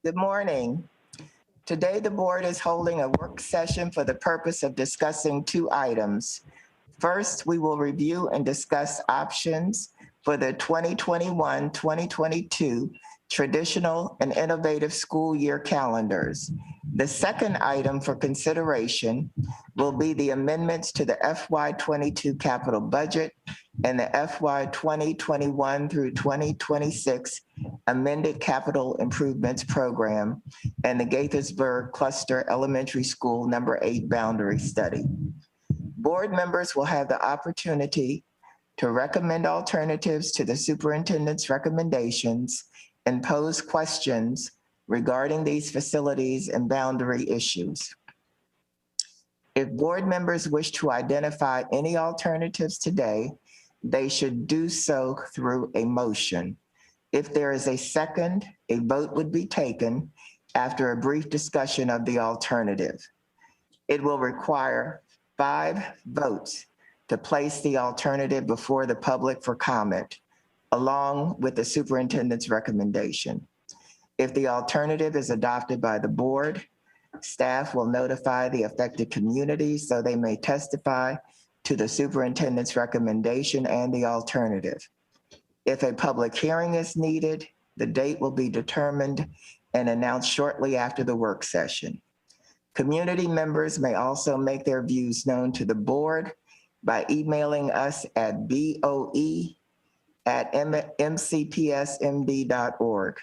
Good morning. Today, the board is holding a work session for the purpose of discussing two items. First, we will review and discuss options for the 2021-2022 traditional and innovative school year calendars. The second item for consideration will be the amendments to the FY22 capital budget and the FY 2021 through 2026 amended capital improvements program and the Gaithersburg Cluster Elementary School number 8 boundary study. Board members will have the opportunity to recommend alternatives to the superintendent's recommendations and pose questions regarding these facilities and boundary issues. If board members wish to identify any alternatives today, they should do so through a motion. If there is a second, a vote would be taken after a brief discussion of the alternative. It will require 5 votes to place the alternative before the public for comment, along with the superintendent's recommendation. If the alternative is adopted by the board, staff will notify the affected community so they may testify to the superintendent's recommendation and the alternative. If a public hearing is needed, the date will be determined and announced shortly after the work session. Community members may also make their views known to the board by emailing us at boe@mcpsmd.org.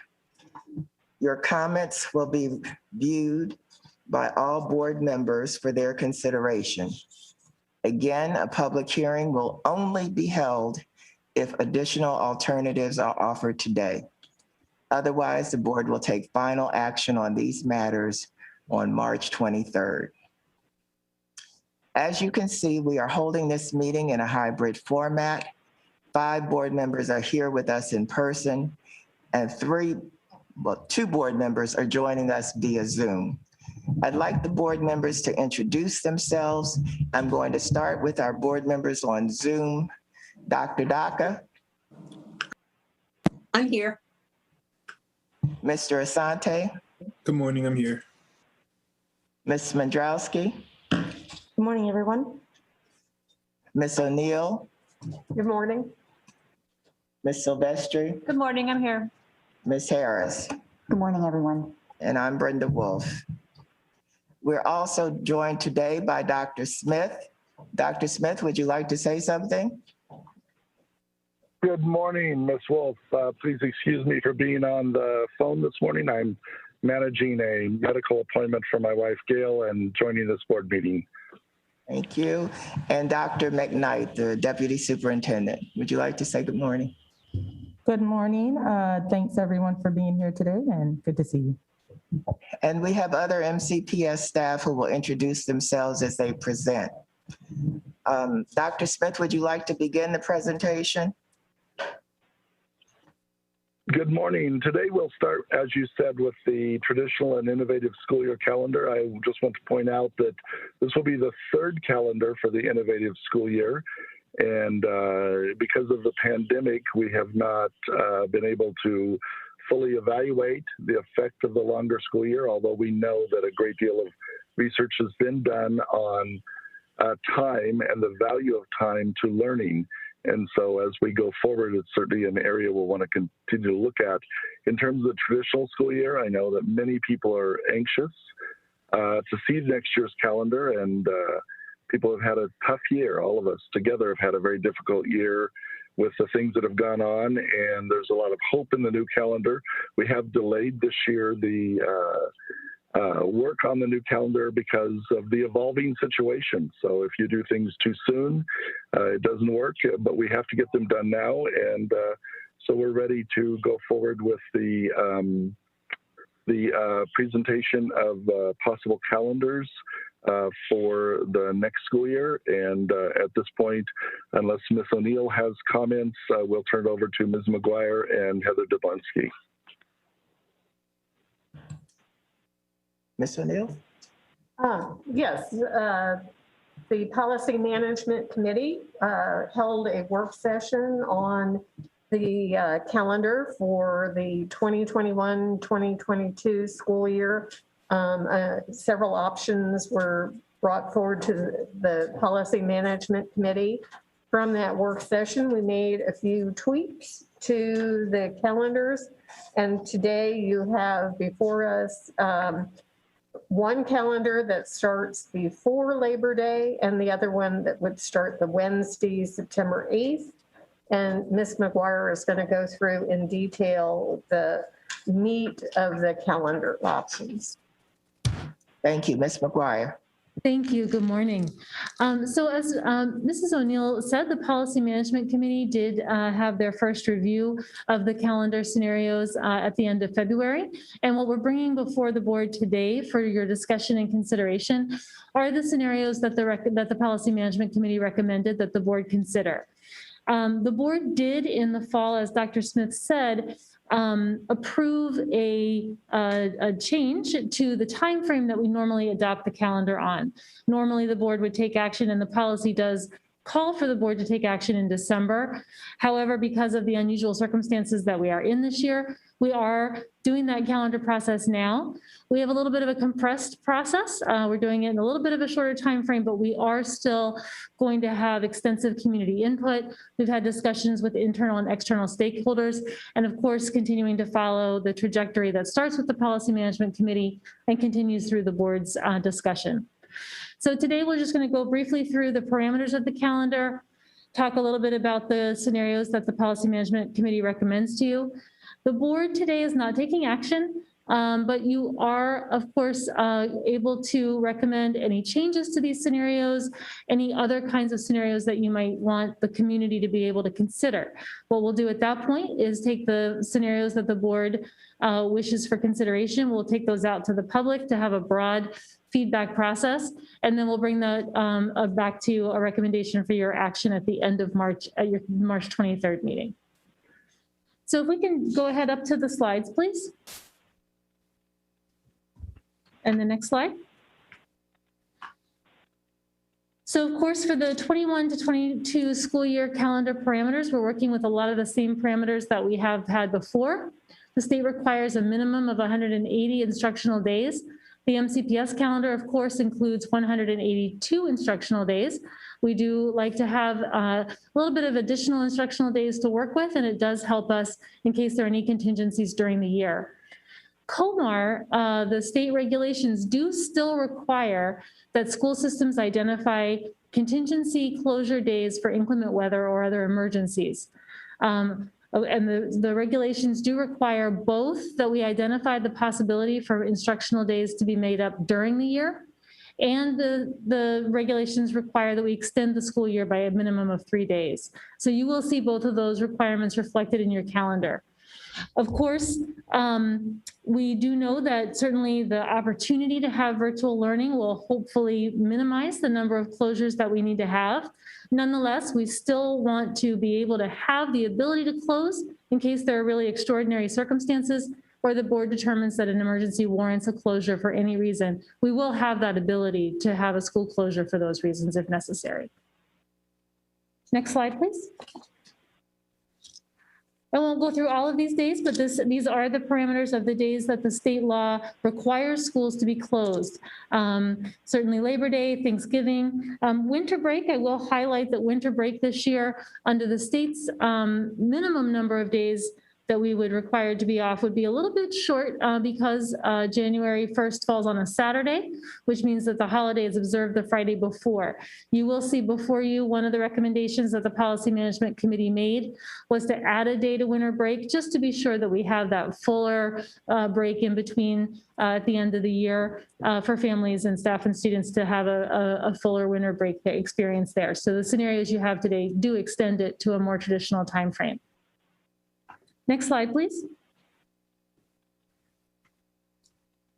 Your comments will be viewed by all board members for their consideration. Again, a public hearing will only be held if additional alternatives are offered today. Otherwise, the board will take final action on these matters on March 23rd. As you can see, we are holding this meeting in a hybrid format. 5 board members are here with us in person, and 2 board members are joining us via Zoom. I'd like the board members to introduce themselves. I'm going to start with our board members on Zoom. Dr. Daka. I'm here. Mr. Asante. Good morning, I'm here. Ms. Mandrowski. Good morning, everyone. Ms. O'Neill. Good morning. Ms. Silvestri. Good morning, I'm here. Ms. Harris. Good morning, everyone. And I'm Brenda Wolf. We're also joined today by Dr. Smith. Dr. Smith, would you like to say something? Good morning, Ms. Wolf. Please excuse me for being on the phone this morning. I'm managing a medical appointment for my wife, Gail, and joining this board meeting. Thank you. And Dr. McKnight, the Deputy Superintendent. Would you like to say good morning? Good morning. Thanks everyone for being here today and good to see you. And we have other MCPS staff who will introduce themselves as they present. Dr. Smith, would you like to begin the presentation? Good morning. Today we'll start, as you said, with the traditional and innovative school year calendar. I just want to point out that this will be the 3rd calendar for the innovative school year. And because of the pandemic, we have not been able to fully evaluate the effect of the longer school year, although we know that a great deal of research has been done on time and the value of time to learning. And so as we go forward, it's certainly an area we'll want to continue to look at. In terms of the traditional school year, I know that many people are anxious to see next year's calendar, and people have had a tough year. All of us together have had a very difficult year with the things that have gone on, and there's a lot of hope in the new calendar. We have delayed this year the work on the new calendar because of the evolving situation. So if you do things too soon, it doesn't work, but we have to get them done now. And so we're ready to go forward with the presentation of possible calendars for the next school year. And at this point, unless Ms. O'Neill has comments, we'll turn it over to Ms. McGuire and Heather Dublonsky. Ms. O'Neill? Yes, the Policy Management Committee held a work session on the calendar for the 2021-2022 school year. Several options were brought forward to the Policy Management Committee. From that work session, we made a few tweaks to the calendars, and today you have before us one calendar that starts before Labor Day and the other one that would start the Wednesday, September 8th. And Ms. McGuire is going to go through in detail the meat of the calendar options. Thank you, Ms. McGuire. Thank you. Good morning. So as Mrs. O'Neill said, the Policy Management Committee did have their first review of the calendar scenarios at the end of February. And what we're bringing before the board today for your discussion and consideration are the scenarios that the Policy Management Committee recommended that the board consider. The board did in the fall, as Dr. Smith said, approve a change to the time frame that we normally adopt the calendar on. Normally, the board would take action, and the policy does call for the board to take action in December. However, because of the unusual circumstances that we are in this year, we are doing that calendar process now. We have a little bit of a compressed process. We're doing it in a little bit of a shorter time frame, but we are still going to have extensive community input. We've had discussions with internal and external stakeholders, and of course, continuing to follow the trajectory that starts with the Policy Management Committee and continues through the board's discussion. So today, we're just going to go briefly through the parameters of the calendar, talk a little bit about the scenarios that the Policy Management Committee recommends to you. The board today is not taking action, but you are, of course, able to recommend any changes to these scenarios, any other kinds of scenarios that you might want the community to be able to consider. What we'll do at that point is take the scenarios that the board wishes for consideration. We'll take those out to the public to have a broad feedback process, and then we'll bring that back to you, a recommendation for your action at the end of March, at your March 23rd meeting. So if we can go ahead up to the slides, please. And the next slide. So of course, for the 21 to 22 school year calendar parameters, we're working with a lot of the same parameters that we have had before. The state requires a minimum of 180 instructional days. The MCPS calendar, of course, includes 182 instructional days. We do like to have a little bit of additional instructional days to work with, and it does help us in case there are any contingencies during the year. COMAR, the state regulations do still require that school systems identify contingency closure days for inclement weather or other emergencies. And the regulations do require both that we identify the possibility for instructional days to be made up during the year, and the regulations require that we extend the school year by a minimum of 3 days. So you will see both of those requirements reflected in your calendar. Of course, we do know that certainly the opportunity to have virtual learning will hopefully minimize the number of closures that we need to have. Nonetheless, we still want to be able to have the ability to close in case there are really extraordinary circumstances or the board determines that an emergency warrants a closure for any reason. We will have that ability to have a school closure for those reasons if necessary. Next slide, please. I won't go through all of these days, but these are the parameters of the days that the state law requires schools to be closed. Certainly Labor Day, Thanksgiving, winter break. I will highlight that winter break this year under the state's minimum number of days that we would require to be off would be a little bit short because January 1st falls on a Saturday, which means that the holiday is observed the Friday before. You will see before you one of the recommendations that the Policy Management Committee made was to add a day to winter break just to be sure that we have that fuller break in between at the end of the year for families and staff and students to have a fuller winter break experience there. So the scenarios you have today do extend it to a more traditional time frame. Next slide, please.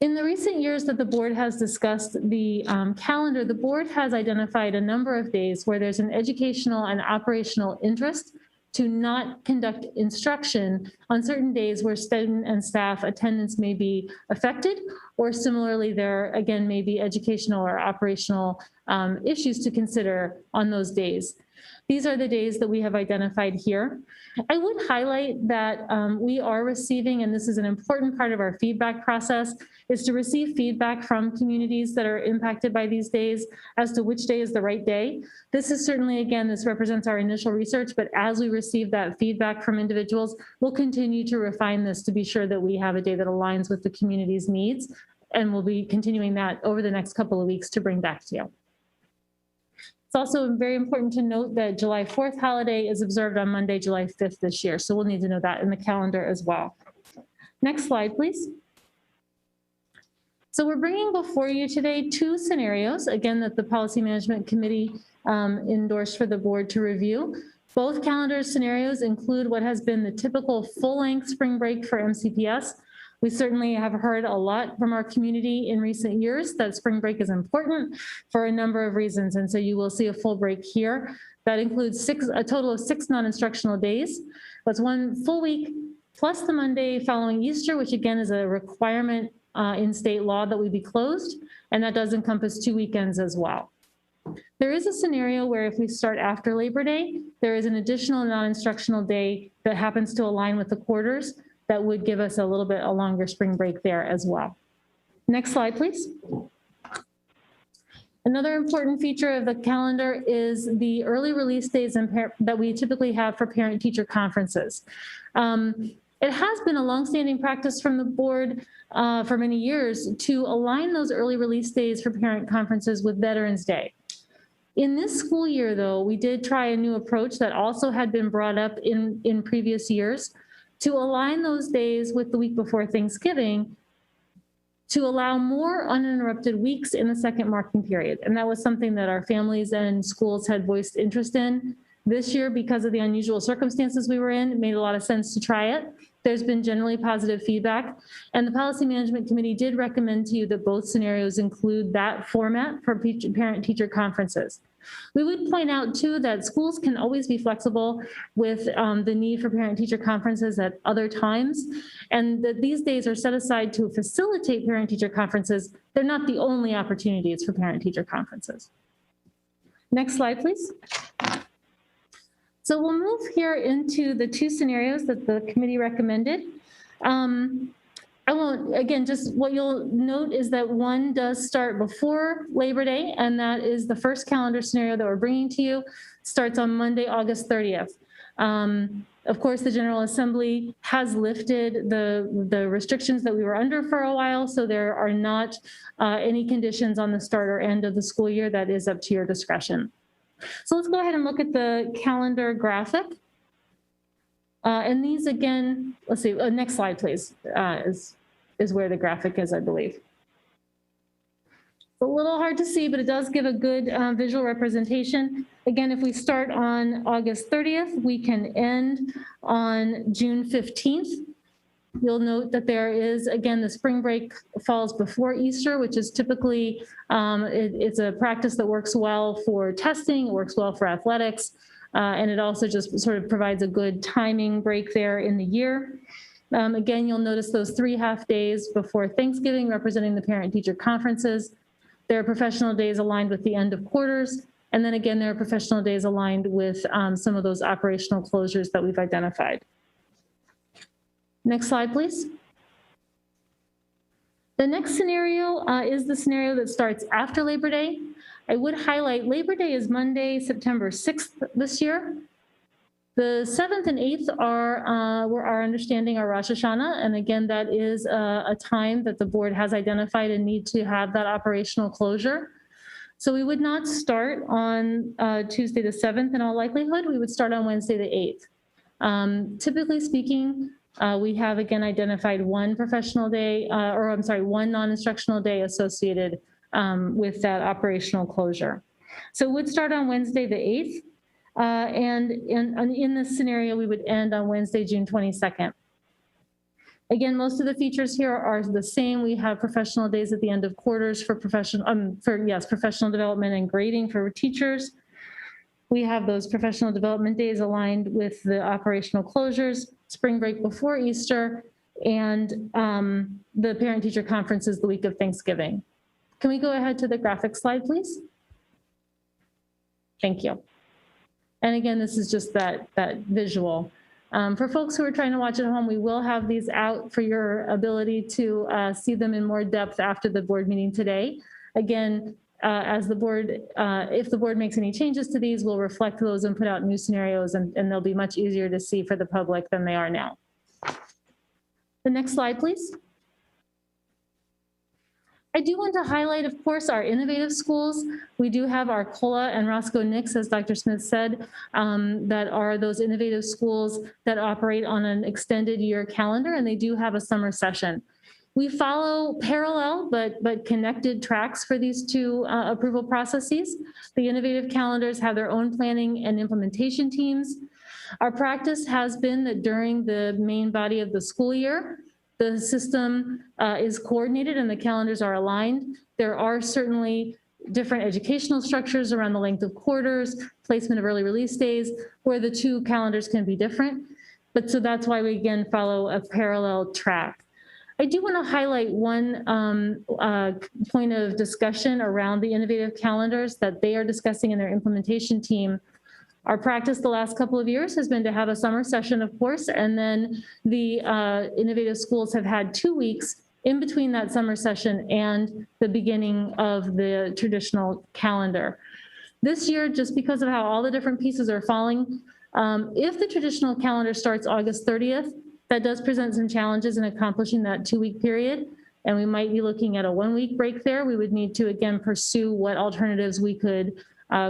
In the recent years that the board has discussed the calendar, the board has identified a number of days where there's an educational and operational interest to not conduct instruction on certain days where student and staff attendance may be affected, or similarly, there again may be educational or operational issues to consider on those days. These are the days that we have identified here. I would highlight that we are receiving, and this is an important part of our feedback process, is to receive feedback from communities that are impacted by these days as to which day is the right day. This is certainly, again, this represents our initial research, but as we receive that feedback from individuals, we'll continue to refine this to be sure that we have a day that aligns with the community's needs, and we'll be continuing that over the next couple of weeks to bring back to you. It's also very important to note that July 4th holiday is observed on Monday, July 5th this year. So we'll need to know that in the calendar as well. Next slide, please. So we're bringing before you today 2 scenarios, again, that the Policy Management Committee endorsed for the board to review. Both calendar scenarios include what has been the typical full-length spring break for MCPS. We certainly have heard a lot from our community in recent years that spring break is important for a number of reasons. And so you will see a full break here. That includes a total of 6 non-instructional days. That's 1 full week plus the Monday following Easter, which again is a requirement in state law that we be closed. And that does encompass 2 weekends as well. There is a scenario where if we start after Labor Day, there is an additional non-instructional day that happens to align with the quarters that would give us a little bit a longer spring break there as well. Next slide, please. Another important feature of the calendar is the early release days that we typically have for parent-teacher conferences. It has been a longstanding practice from the board for many years to align those early release days for parent conferences with Veterans Day. In this school year, though, we did try a new approach that also had been brought up in previous years to align those days with the week before Thanksgiving to allow more uninterrupted weeks in the second marking period. And that was something that our families and schools had voiced interest in. This year, because of the unusual circumstances we were in, it made a lot of sense to try it. There's been generally positive feedback. And the Policy Management Committee did recommend to you that both scenarios include that format for parent-teacher conferences. We would point out too that schools can always be flexible with the need for parent-teacher conferences at other times, and that these days are set aside to facilitate parent-teacher conferences. They're not the only opportunities for parent-teacher conferences. Next slide, please. So we'll move here into the 2 scenarios that the committee recommended. I won't, again, just what you'll note is that one does start before Labor Day, and that is the first calendar scenario that we're bringing to you, starts on Monday, August 30th. Of course, the General Assembly has lifted the restrictions that we were under for a while, so there are not any conditions on the start or end of the school year. That is up to your discretion. So let's go ahead and look at the calendar graphic. And these again, let's see, next slide, please, is where the graphic is, I believe. It's a little hard to see, but it does give a good visual representation. Again, if we start on August 30th, we can end on June 15th. You'll note that there is, again, the spring break falls before Easter, which is typically, it's a practice that works well for testing, it works well for athletics, and it also just sort of provides a good timing break there in the year. Again, you'll notice those 3 half days before Thanksgiving representing the parent-teacher conferences. There are professional days aligned with the end of quarters. And then again, there are professional days aligned with some of those operational closures that we've identified. Next slide, please. The next scenario is the scenario that starts after Labor Day. I would highlight Labor Day is Monday, September 6th this year. The 7th and 8th are our understanding are Rosh Hashanah. And again, that is a time that the board has identified a need to have that operational closure. So we would not start on Tuesday the 7th in all likelihood. We would start on Wednesday the 8th. Typically speaking, we have again identified one professional day, one non-instructional day associated with that operational closure. So it would start on Wednesday the 8th. And in this scenario, we would end on Wednesday, June 22nd. Again, most of the features here are the same. We have professional days at the end of quarters for professional development and grading for teachers. We have those professional development days aligned with the operational closures, spring break before Easter, and the parent-teacher conference is the week of Thanksgiving. Can we go ahead to the graphic slide, please? Thank you. And again, this is just that visual. For folks who are trying to watch at home, we will have these out for your ability to see them in more depth after the board meeting today. Again, as the board, if the board makes any changes to these, we'll reflect those and put out new scenarios, and they'll be much easier to see for the public than they are now. The next slide, please. I do want to highlight, of course, our innovative schools. We do have our COLA and Roscoe Nix, as Dr. Smith said, that are those innovative schools that operate on an extended year calendar, and they do have a summer session. We follow parallel but connected tracks for these two approval processes. The innovative calendars have their own planning and implementation teams. Our practice has been that during the main body of the school year, the system is coordinated and the calendars are aligned. There are certainly different educational structures around the length of quarters, placement of early release days, where the two calendars can be different. But so that's why we again follow a parallel track. I do want to highlight one point of discussion around the innovative calendars that they are discussing in their implementation team. Our practice the last couple of years has been to have a summer session, of course, and then the innovative schools have had 2 weeks in between that summer session and the beginning of the traditional calendar. This year, just because of how all the different pieces are falling, if the traditional calendar starts August 30th, that does present some challenges in accomplishing that 2-week period. And we might be looking at a 1-week break there. We would need to, again, pursue what alternatives we could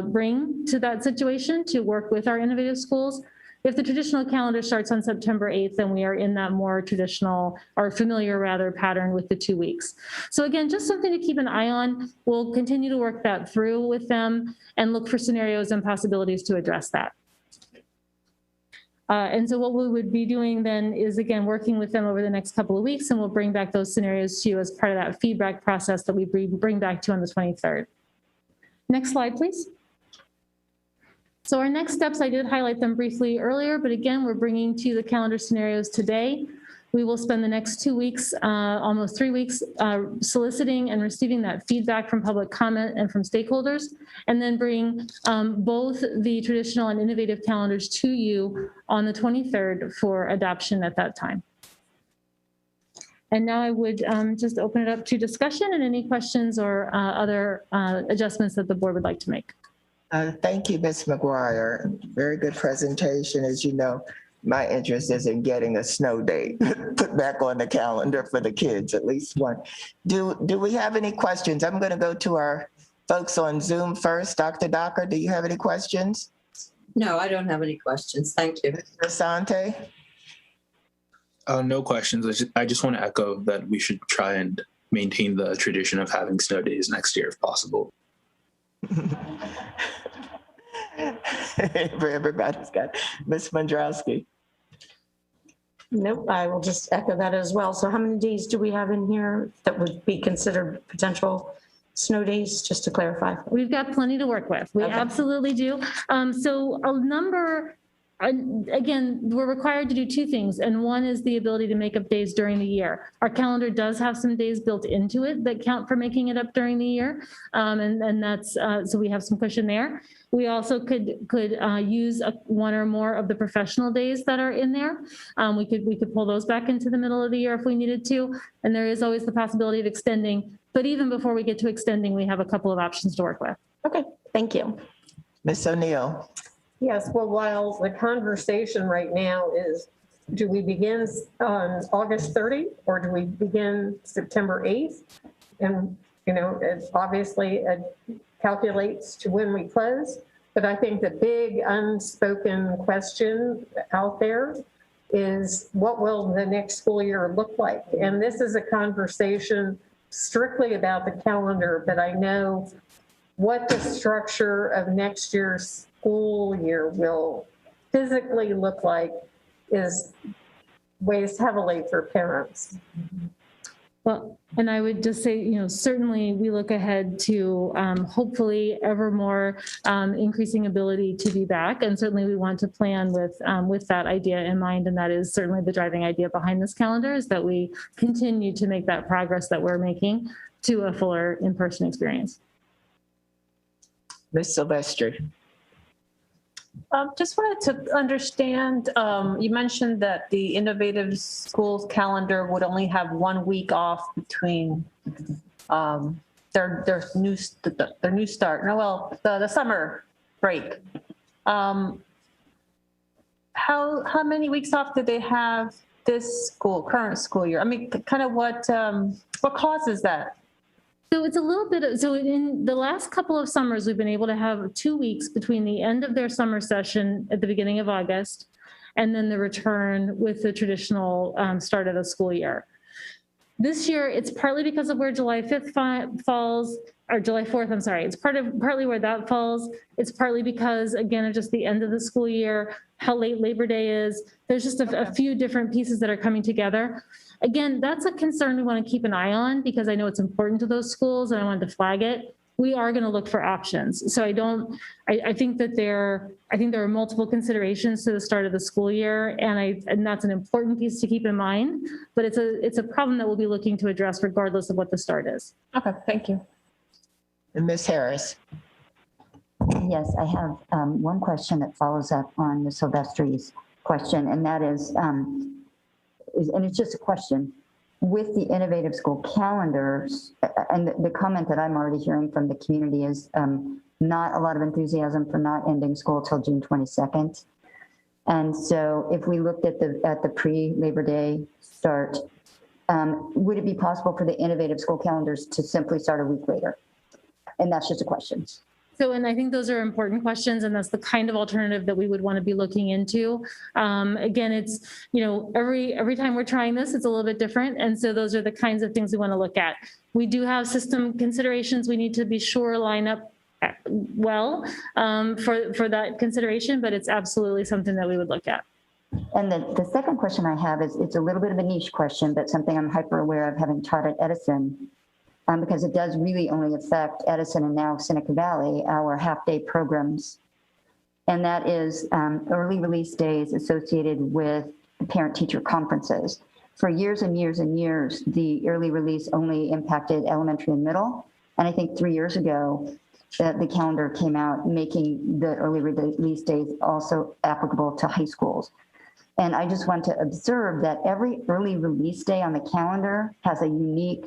bring to that situation to work with our innovative schools. If the traditional calendar starts on September 8th, then we are in that more traditional or familiar rather pattern with the 2 weeks. So again, just something to keep an eye on. We'll continue to work that through with them and look for scenarios and possibilities to address that. And so what we would be doing then is, again, working with them over the next couple of weeks, and we'll bring back those scenarios to you as part of that feedback process that we bring back to you on the 23rd. Next slide, please. So our next steps, I did highlight them briefly earlier, but again, we're bringing to you the calendar scenarios today. We will spend the next 2 weeks, almost 3 weeks, soliciting and receiving that feedback from public comment and from stakeholders, and then bring both the traditional and innovative calendars to you on the 23rd for adoption at that time. And now I would just open it up to discussion and any questions or other adjustments that the board would like to make. Thank you, Ms. McGuire. Very good presentation. As you know, my interest is in getting a snow date put back on the calendar for the kids, at least one. Do we have any questions? I'm going to go to our folks on Zoom first. Dr. Docker, do you have any questions? No, I don't have any questions. Thank you. Mr. Asante? No questions. I just want to echo that we should try and maintain the tradition of having snow days next year if possible. Everybody's got Ms. Mandrowski. Nope, I will just echo that as well. So how many days do we have in here that would be considered potential snow days, just to clarify? We've got plenty to work with. We absolutely do. So a number, again, we're required to do 2 things, and one is the ability to make up days during the year. Our calendar does have some days built into it that count for making it up during the year, and that's so we have some cushion there. We also could use 1 or more of the professional days that are in there. We could pull those back into the middle of the year if we needed to, and there is always the possibility of extending. But even before we get to extending, we have a couple of options to work with. Okay, thank you. Ms. O'Neill? Yes, well, while the conversation right now is, do we begin on August 30 or do we begin September 8th? And, you know, it obviously calculates to when we close. But I think the big unspoken question out there is, what will the next school year look like? And this is a conversation strictly about the calendar, but I know what the structure of next year's school year will physically look like weighs heavily for parents. Well, and I would just say, you know, certainly we look ahead to hopefully ever more increasing ability to be back. And certainly we want to plan with that idea in mind. And that is certainly the driving idea behind this calendar, is that we continue to make that progress that we're making to a fuller in-person experience. Ms. Silvestri? Just wanted to understand, you mentioned that the innovative schools calendar would only have 1 week off between their new start. No, well, the summer break. How many weeks off did they have this current school year? I mean, kind of what causes that? So it's a little bit of, so in the last couple of summers, we've been able to have 2 weeks between the end of their summer session at the beginning of August and then the return with the traditional start of the school year. This year, it's partly because of where July 5th falls, or July 4th, I'm sorry. It's partly where that falls. It's partly because, again, of just the end of the school year, how late Labor Day is. There's just a few different pieces that are coming together. Again, that's a concern we want to keep an eye on because I know it's important to those schools and I wanted to flag it. We are going to look for options. So I think there are multiple considerations to the start of the school year, and that's an important piece to keep in mind, but it's a problem that we'll be looking to address regardless of what the start is. Okay, thank you. And Ms. Harris. Yes, I have one question that follows up on the Silvestri's question, and that is, and it's just a question, with the innovative school calendars, and the comment that I'm already hearing from the community is not a lot of enthusiasm for not ending school till June 22nd. And so if we looked at the pre-Labor Day start, would it be possible for the innovative school calendars to simply start a week later? And that's just a question. So, and I think those are important questions, and that's the kind of alternative that we would want to be looking into. Again, it's, every time we're trying this, it's a little bit different. And so those are the kinds of things we want to look at. We do have system considerations we need to be sure line up well for that consideration, but it's absolutely something that we would look at. And the second question I have is, it's a little bit of a niche question, but something I'm hyper aware of having taught at Edison. Because it does really only affect Edison and now Seneca Valley, our half-day programs. And that is early release days associated with parent-teacher conferences. For years and years and years, the early release only impacted elementary and middle. And I think 3 years ago, the calendar came out making the early release days also applicable to high schools. And I just want to observe that every early release day on the calendar has a unique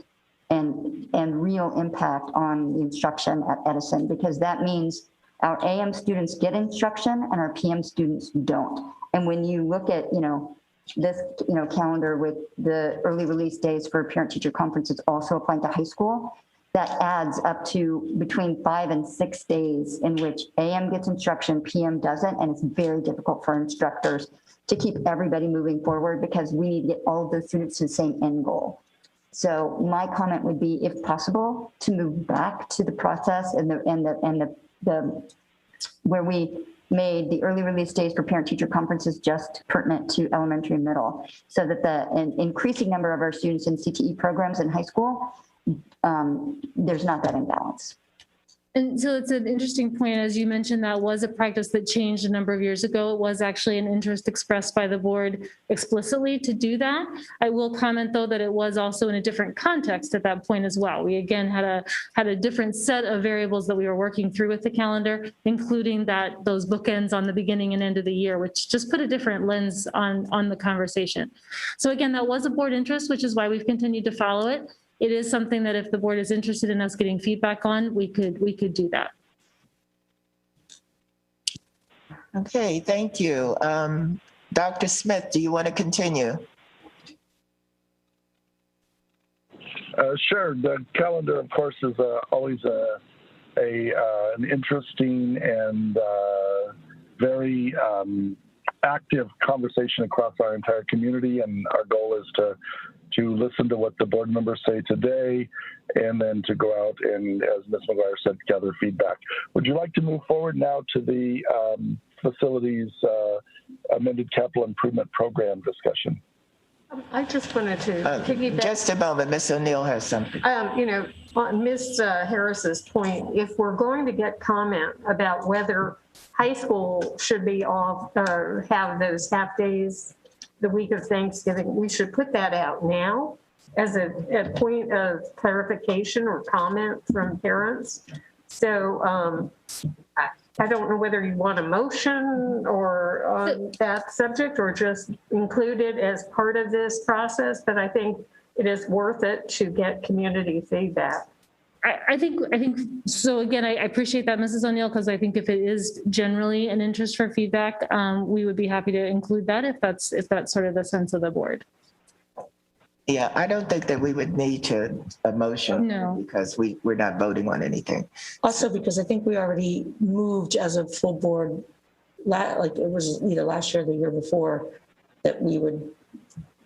and real impact on the instruction at Edison, because that means our AM students get instruction and our PM students don't. And when you look at, this, calendar with the early release days for parent-teacher conferences also applying to high school, that adds up to between 5 and 6 days in which AM gets instruction, PM doesn't, and it's very difficult for instructors to keep everybody moving forward because we need to get all of those students to the same end goal. So my comment would be, if possible, to move back to the process and the where we made the early release days for parent-teacher conferences just pertinent to elementary and middle, so that an increasing number of our students in CTE programs in high school, there's not that imbalance. And so it's an interesting point. As you mentioned, that was a practice that changed a number of years ago. It was actually an interest expressed by the board explicitly to do that. I will comment, though, that it was also in a different context at that point as well. We, again, had a different set of variables that we were working through with the calendar, including those bookends on the beginning and end of the year, which just put a different lens on the conversation. So again, that was a board interest, which is why we've continued to follow it. It is something that if the board is interested in us getting feedback on, we could do that. Okay, thank you. Dr. Smith, do you want to continue? Sure. The calendar, of course, is always an interesting and very active conversation across our entire community, and our goal is to listen to what the board members say today, and then to go out and, as Ms. McGuire said, gather feedback. Would you like to move forward now to the facilities amended capital improvement program discussion? I just wanted to piggyback. Just a moment, Ms. O'Neill has something. On Ms. Harris's point, if we're going to get comment about whether high school should be off or have those half days the week of Thanksgiving, we should put that out now as a point of clarification or comment from parents. So I don't know whether you want a motion or on that subject or just include it as part of this process, but I think it is worth it to get community feedback. I think so. Again, I appreciate that, Mrs. O'Neill, because I think if it is generally an interest for feedback, we would be happy to include that if that's sort of the sense of the board. Yeah, I don't think that we would need a motion. No. Because we're not voting on anything. Also, because I think we already moved as a full board, like it was either last year or the year before, that we would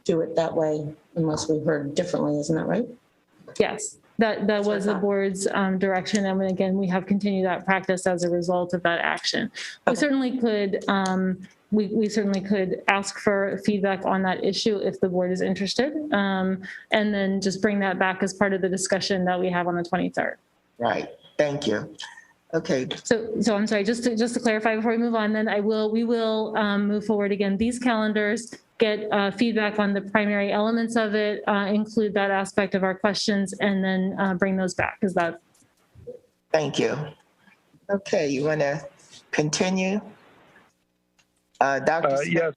do it that way unless we heard differently. Isn't that right? Yes, that was the board's direction. And again, we have continued that practice as a result of that action. We certainly could, we certainly could ask for feedback on that issue if the board is interested, and then just bring that back as part of the discussion that we have on the 23rd. Right. Thank you. Okay. So I'm sorry, just to clarify before we move on, then we will move forward again. These calendars get feedback on the primary elements of it, include that aspect of our questions, and then bring those back. Is that? Thank you. Okay, you want to continue? Dr. Smith?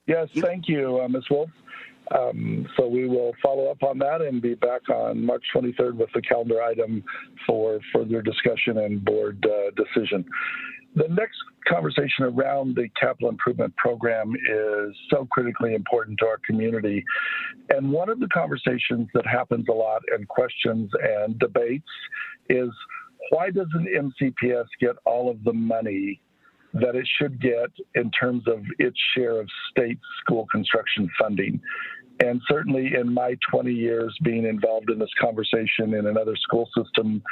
Yes, thank you, Ms. Wolf. So we will follow up on that and be back on March 23rd with the calendar item for further discussion and board decision. The next conversation around the capital improvement program is so critically important to our community. And one of the conversations that happens a lot and questions and debates is, why doesn't MCPS get all of the money that it should get in terms of its share of state school construction funding? And certainly in my 20 years being involved in this conversation in another school system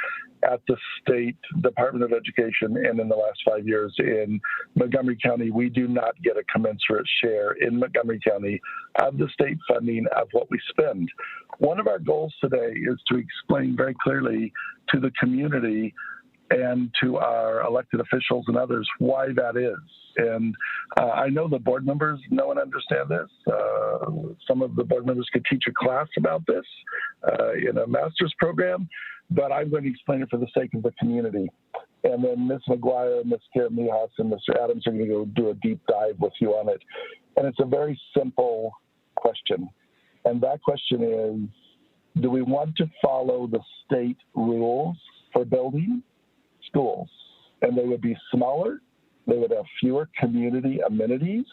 at the State Department of Education and in the last 5 years in Montgomery County, we do not get a commensurate share in Montgomery County of the state funding of what we spend. One of our goals today is to explain very clearly to the community and to our elected officials and others why that is. And I know the board members know and understand this. Some of the board members could teach a class about this in a master's program, but I'm going to explain it for the sake of the community. And then Ms. McGuire, Ms. Karen Mijas, and Mr. Adams are going to go do a deep dive with you on it. And it's a very simple question. And that question is, do we want to follow the state rules for building schools? And they would be smaller, they would have fewer community amenities,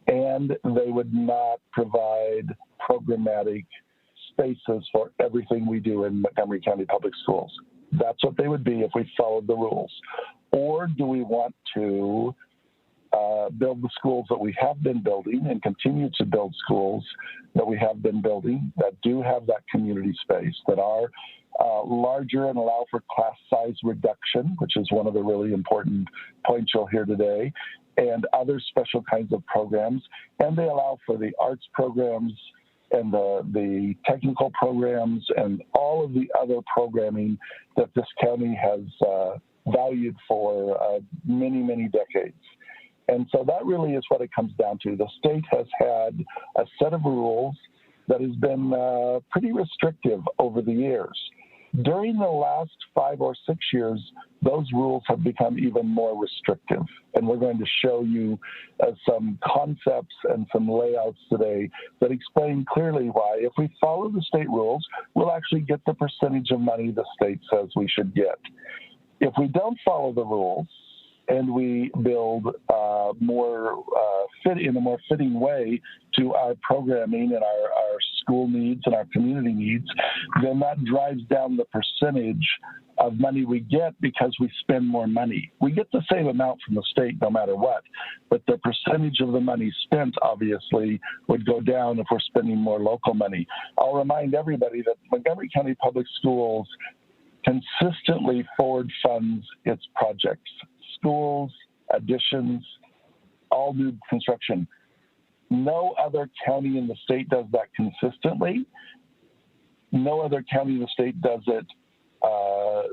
and they would not provide programmatic spaces for everything we do in Montgomery County Public Schools. That's what they would be if we followed the rules. Or do we want to build the schools that we have been building and continue to build schools that we have been building that do have that community space, that are larger and allow for class size reduction, which is one of the really important points you'll hear today, and other special kinds of programs. And they allow for the arts programs and the technical programs and all of the other programming that this county has valued for many, many decades. And so that really is what it comes down to. The state has had a set of rules that has been pretty restrictive over the years. During the last 5 or 6 years, those rules have become even more restrictive. And we're going to show you some concepts and some layouts today that explain clearly why, if we follow the state rules, we'll actually get the percentage of money the state says we should get. If we don't follow the rules, and we build in a more fitting way to our programming and our school needs and our community needs, then that drives down the percentage of money we get because we spend more money. We get the same amount from the state no matter what, but the percentage of the money spent obviously would go down if we're spending more local money. I'll remind everybody that Montgomery County Public Schools consistently forward funds its projects. Schools, additions, all new construction. No other county in the state does that consistently. No other county in the state does it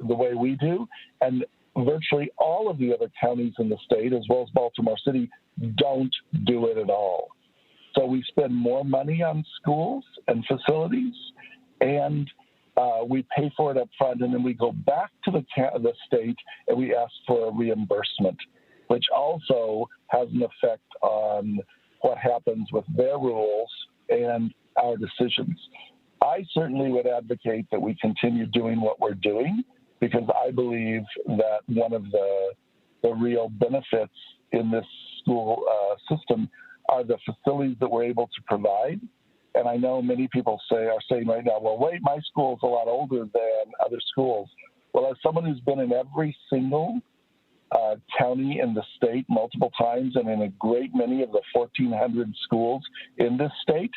the way we do. And virtually all of the other counties in the state, as well as Baltimore City, don't do it at all. So we spend more money on schools and facilities, and we pay for it up front, and then we go back to the state and we ask for a reimbursement, which also has an effect on what happens with their rules and our decisions. I certainly would advocate that we continue doing what we're doing, because I believe that one of the real benefits in this school system are the facilities that we're able to provide. And I know many people are saying right now, well, wait, my school's a lot older than other schools. Well, as someone who's been in every single county in the state multiple times, and in a great many of the 1,400 schools in this state,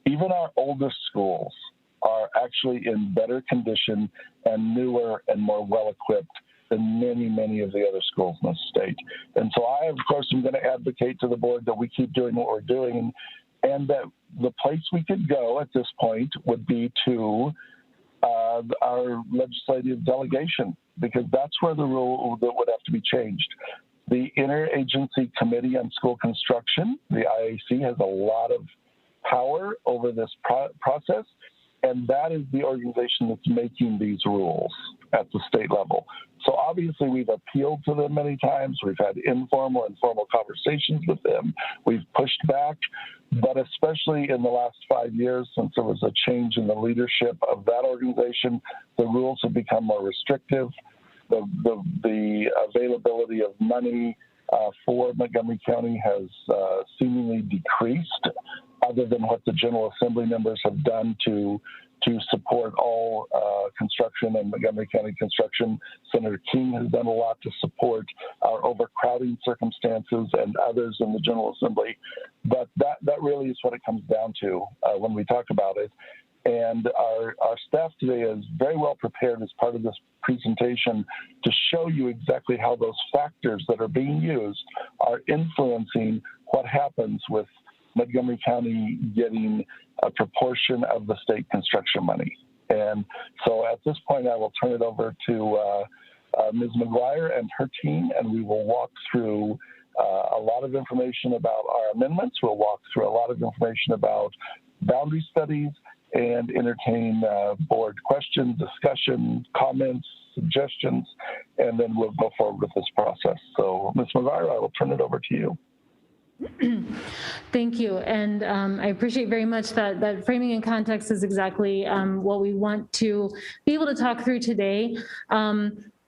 even our oldest schools are actually in better condition and newer and more well-equipped than many, many of the other schools in the state. And so I, of course, am going to advocate to the board that we keep doing what we're doing, and that the place we could go at this point would be to our legislative delegation, because that's where the rule that would have to be changed. The Interagency Committee on School Construction, the IAC, has a lot of power over this process, and that is the organization that's making these rules at the state level. So obviously we've appealed to them many times. We've had informal and formal conversations with them. We've pushed back, but especially in the last 5 years, since there was a change in the leadership of that organization, the rules have become more restrictive. The availability of money for Montgomery County has seemingly decreased, other than what the General Assembly members have done to support all construction and Montgomery County construction. Senator King has done a lot to support our overcrowding circumstances and others in the General Assembly. But that really is what it comes down to when we talk about it. And our staff today is very well prepared as part of this presentation to show you exactly how those factors that are being used are influencing what happens with Montgomery County getting a proportion of the state construction money. And so at this point, I will turn it over to Ms. McGuire and her team, and we will walk through a lot of information about our amendments. We'll walk through a lot of information about boundary studies and entertain board questions, discussion, comments, suggestions, and then we'll go forward with this process. So Ms. McGuire, I will turn it over to you. Thank you. And I appreciate very much that framing and context is exactly what we want to be able to talk through today.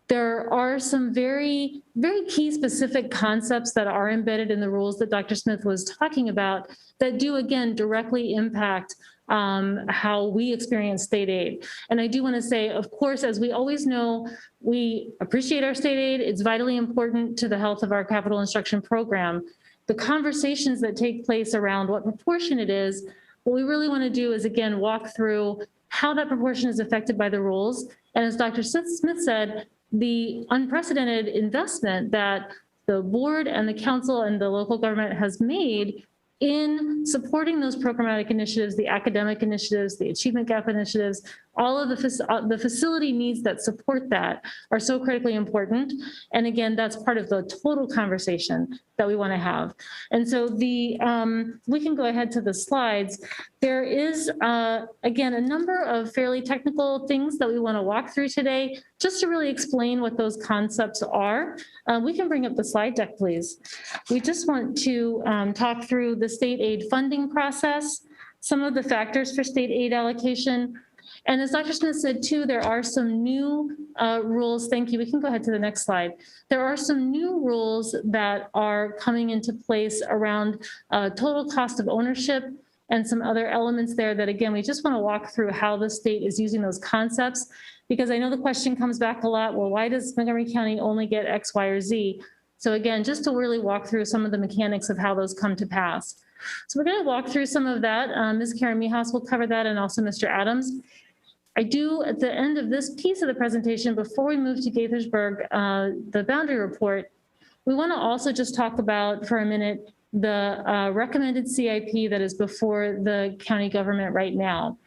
There are some very, very key specific concepts that are embedded in the rules that Dr. Smith was talking about that do, again, directly impact how we experience state aid. And I do want to say, of course, as we always know, we appreciate our state aid. It's vitally important to the health of our capital instruction program. The conversations that take place around what proportion it is, what we really want to do is, again, walk through how that proportion is affected by the rules. And as Dr. Smith said, the unprecedented investment that the board and the council and the local government has made in supporting those programmatic initiatives, the academic initiatives, the achievement gap initiatives, all of the facility needs that support that are so critically important. And again, that's part of the total conversation that we want to have. And so we can go ahead to the slides. There is, again, a number of fairly technical things that we want to walk through today, just to really explain what those concepts are. We can bring up the slide deck, please. We just want to talk through the state aid funding process, some of the factors for state aid allocation. And as Dr. Smith said too, there are some new rules. Thank you. We can go ahead to the next slide. There are some new rules that are coming into place around total cost of ownership and some other elements there that, again, we just want to walk through how the state is using those concepts, because I know the question comes back a lot, well, why does Montgomery County only get X, Y, or Z? So again, just to really walk through some of the mechanics of how those come to pass. So we're going to walk through some of that. Ms. Karen Mihas will cover that, and also Mr. Adams. I do, at the end of this piece of the presentation, before we move to Gaithersburg, the boundary report, we want to also just talk about for a minute the recommended CIP that is before the county government right now.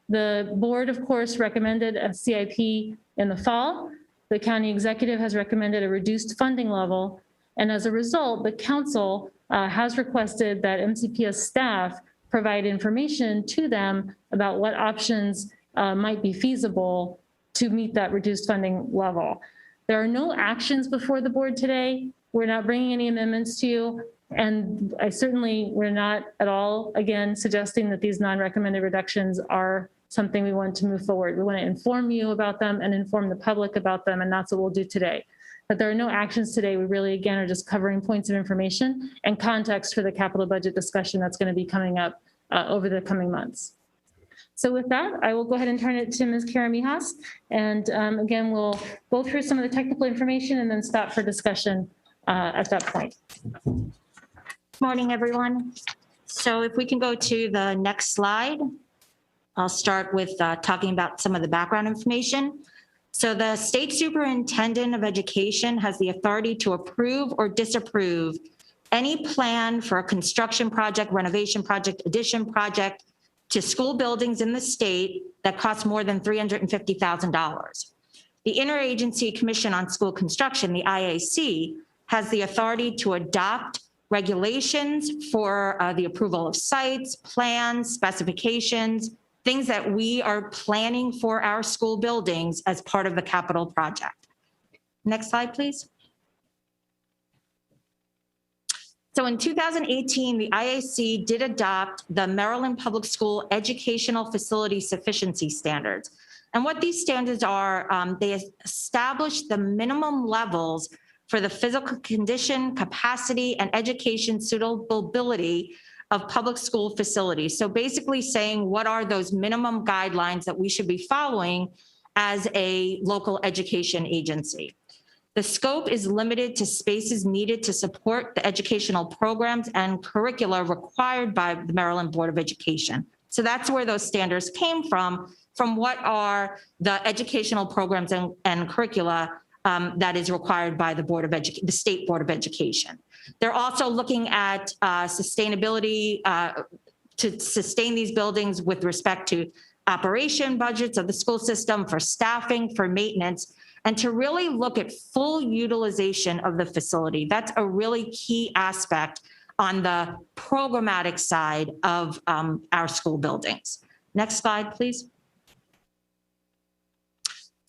The board, of course, recommended a CIP in the fall. The county executive has recommended a reduced funding level. And as a result, the council has requested that MCPS staff provide information to them about what options might be feasible to meet that reduced funding level. There are no actions before the board today. We're not bringing any amendments to you. And we're not at all, again, suggesting that these non-recommended reductions are something we want to move forward. We want to inform you about them and inform the public about them, and that's what we'll do today. But there are no actions today. We really, again, are just covering points of information and context for the capital budget discussion that's going to be coming up over the coming months. So with that, I will go ahead and turn it to Ms. Kara Mijas. And again, we'll go through some of the technical information and then stop for discussion at that point. Morning, everyone. So if we can go to the next slide, I'll start with talking about some of the background information. So the State Superintendent of Education has the authority to approve or disapprove any plan for a construction project, renovation project, addition project to school buildings in the state that costs more than $350,000. The Interagency Commission on School Construction, the IAC, has the authority to adopt regulations for the approval of sites, plans, specifications, things that we are planning for our school buildings as part of the capital project. Next slide, please. So in 2018, the IAC did adopt the Maryland Public School Educational Facility Sufficiency Standards. And what these standards are, they establish the minimum levels for the physical condition, capacity, and education suitability of public school facilities. So basically saying what are those minimum guidelines that we should be following as a local education agency. The scope is limited to spaces needed to support the educational programs and curricula required by the Maryland Board of Education. So that's where those standards came from what are the educational programs and curricula that is required by the State Board of Education. They're also looking at sustainability to sustain these buildings with respect to operation budgets of the school system, for staffing, for maintenance, and to really look at full utilization of the facility. That's a really key aspect on the programmatic side of our school buildings. Next slide, please.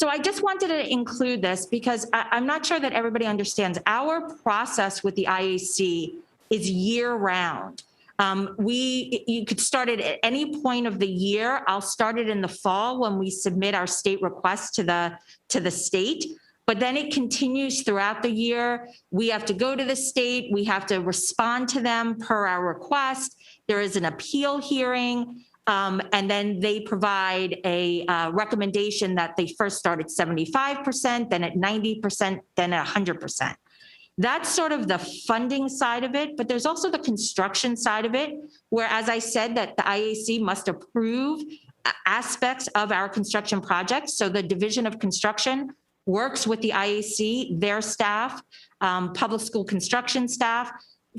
So I just wanted to include this because I'm not sure that everybody understands. Our process with the IAC is year round. You could start it at any point of the year. I'll start it in the fall when we submit our state request to the state, but then it continues throughout the year. We have to go to the state. We have to respond to them per our request. There is an appeal hearing. And then they provide a recommendation that they first start at 75%, then at 90%, then at 100%. That's sort of the funding side of it, but there's also the construction side of it, where, as I said, that the IAC must approve aspects of our construction projects. So the Division of Construction works with the IAC, their staff, public school construction staff,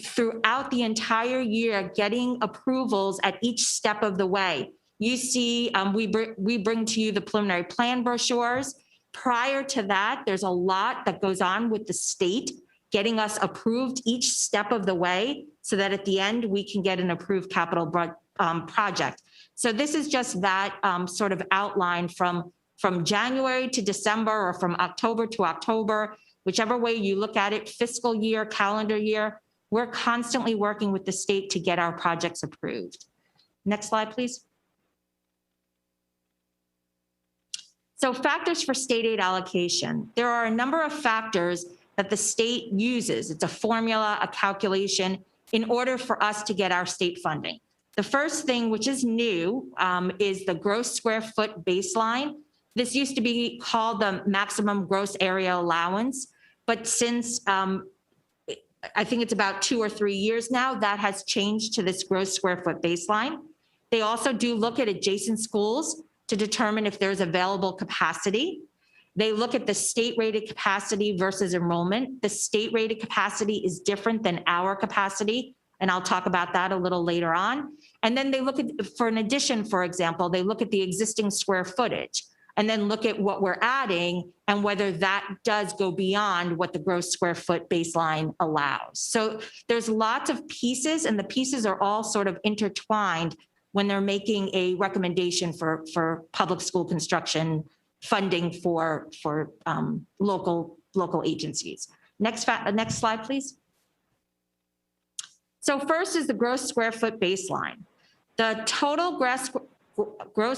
throughout the entire year, getting approvals at each step of the way. You see, we bring to you the preliminary plan brochures. Prior to that, there's a lot that goes on with the state, getting us approved each step of the way so that at the end, we can get an approved capital project. So this is just that sort of outline from January to December or from October to October, whichever way you look at it, fiscal year, calendar year. We're constantly working with the state to get our projects approved. Next slide, please. So factors for state aid allocation. There are a number of factors that the state uses. It's a formula, a calculation, in order for us to get our state funding. The first thing, which is new, is the gross square foot baseline. This used to be called the maximum gross area allowance, but since I think it's about 2 or 3 years now, that has changed to this gross square foot baseline. They also do look at adjacent schools to determine if there's available capacity. They look at the state rated capacity versus enrollment. The state rated capacity is different than our capacity, and I'll talk about that a little later on. And then they look at, for an addition, for example, they look at the existing square footage and then look at what we're adding and whether that does go beyond what the gross square foot baseline allows. So there's lots of pieces, and the pieces are all sort of intertwined when they're making a recommendation for public school construction funding for local agencies. Next slide, please. So first is the gross square foot baseline. The total gross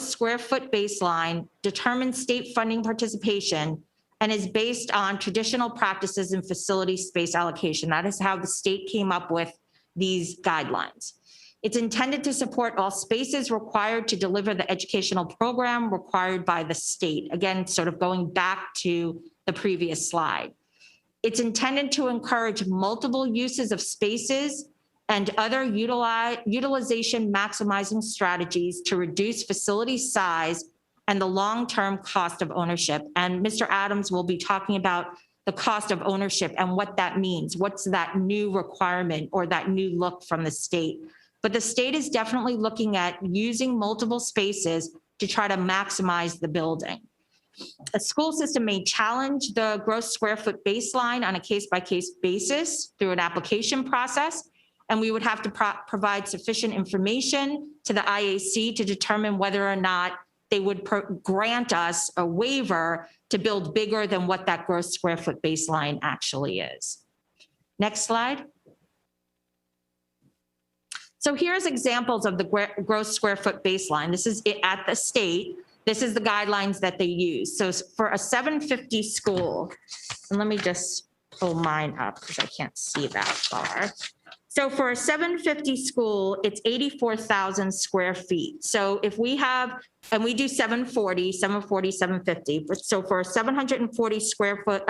square foot baseline determines state funding participation and is based on traditional practices in facility space allocation. That is how the state came up with these guidelines. It's intended to support all spaces required to deliver the educational program required by the state. Again, sort of going back to the previous slide. It's intended to encourage multiple uses of spaces and other utilization maximizing strategies to reduce facility size and the long-term cost of ownership. And Mr. Adams will be talking about the cost of ownership and what that means. What's that new requirement or that new look from the state? But the state is definitely looking at using multiple spaces to try to maximize the building. A school system may challenge the gross square foot baseline on a case-by-case basis through an application process. And we would have to provide sufficient information to the IAC to determine whether or not they would grant us a waiver to build bigger than what that gross square foot baseline actually is. Next slide. So here's examples of the gross square foot baseline. This is it at the state. This is the guidelines that they use. So for a 750 school, and let me just pull mine up because I can't see that far. So for a 750 school, it's 84,000 square feet. So if we have, and we do 740, 750. But so for a 740 square foot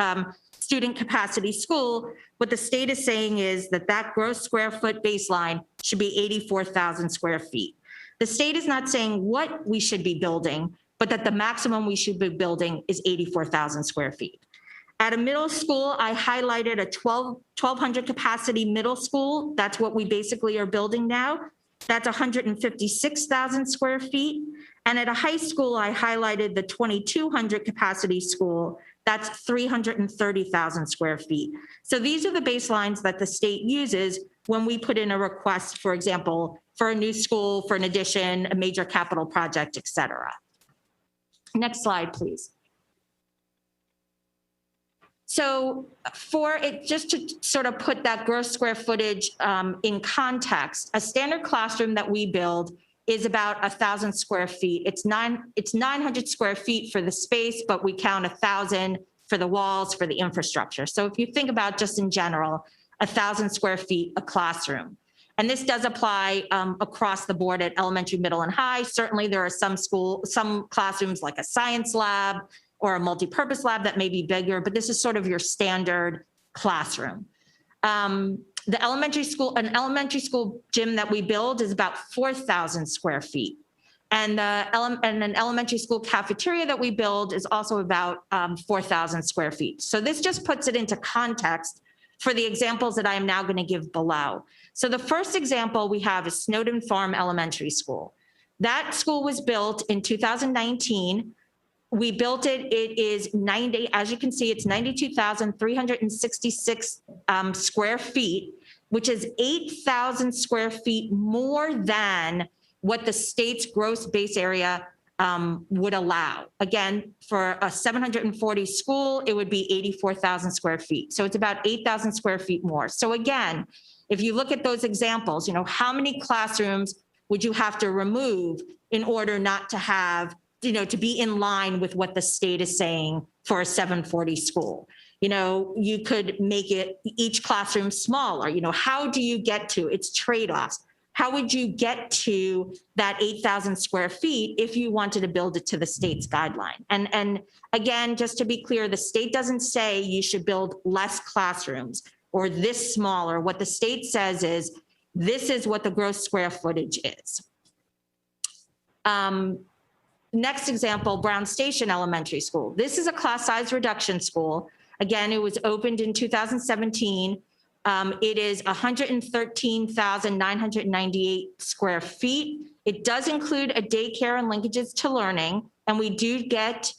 student capacity school, what the state is saying is that that gross square foot baseline should be 84,000 square feet. The state is not saying what we should be building, but that the maximum we should be building is 84,000 square feet. At a middle school, I highlighted a 1,200 capacity middle school. That's what we basically are building now. That's 156,000 square feet. And at a high school, I highlighted the 2,200 capacity school. That's 330,000 square feet. So these are the baselines that the state uses when we put in a request, for example, for a new school, for an addition, a major capital project, et cetera. Next slide, please. So for it, just to sort of put that gross square footage in context, a standard classroom that we build is about 1,000 square feet. It's 900 square feet for the space, but we count 1,000 for the walls, for the infrastructure. So if you think about just in general, 1,000 square feet a classroom. And this does apply across the board at elementary, middle, and high. Certainly there are some classrooms like a science lab or a multi-purpose lab that may be bigger, but this is sort of your standard classroom. An elementary school gym that we build is about 4,000 square feet. And an elementary school cafeteria that we build is also about 4,000 square feet. So this just puts it into context for the examples that I am now going to give below. So the first example we have is Snowden Farm Elementary School. That school was built in 2019. We built it, it is as you can see, it's 92,366 square feet, which is 8,000 square feet more than what the state's gross base area would allow. Again, for a 740 school, it would be 84,000 square feet. So it's about 8,000 square feet more. So again, if you look at those examples, how many classrooms would you have to remove in order not to have, to be in line with what the state is saying for a 740 school? You could make it each classroom smaller. How do you get to its trade-offs? How would you get to that 8,000 square feet if you wanted to build it to the state's guideline? And again, just to be clear, the state doesn't say you should build less classrooms or this smaller. What the state says is, this is what the gross square footage is. Next example, Brown Station Elementary School. This is a class size reduction school. Again, it was opened in 2017. It is 113,998 square feet. It does include a daycare and linkages to learning, and we do get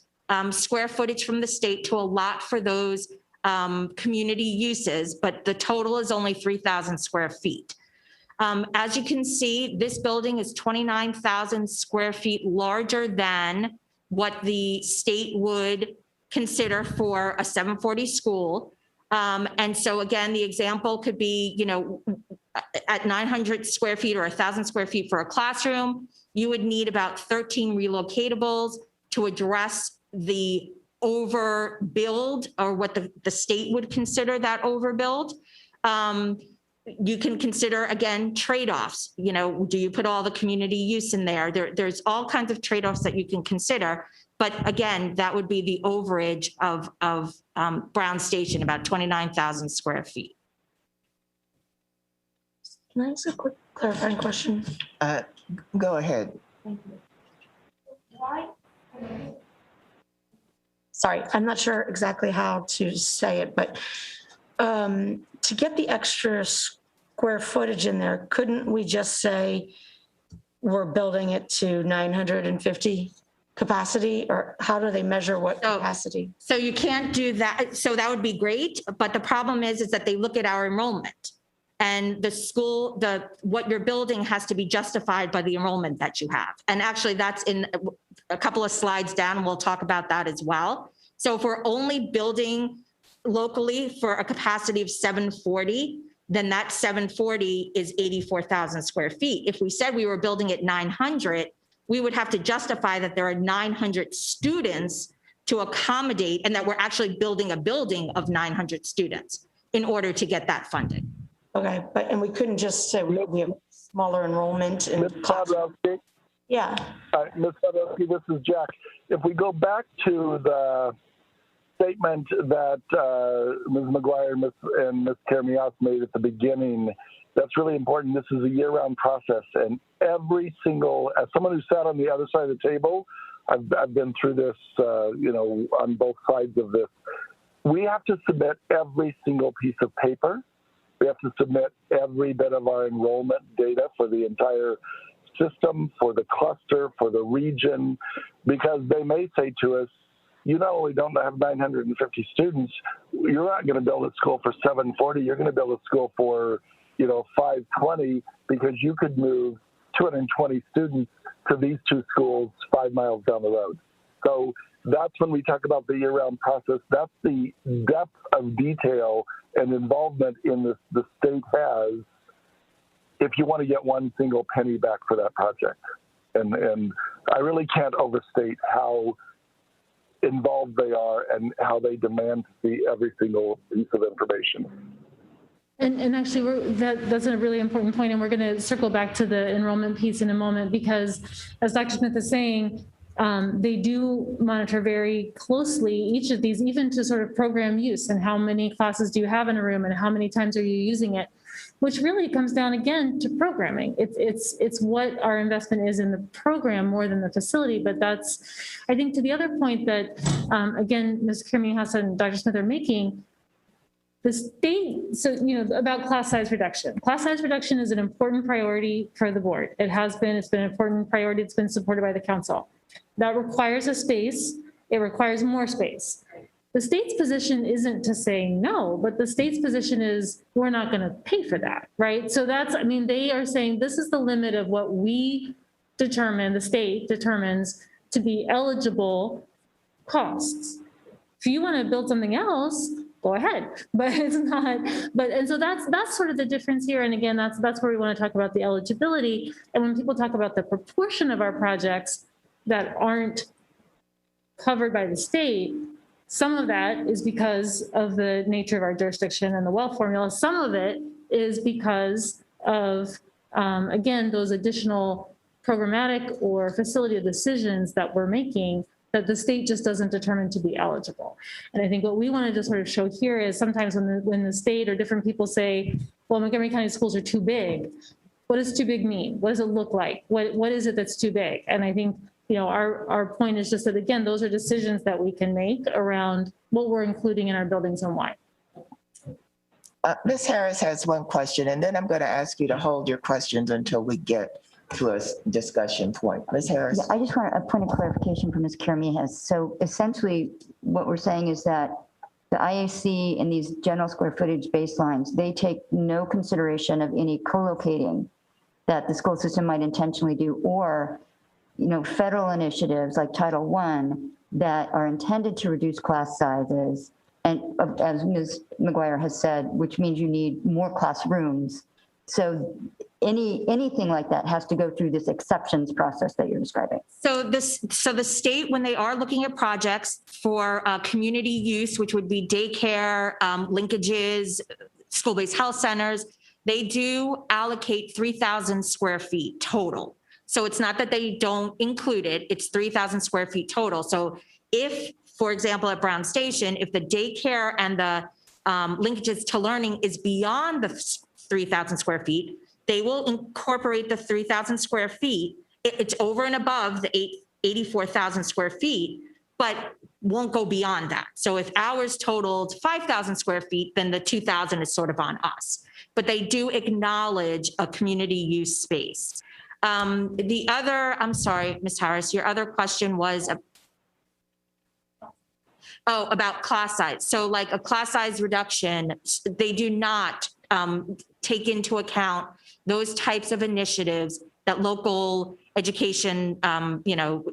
square footage from the state to allot for those community uses, but the total is only 3,000 square feet. As you can see, this building is 29,000 square feet larger than what the state would consider for a 740 school. And so again, the example could be, at 900 square feet or 1,000 square feet for a classroom, you would need about 13 relocatables to address the overbuild, or what the state would consider that overbuild. You can consider, again, trade-offs. Do you put all the community use in there? There's all kinds of trade-offs that you can consider. But again, that would be the overage of Brown Station, about 29,000 square feet. Can I ask a quick clarifying question? Go ahead. Sorry, I'm not sure exactly how to say it, but to get the extra square footage in there, couldn't we just say we're building it to 950 capacity, or how do they measure what capacity? So you can't do that. So that would be great, but the problem is that they look at our enrollment, and the school, what you're building has to be justified by the enrollment that you have. And actually that's in a couple of slides down, and we'll talk about that as well. So if we're only building locally for a capacity of 740, then that 740 is 84,000 square feet. If we said we were building at 900, we would have to justify that there are 900 students to accommodate, and that we're actually building a building of 900 students in order to get that funded. Okay, and we couldn't just say we have smaller enrollment and Ms. Podolsky? Yeah. Ms. Podolsky, this is Jack. If we go back to the statement that Ms. McGuire and Ms. Kermias made at the beginning, that's really important. This is a year-round process, and every single, as someone who sat on the other side of the table, I've been through this, on both sides of this. We have to submit every single piece of paper. We have to submit every bit of our enrollment data for the entire system, for the cluster, for the region, because they may say to us, you not only don't have 950 students, you're not going to build a school for 740, you're going to build a school for 520, because you could move 220 students to these two schools 5 miles down the road. So that's when we talk about the year-round process. That's the depth of detail and involvement in this the state has if you want to get one single penny back for that project. And I really can't overstate how involved they are and how they demand to see every single piece of information. And actually, that's a really important point, and we're going to circle back to the enrollment piece in a moment, because as Dr. Smith is saying, they do monitor very closely each of these, even to sort of program use, and how many classes do you have in a room and how many times are you using it, which really comes down again to programming. It's what our investment is in the program more than the facility. But that's, I think, to the other point that, again, Ms. Kermias and Dr. Smith are making, the state, so, about class size reduction. Class size reduction is an important priority for the board. It has been, it's been an important priority. It's been supported by the council. That requires a space. It requires more space. The state's position isn't to say no, but the state's position is we're not going to pay for that, right? So that's, they are saying this is the limit of what we determine, the state determines to be eligible costs. If you want to build something else, go ahead, but it's not, and so that's sort of the difference here. And again, that's where we want to talk about the eligibility. And when people talk about the proportion of our projects that aren't covered by the state, some of that is because of the nature of our jurisdiction and the wealth formula. Some of it is because of, again, those additional programmatic or facility decisions that we're making that the state just doesn't determine to be eligible. And I think what we wanted to sort of show here is sometimes when the state or different people say, well, Montgomery County schools are too big, what does too big mean? What does it look like? What is it that's too big? And I think, our point is just that, again, those are decisions that we can make around what we're including in our buildings and why. Ms. Harris has one question, and then I'm going to ask you to hold your questions until we get to a discussion point. Ms. Harris. Yeah, I just want a point of clarification from Ms. Kermias. So essentially what we're saying is that the IAC and these general square footage baselines, they take no consideration of any co-locating that the school system might intentionally do, or, federal initiatives like Title I that are intended to reduce class sizes. And as Ms. McGuire has said, which means you need more classrooms. So anything like that has to go through this exceptions process that you're describing. So the state, when they are looking at projects for community use, which would be daycare, linkages, school-based health centers, they do allocate 3,000 square feet total. So it's not that they don't include it, it's 3,000 square feet total. So if, for example, at Brown Station, if the daycare and the linkages to learning is beyond the 3,000 square feet, they will incorporate the 3,000 square feet. It's over and above the 84,000 square feet, but won't go beyond that. So if ours totaled 5,000 square feet, then the 2,000 is sort of on us. But they do acknowledge a community use space. The other, I'm sorry, Ms. Harris, your other question was about class size. So like a class size reduction, they do not take into account those types of initiatives that local education,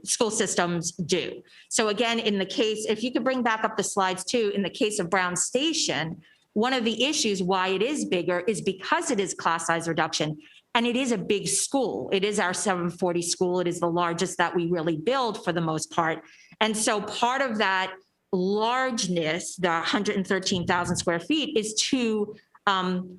school systems do. So again, in the case, if you could bring back up the slides too, in the case of Brown Station, one of the issues why it is bigger is because it is class size reduction, and it is a big school. It is our 740 school. It is the largest that we really build for the most part. And so part of that largeness, the 113,000 square feet, is to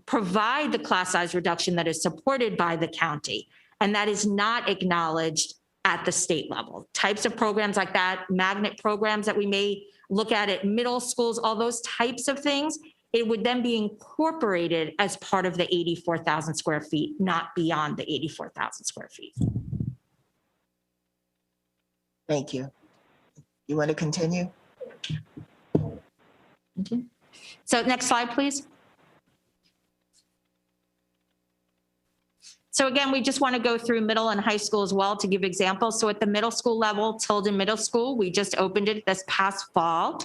provide the class size reduction that is supported by the county. And that is not acknowledged at the state level. Types of programs like that, magnet programs that we may look at middle schools, all those types of things, it would then be incorporated as part of the 84,000 square feet, not beyond the 84,000 square feet. Thank you. You want to continue? Okay. So next slide, please. So again, we just want to go through middle and high school as well to give examples. So at the middle school level, Tilden Middle School, we just opened it this past fall.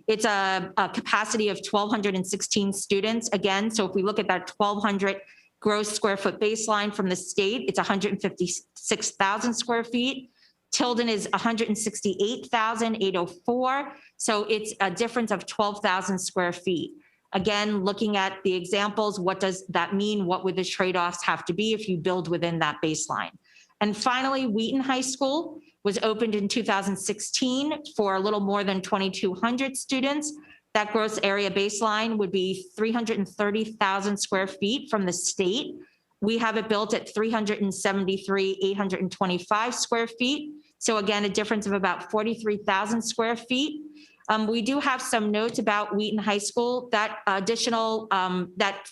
It's a capacity of 1,216 students. Again, so if we look at that 1,200 gross square foot baseline from the state, it's 156,000 square feet. Tilden is 168,804. So it's a difference of 12,000 square feet. Again, looking at the examples, what does that mean? What would the trade-offs have to be if you build within that baseline? And finally, Wheaton High School was opened in 2016 for a little more than 2,200 students. That gross area baseline would be 330,000 square feet from the state. We have it built at 373,825 square feet. So again, a difference of about 43,000 square feet. We do have some notes about Wheaton High School. That additional, that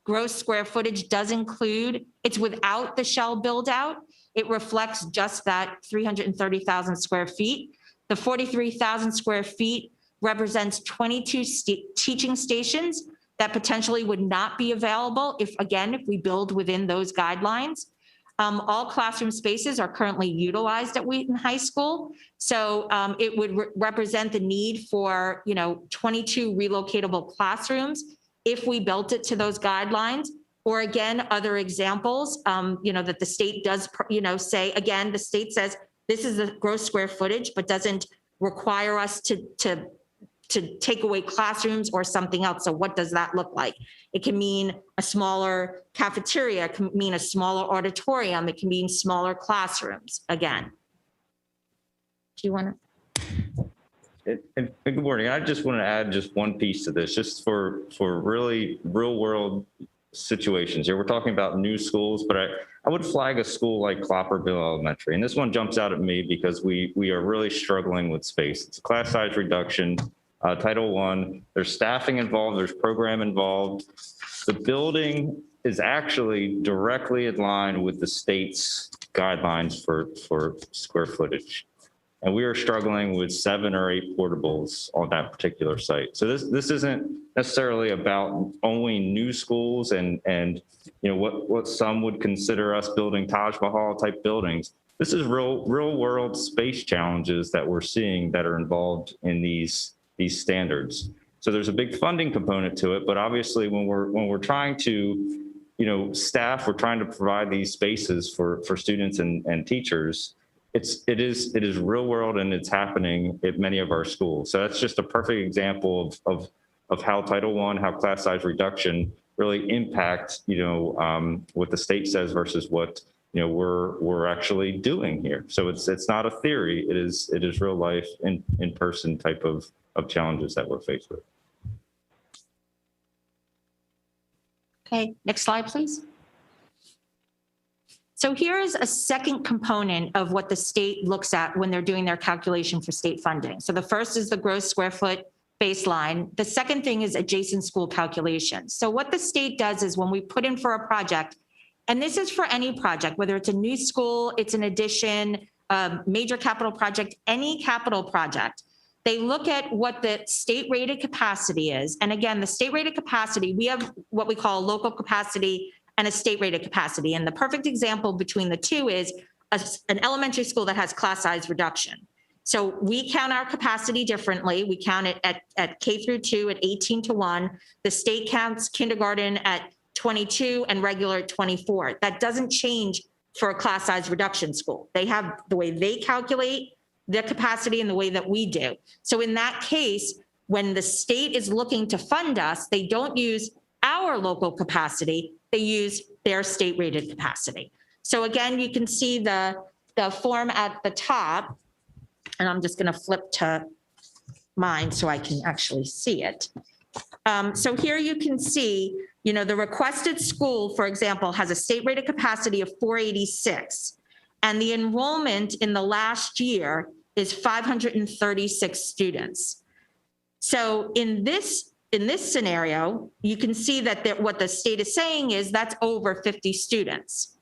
gross square footage does include, it's without the shell build out. It reflects just that 330,000 square feet. The 43,000 square feet represents 22 teaching stations that potentially would not be available if we build within those guidelines. All classroom spaces are currently utilized at Wheaton High School. So it would represent the need for, 22 relocatable classrooms if we built it to those guidelines. Or again, other examples, that the state does, say, again, the state says this is the gross square footage, but doesn't require us to take away classrooms or something else. So what does that look like? It can mean a smaller cafeteria, it can mean a smaller auditorium, it can mean smaller classrooms, again. Do you want to? Good morning. I just want to add just one piece to this, just for really real world situations here. We're talking about new schools, but I would flag a school like Clopperville Elementary. And this one jumps out at me because we are really struggling with space. It's a class size reduction, Title I, there's staffing involved, there's program involved. The building is actually directly in line with the state's guidelines for square footage. And we are struggling with 7 or 8 portables on that particular site. So this isn't necessarily about only new schools and what some would consider us building Taj Mahal type buildings. This is real world space challenges that we're seeing that are involved in these standards. So there's a big funding component to it, but obviously when we're trying to, staff, we're trying to provide these spaces for students and teachers. It is real world, and it's happening at many of our schools. So that's just a perfect example of how Title I, how class size reduction really impacts, what the state says versus what, we're actually doing here. So it's not a theory. It is real life in person type of challenges that we're faced with. Okay, next slide, please. So here is a second component of what the state looks at when they're doing their calculation for state funding. So the first is the gross square foot baseline. The second thing is adjacent school calculation. So what the state does is when we put in for a project, and this is for any project, whether it's a new school, it's an addition, a major capital project, any capital project, they look at what the state rated capacity is. And again, the state rated capacity, we have what we call local capacity and a state rated capacity. And the perfect example between the two is an elementary school that has class size reduction. So we count our capacity differently. We count it at K through 2 at 18:1. The state counts kindergarten at 22 and regular at 24. That doesn't change for a class size reduction school. They have the way they calculate the capacity and the way that we do. So in that case, when the state is looking to fund us, they don't use our local capacity, they use their state rated capacity. So again, you can see the form at the top, and I'm just gonna flip to mine so I can actually see it. So here you can see, the requested school, for example, has a state rated capacity of 486, and the enrollment in the last year is 536 students. So in this scenario, you can see that what the state is saying is that's over 50 students.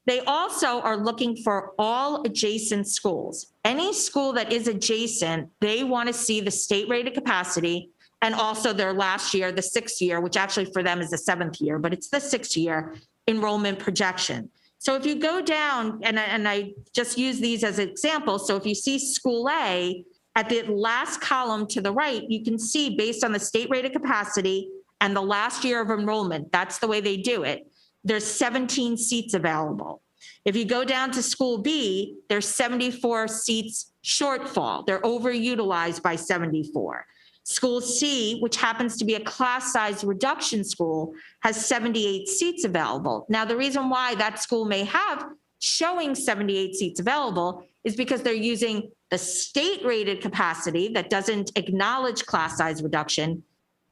They also are looking for all adjacent schools. Any school that is adjacent, they want to see the state rated capacity and also their last year, the 6th year, which actually for them is the 7th year, but it's the 6th year enrollment projection. So if you go down, and I just use these as examples. So if you see school A at the last column to the right, you can see based on the state rated capacity and the last year of enrollment, that's the way they do it. There's 17 seats available. If you go down to school B, there's 74 seats shortfall. They're overutilized by 74. School C, which happens to be a class size reduction school, has 78 seats available. Now, the reason why that school may have showing 78 seats available is because they're using the state rated capacity that doesn't acknowledge class size reduction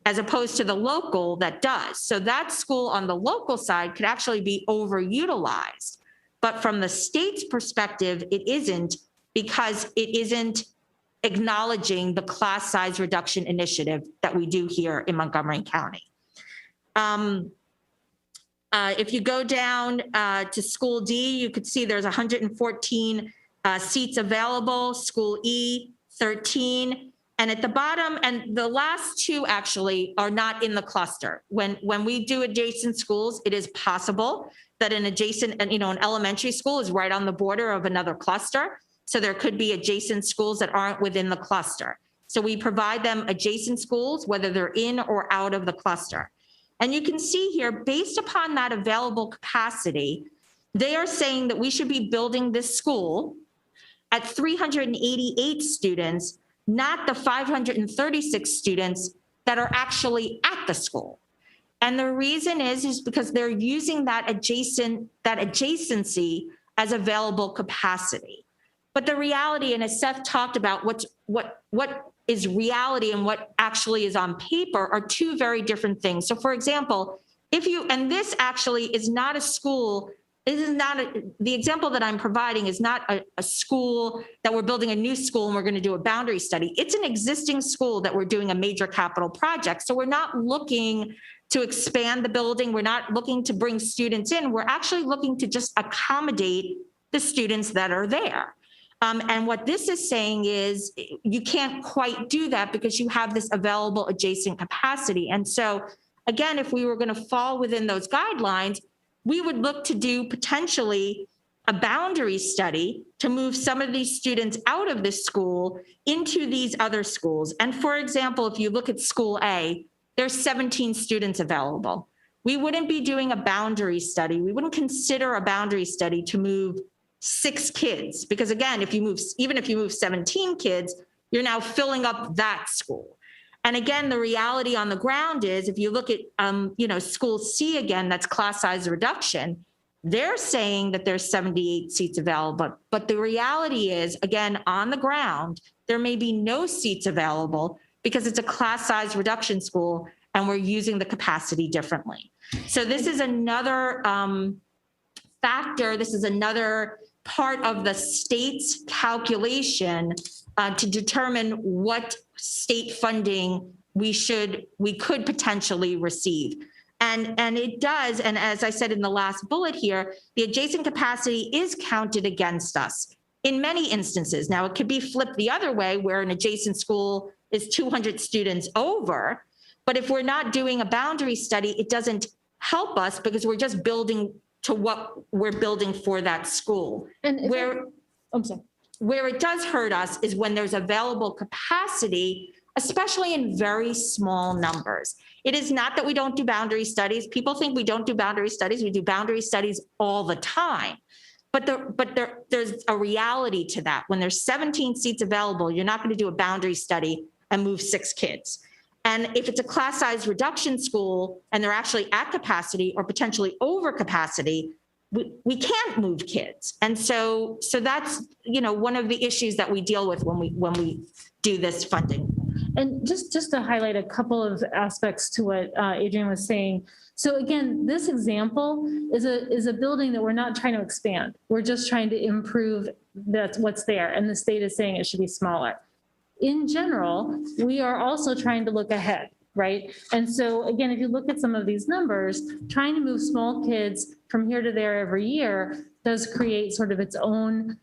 as opposed to the local that does. So that school on the local side could actually be overutilized. But from the state's perspective, it isn't, because it isn't acknowledging the class size reduction initiative that we do here in Montgomery County. If you go down to school D, you could see there's 114 seats available, school E, 13. And at the bottom, and the last two actually are not in the cluster. When we do adjacent schools, it is possible that an adjacent, an elementary school is right on the border of another cluster. So there could be adjacent schools that aren't within the cluster. So we provide them adjacent schools, whether they're in or out of the cluster. And you can see here, based upon that available capacity, they are saying that we should be building this school at 388 students, not the 536 students that are actually at the school. And the reason is because they're using that adjacency as available capacity. But the reality, and as Seth talked about, what is reality and what actually is on paper are two very different things. So for example, and this actually is not a school, the example that I'm providing is not a school that we're building a new school and we're going to do a boundary study. It's an existing school that we're doing a major capital project. So we're not looking to expand the building. We're not looking to bring students in. We're actually looking to just accommodate the students that are there. And what this is saying is you can't quite do that because you have this available adjacent capacity. And so again, if we were going to fall within those guidelines, we would look to do potentially a boundary study to move some of these students out of this school into these other schools. And for example, if you look at school A, there's 17 students available. We wouldn't be doing a boundary study. We wouldn't consider a boundary study to move 6 kids, because again, even if you move 17 kids, you're now filling up that school. And again, the reality on the ground is, if you look at, school C again, that's class size reduction, they're saying that there's 78 seats available, but the reality is, again, on the ground, there may be no seats available because it's a class size reduction school and we're using the capacity differently. So this is another factor. This is another part of the state's calculation to determine what state funding we could potentially receive. And it does, and as I said in the last bullet here, the adjacent capacity is counted against us in many instances. Now, it could be flipped the other way, where an adjacent school is 200 students over, but if we're not doing a boundary study, it doesn't help us because we're just building to what we're building for that school. And where it does hurt us is when there's available capacity, especially in very small numbers. It is not that we don't do boundary studies. People think we don't do boundary studies. We do boundary studies all the time. But there's a reality to that. When there's 17 seats available, you're not going to do a boundary study and move 6 kids. And if it's a class size reduction school and they're actually at capacity or potentially over capacity, we can't move kids. And so that's, one of the issues that we deal with when we do this funding. And just to highlight a couple of aspects to what Adrienne was saying. So again, this example is a building that we're not trying to expand. We're just trying to improve what's there. And the state is saying it should be smaller. In general, we are also trying to look ahead, right? And so again, if you look at some of these numbers, trying to move small kids from here to there every year does create sort of its own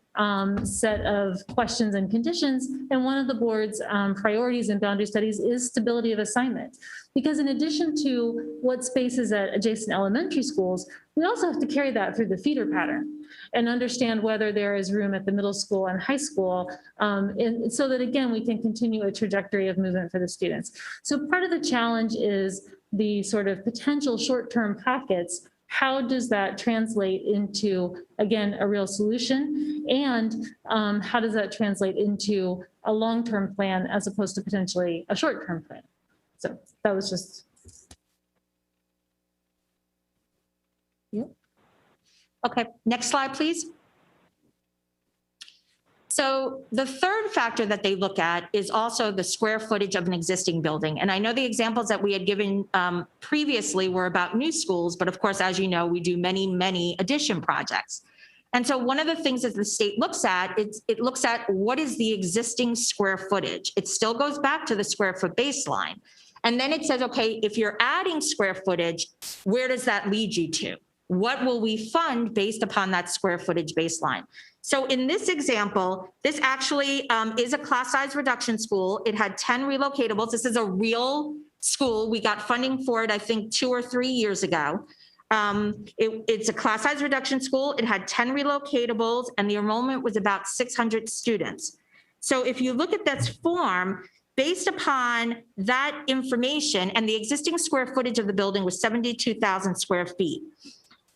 set of questions and conditions. And one of the board's priorities in boundary studies is stability of assignment. Because in addition to what space is at adjacent elementary schools, we also have to carry that through the feeder pattern and understand whether there is room at the middle school and high school, and so that, again, we can continue a trajectory of movement for the students. So part of the challenge is the sort of potential short-term pockets. How does that translate into, again, a real solution? And how does that translate into a long-term plan as opposed to potentially a short-term plan? So that was just. Yep. Okay, next slide, please. So the third factor that they look at is also the square footage of an existing building. And I know the examples that we had given previously were about new schools, but of course, as you know, we do many, many addition projects. And so one of the things that the state looks at, it looks at what is the existing square footage. It still goes back to the square foot baseline. And then it says, okay, if you're adding square footage, where does that lead you to? What will we fund based upon that square footage baseline? So in this example, this actually is a class size reduction school. It had 10 relocatables. This is a real school. We got funding for it, I think, 2 or 3 years ago. It's a class size reduction school. It had 10 relocatables and the enrollment was about 600 students. So if you look at this form, based upon that information, and the existing square footage of the building was 72,000 square feet.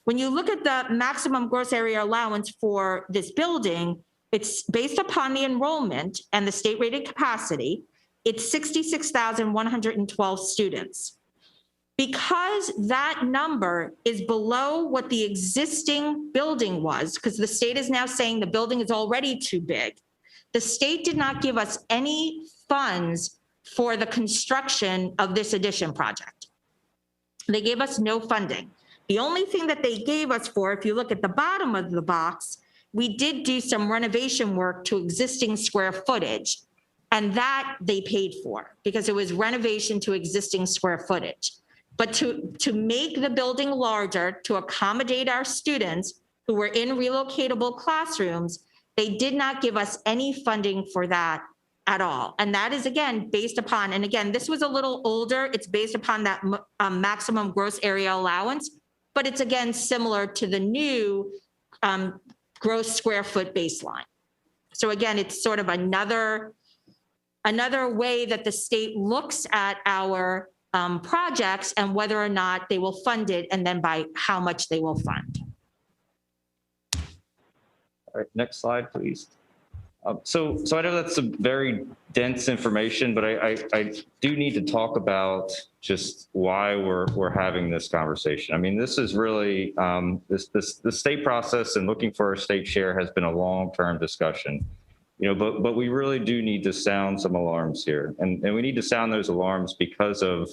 When you look at the maximum gross area allowance for this building, it's based upon the enrollment and the state rated capacity, it's 66,112 students. Because that number is below what the existing building was, because the state is now saying the building is already too big, the state did not give us any funds for the construction of this addition project. They gave us no funding. The only thing that they gave us for, if you look at the bottom of the box, we did do some renovation work to existing square footage, and that they paid for because it was renovation to existing square footage. But to make the building larger, to accommodate our students who were in relocatable classrooms, they did not give us any funding for that at all. And that is, again, based upon, and again, this was a little older, it's based upon that maximum gross area allowance, but it's, again, similar to the new gross square foot baseline. So again, it's sort of another way that the state looks at our projects and whether or not they will fund it, and then by how much they will fund. All right, next slide, please. So I know that's some very dense information, but I do need to talk about just why we're having this conversation. I mean, this is really the state process and looking for a state share has been a long-term discussion, but we really do need to sound some alarms here, and we need to sound those alarms because of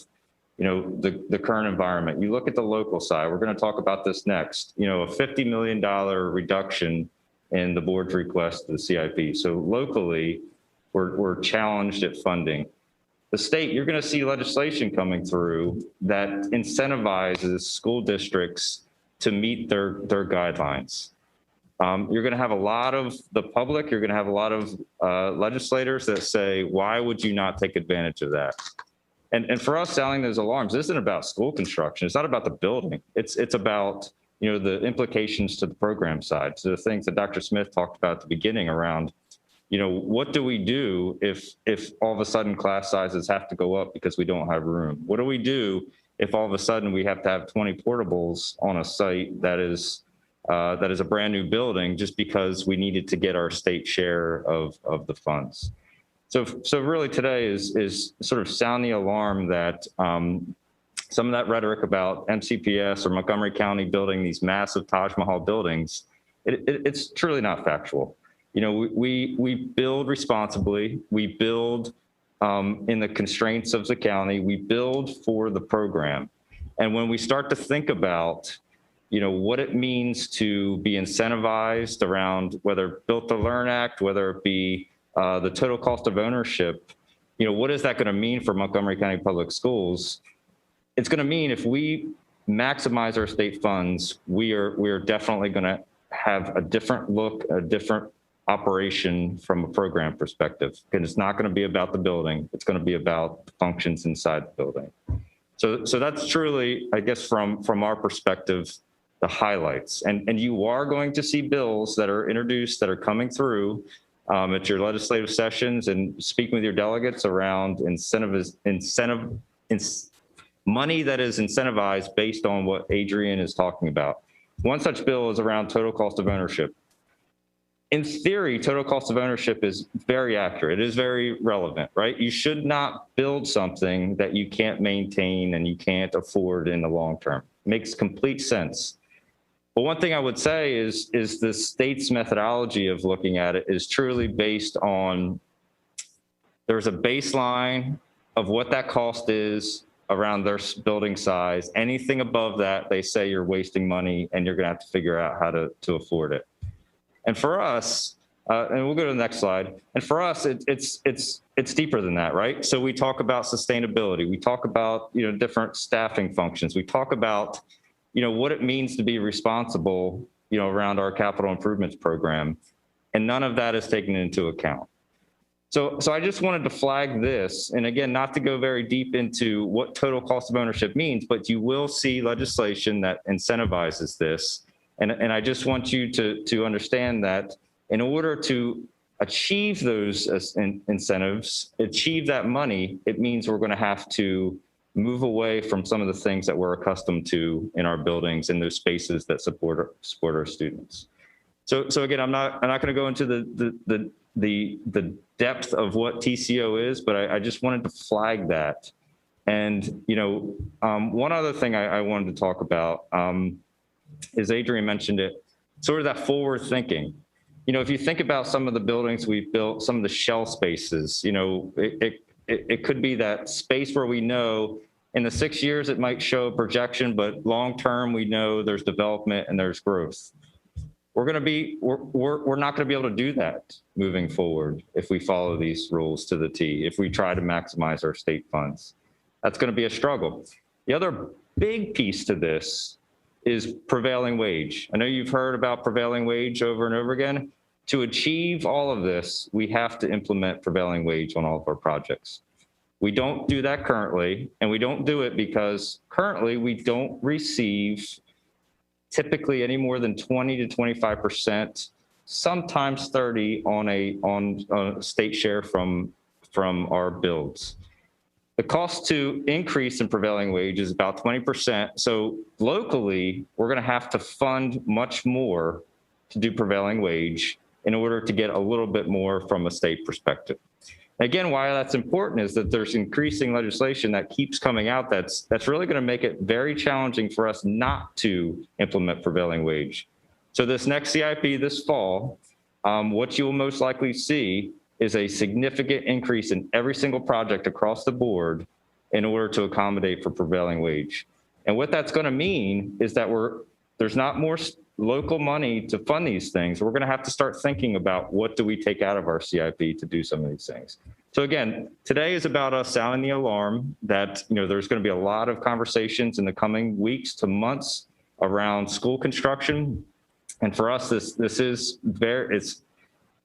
the current environment. You look at the local side. We're going to talk about this next. A $50 million reduction in the board's request to the CIP. So locally, we're challenged at funding. The state, you're going to see legislation coming through that incentivizes school districts to meet their guidelines. You're going to have a lot of the public, you're going to have a lot of legislators that say, why would you not take advantage of that? And for us sounding those alarms, this isn't about school construction. It's not about the building. It's about the implications to the program side. So the things that Dr. Smith talked about at the beginning around, what do we do if all of a sudden class sizes have to go up because we don't have room? What do we do if all of a sudden we have to have 20 portables on a site that is a brand new building just because we needed to get our state share of the funds? So really today is sort of sound the alarm that some of that rhetoric about MCPS or Montgomery County building these massive Taj Mahal buildings, it's truly not factual. We build responsibly, we build in the constraints of the county, we build for the program. And when we start to think about, what it means to be incentivized around whether Built to Learn Act, whether it be the total cost of ownership, what is that going to mean for Montgomery County Public Schools? It's going to mean if we maximize our state funds, we are definitely going to have a different look, a different operation from a program perspective. And it's not going to be about the building. It's going to be about the functions inside the building. So that's truly, I guess, from our perspective, the highlights. And you are going to see bills that are introduced that are coming through at your legislative sessions and speaking with your delegates around money that is incentivized based on what Adrian is talking about. One such bill is around total cost of ownership. In theory, total cost of ownership is very accurate. It is very relevant, right? You should not build something that you can't maintain and you can't afford in the long term. Makes complete sense. But one thing I would say is the state's methodology of looking at it is truly based on, there's a baseline of what that cost is around their building size. Anything above that, they say you're wasting money and you're going to have to figure out how to afford it. And for us, and we'll go to the next slide. And for us, it's deeper than that, right? So we talk about sustainability. We talk about different staffing functions. We talk about what it means to be responsible around our capital improvements program, and none of that is taken into account. So I just wanted to flag this, and again, not to go very deep into what total cost of ownership means, but you will see legislation that incentivizes this. And I just want you to understand that in order to achieve those incentives, achieve that money, it means we're going to have to move away from some of the things that we're accustomed to in our buildings and those spaces that support our students. So again, I'm not going to go into the depth of what TCO is, but I just wanted to flag that. And one other thing I wanted to talk about is Adrian mentioned it, sort of that forward thinking. If you think about some of the buildings we've built, some of the shell spaces, it could be that space where we know in the 6 years it might show a projection, but long term we know there's development and there's growth. We're not going to be able to do that moving forward if we follow these rules to the T, if we try to maximize our state funds. That's going to be a struggle. The other big piece to this is prevailing wage. I know you've heard about prevailing wage over and over again. To achieve all of this, we have to implement prevailing wage on all of our projects. We don't do that currently, and we don't do it because currently we don't receive typically any more than 20 to 25% sometimes 30 on a state share from our builds. The cost to increase in prevailing wage is about 20%. So locally, we're going to have to fund much more to do prevailing wage in order to get a little bit more from a state perspective. Again, why that's important is that there's increasing legislation that keeps coming out that's really going to make it very challenging for us not to implement prevailing wage. So this next CIP this fall, what you will most likely see is a significant increase in every single project across the board in order to accommodate for prevailing wage. And what that's going to mean is that there's not more local money to fund these things. We're going to have to start thinking about what do we take out of our CIP to do some of these things. So again, today is about us sounding the alarm that there's going to be a lot of conversations in the coming weeks to months around school construction. And for us, this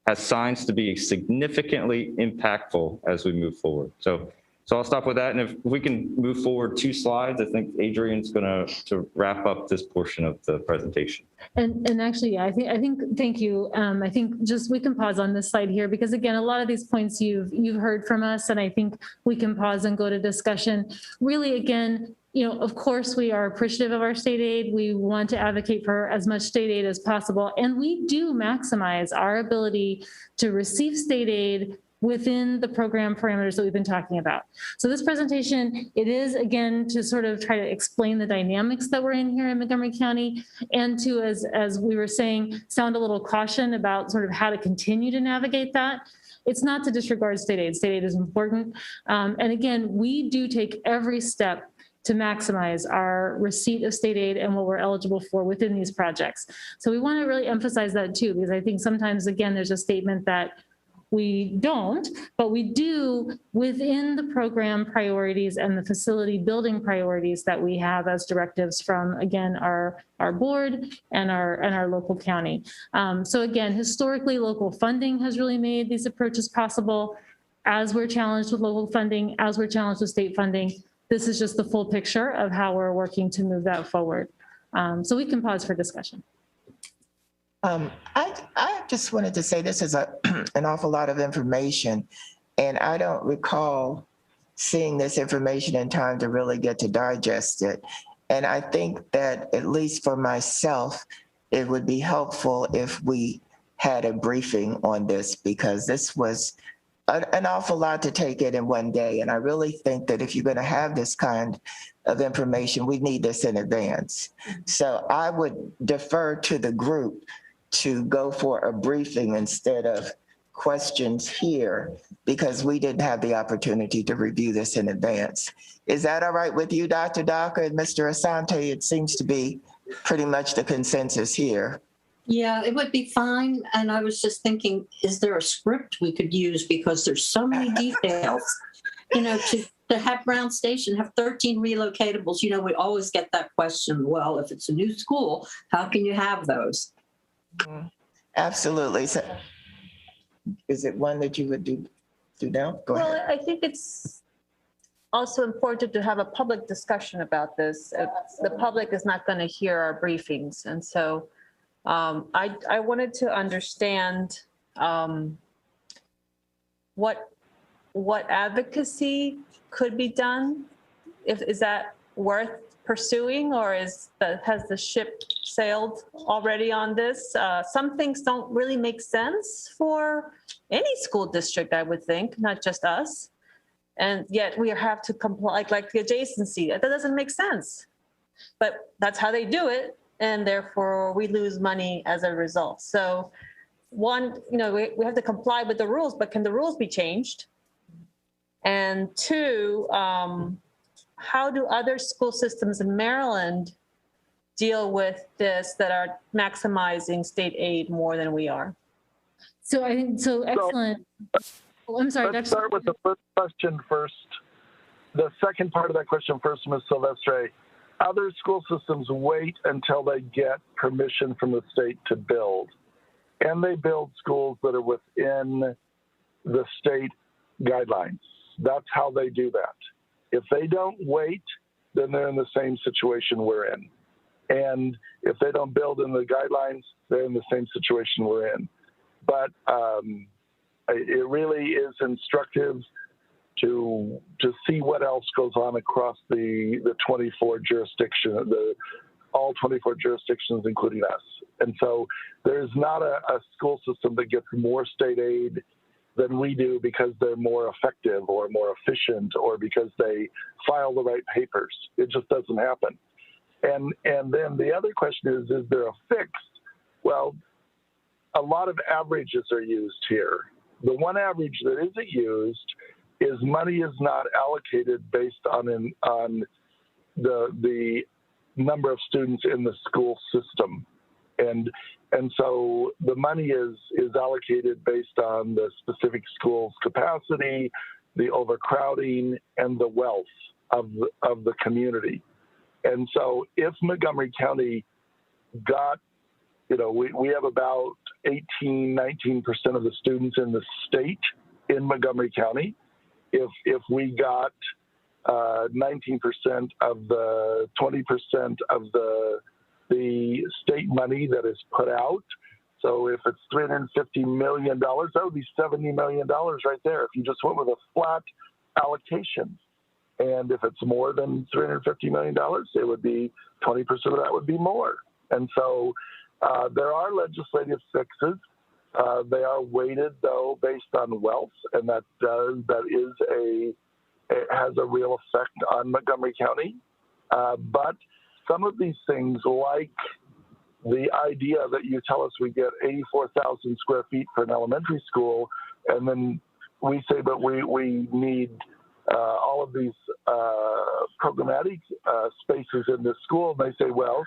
has signs to be significantly impactful as we move forward. So I'll stop with that. And if we can move forward 2 slides, I think Adrian's going to wrap up this portion of the presentation. And actually, yeah, I think, thank you. I think just we can pause on this slide here because again, a lot of these points you've heard from us, and I think we can pause and go to discussion. Really, again, of course, we are appreciative of our state aid. We want to advocate for as much state aid as possible. And we do maximize our ability to receive state aid within the program parameters that we've been talking about. So this presentation, it is again to sort of try to explain the dynamics that we're in here in Montgomery County, and to, as we were saying, sound a little caution about sort of how to continue to navigate that. It's not to disregard state aid. State aid is important. And again, we do take every step to maximize our receipt of state aid and what we're eligible for within these projects. So we want to really emphasize that too, because I think sometimes, again, there's a statement that we don't, but we do within the program priorities and the facility building priorities that we have as directives from, again, our board and our local county. So again, historically, local funding has really made these approaches possible. As we're challenged with local funding, as we're challenged with state funding, this is just the full picture of how we're working to move that forward. So we can pause for discussion. I just wanted to say this is an awful lot of information, and I don't recall seeing this information in time to really get to digest it. And I think that, at least for myself, it would be helpful if we had a briefing on this, because this was an awful lot to take in one day. And I really think that if you're going to have this kind of information, we need this in advance. So I would defer to the group to go for a briefing instead of questions here, because we didn't have the opportunity to review this in advance. Is that all right with you, Dr. Docker and Mr. Asante? It seems to be pretty much the consensus here. Yeah, it would be fine. And I was just thinking, is there a script we could use? Because there's so many details, to have Brown Station have 13 relocatables. We always get that question. Well, if it's a new school, how can you have those? Absolutely. So is it one that you would do now? Go ahead. Well, I think it's also important to have a public discussion about this. The public is not going to hear our briefings. And so I wanted to understand what advocacy could be done. Is that worth pursuing, or has the ship sailed already on this? Some things don't really make sense for any school district, I would think, not just us. And yet we have to comply, like the adjacency. That doesn't make sense. But that's how they do it. And therefore we lose money as a result. So one, we have to comply with the rules, but can the rules be changed? And two, how do other school systems in Maryland deal with this that are maximizing state aid more than we are? So I think, excellent. I'm sorry, Let's start with the first question first. The second part of that question first, Ms. Silvestre. Other school systems wait until they get permission from the state to build, and they build schools that are within the state guidelines. That's how they do that. If they don't wait, then they're in the same situation we're in. And if they don't build in the guidelines, they're in the same situation we're in. But it really is instructive to see what else goes on across the 24 jurisdictions, all 24 jurisdictions, including us. And so there's not a school system that gets more state aid than we do because they're more effective or more efficient or because they file the right papers. It just doesn't happen. And then the other question is there a fix? Well, a lot of averages are used here. The one average that isn't used is money is not allocated based on the number of students in the school system. And so the money is allocated based on the specific school's capacity, the overcrowding, and the wealth of the community. And so if Montgomery County got, we have about 19% of the students in the state in Montgomery County. If we got 19% of the 20% of the state money that is put out. So if it's $350 million, that would be $70 million right there. If you just went with a flat allocation. And if it's more than $350 million, it would be 20% of that would be more. And so there are legislative fixes. They are weighted though based on wealth, and that has a real effect on Montgomery County. But some of these things, like the idea that you tell us we get 84,000 square feet for an elementary school, and then we say, but we need all of these programmatic spaces in this school, and they say, well,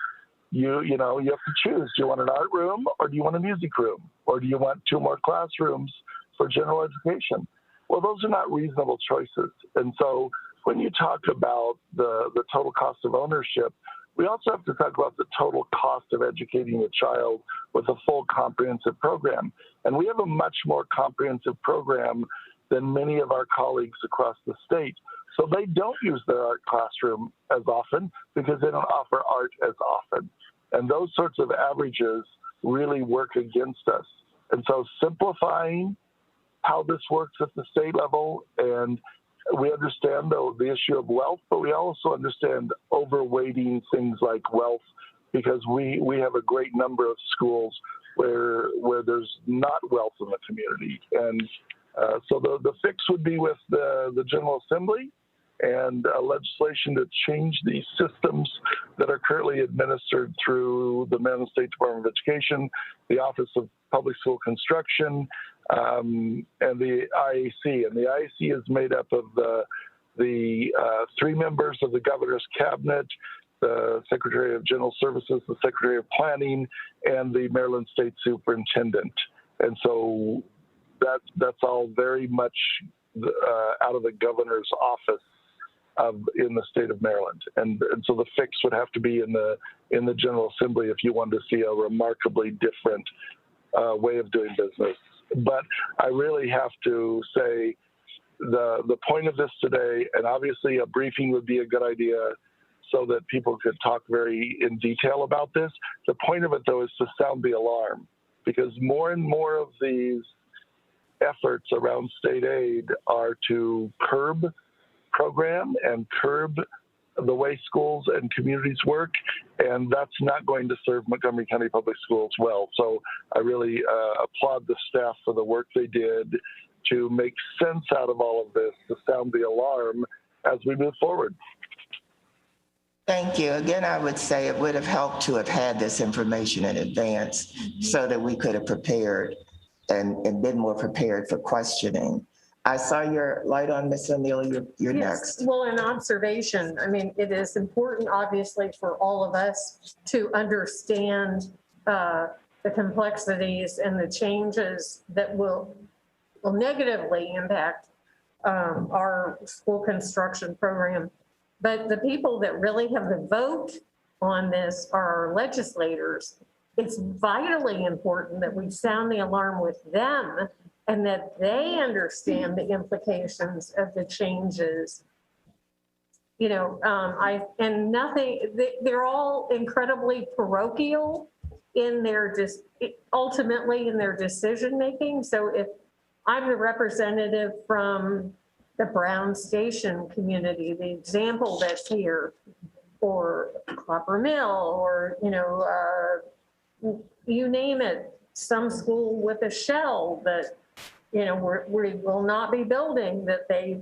you have to choose. Do you want an art room, or do you want a music room, or do you want 2 more classrooms for general education? Well, those are not reasonable choices. And so when you talk about the total cost of ownership, we also have to talk about the total cost of educating a child with a full comprehensive program. And we have a much more comprehensive program than many of our colleagues across the state. So they don't use their art classroom as often because they don't offer art as often. And those sorts of averages really work against us. And so simplifying how this works at the state level, and we understand the issue of wealth, but we also understand overweighting things like wealth because we have a great number of schools where there's not wealth in the community. And so the fix would be with the General Assembly and legislation to change these systems that are currently administered through the Maryland State Department of Education, the Office of Public School Construction, and the IAC. And the IAC is made up of the 3 members of the governor's cabinet, the Secretary of General Services, the Secretary of Planning, and the Maryland State Superintendent. And so that's all very much out of the governor's office in the state of Maryland. And so the fix would have to be in the General Assembly if you wanted to see a remarkably different way of doing business. But I really have to say the point of this today, and obviously a briefing would be a good idea so that people could talk very in detail about this. The point of it, though, is to sound the alarm, because more and more of these efforts around state aid are to curb program and curb the way schools and communities work, and that's not going to serve Montgomery County Public Schools well. So I really applaud the staff for the work they did to make sense out of all of this, to sound the alarm as we move forward. Thank you. Again, I would say it would have helped to have had this information in advance so that we could have prepared and been more prepared for questioning. I saw your light on, Ms. O'Neill. You're Yes, next. well, an observation. I mean, it is important, obviously, for all of us to understand the complexities and the changes that will negatively impact our school construction program. But the people that really have the vote on this are our legislators. It's vitally important that we sound the alarm with them and that they understand the implications of the changes They're all incredibly parochial in their ultimately in their decision making. So if I'm the representative from the Brown Station community, the example that's here, or Copper Mill, or you name it, some school with a shell that we will not be building, that they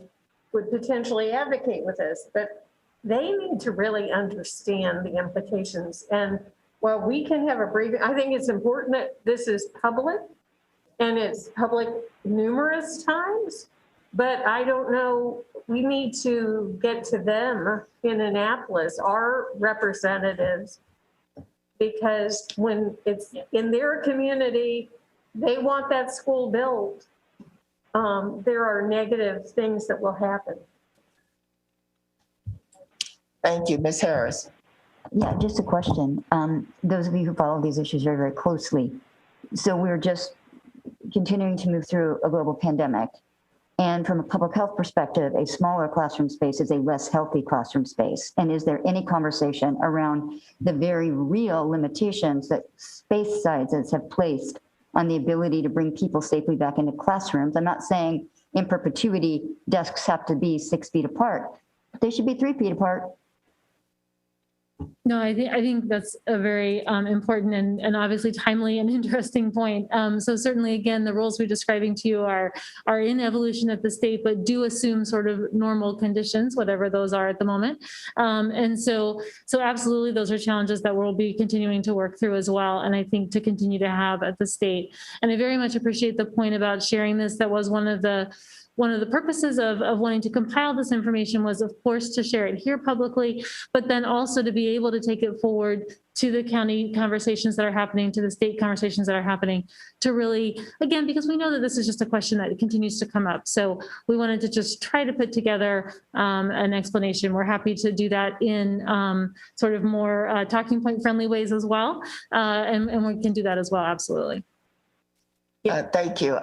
would potentially advocate with us, but they need to really understand the implications. And while we can have a briefing, I think it's important that this is public, and it's public numerous times, but I don't know, we need to get to them in Annapolis, our representatives, because when it's in their community, they want that school built. There are negative things that will happen. Thank you, Ms. Harris. Yeah, just a question. Those of you who follow these issues very, very closely. So we're just continuing to move through a global pandemic. And from a public health perspective, a smaller classroom space is a less healthy classroom space. And is there any conversation around the very real limitations that space sizes have placed on the ability to bring people safely back into classrooms? I'm not saying in perpetuity desks have to be 6 feet apart, but they should be 3 feet apart. No, I think that's a very important and obviously timely and interesting point. So certainly, again, the rules we're describing to you are in evolution at the state, but do assume sort of normal conditions, whatever those are at the moment. And so absolutely, those are challenges that we'll be continuing to work through as well. And I think to continue to have at the state. And I very much appreciate the point about sharing this. That was one of the purposes of wanting to compile this information was, of course, to share it here publicly, but then also to be able to take it forward to the county conversations that are happening, to the state conversations that are happening, to really, again, because we know that this is just a question that continues to come up. So we wanted to just try to put together an explanation. We're happy to do that in sort of more talking point friendly ways as well. And we can do that as well, absolutely. Thank you,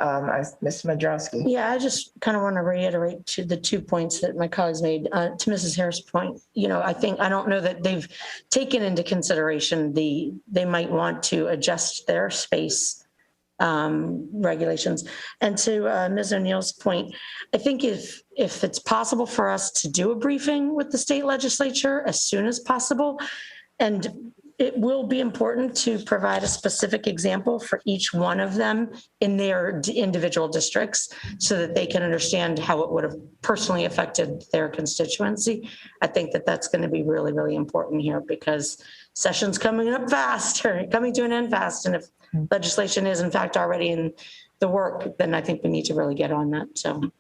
Ms. Mandrowski. Yeah, I just kind of want to reiterate to the 2 points that my colleagues made. To Mrs. Harris' point, I don't know that they've taken into consideration they might want to adjust their space regulations. And to Ms. O'Neill's point, I think if it's possible for us to do a briefing with the state legislature as soon as possible, and it will be important to provide a specific example for each one of them in their individual districts so that they can understand how it would have personally affected their constituency. I think that that's going to be really, really important here because session's coming up fast or coming to an end fast. And if legislation is in fact already in the work, then I think we need to really get on that. So.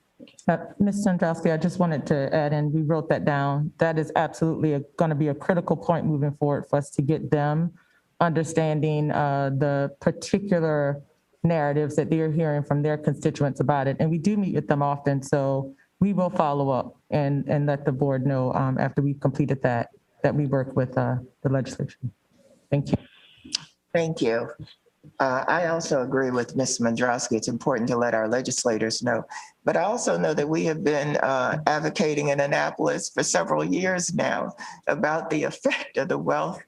Ms. Sandrowski, I just wanted to add in, we wrote that down. That is absolutely going to be a critical point moving forward for us to get them understanding the particular narratives that they're hearing from their constituents about it. And we do meet with them often, so we will follow up and let the board know after we've completed that we work with the legislature. Thank you. Thank you. I also agree with Ms. Mandrowski. It's important to let our legislators know. But I also know that we have been advocating in Annapolis for several years now about the effect of the wealth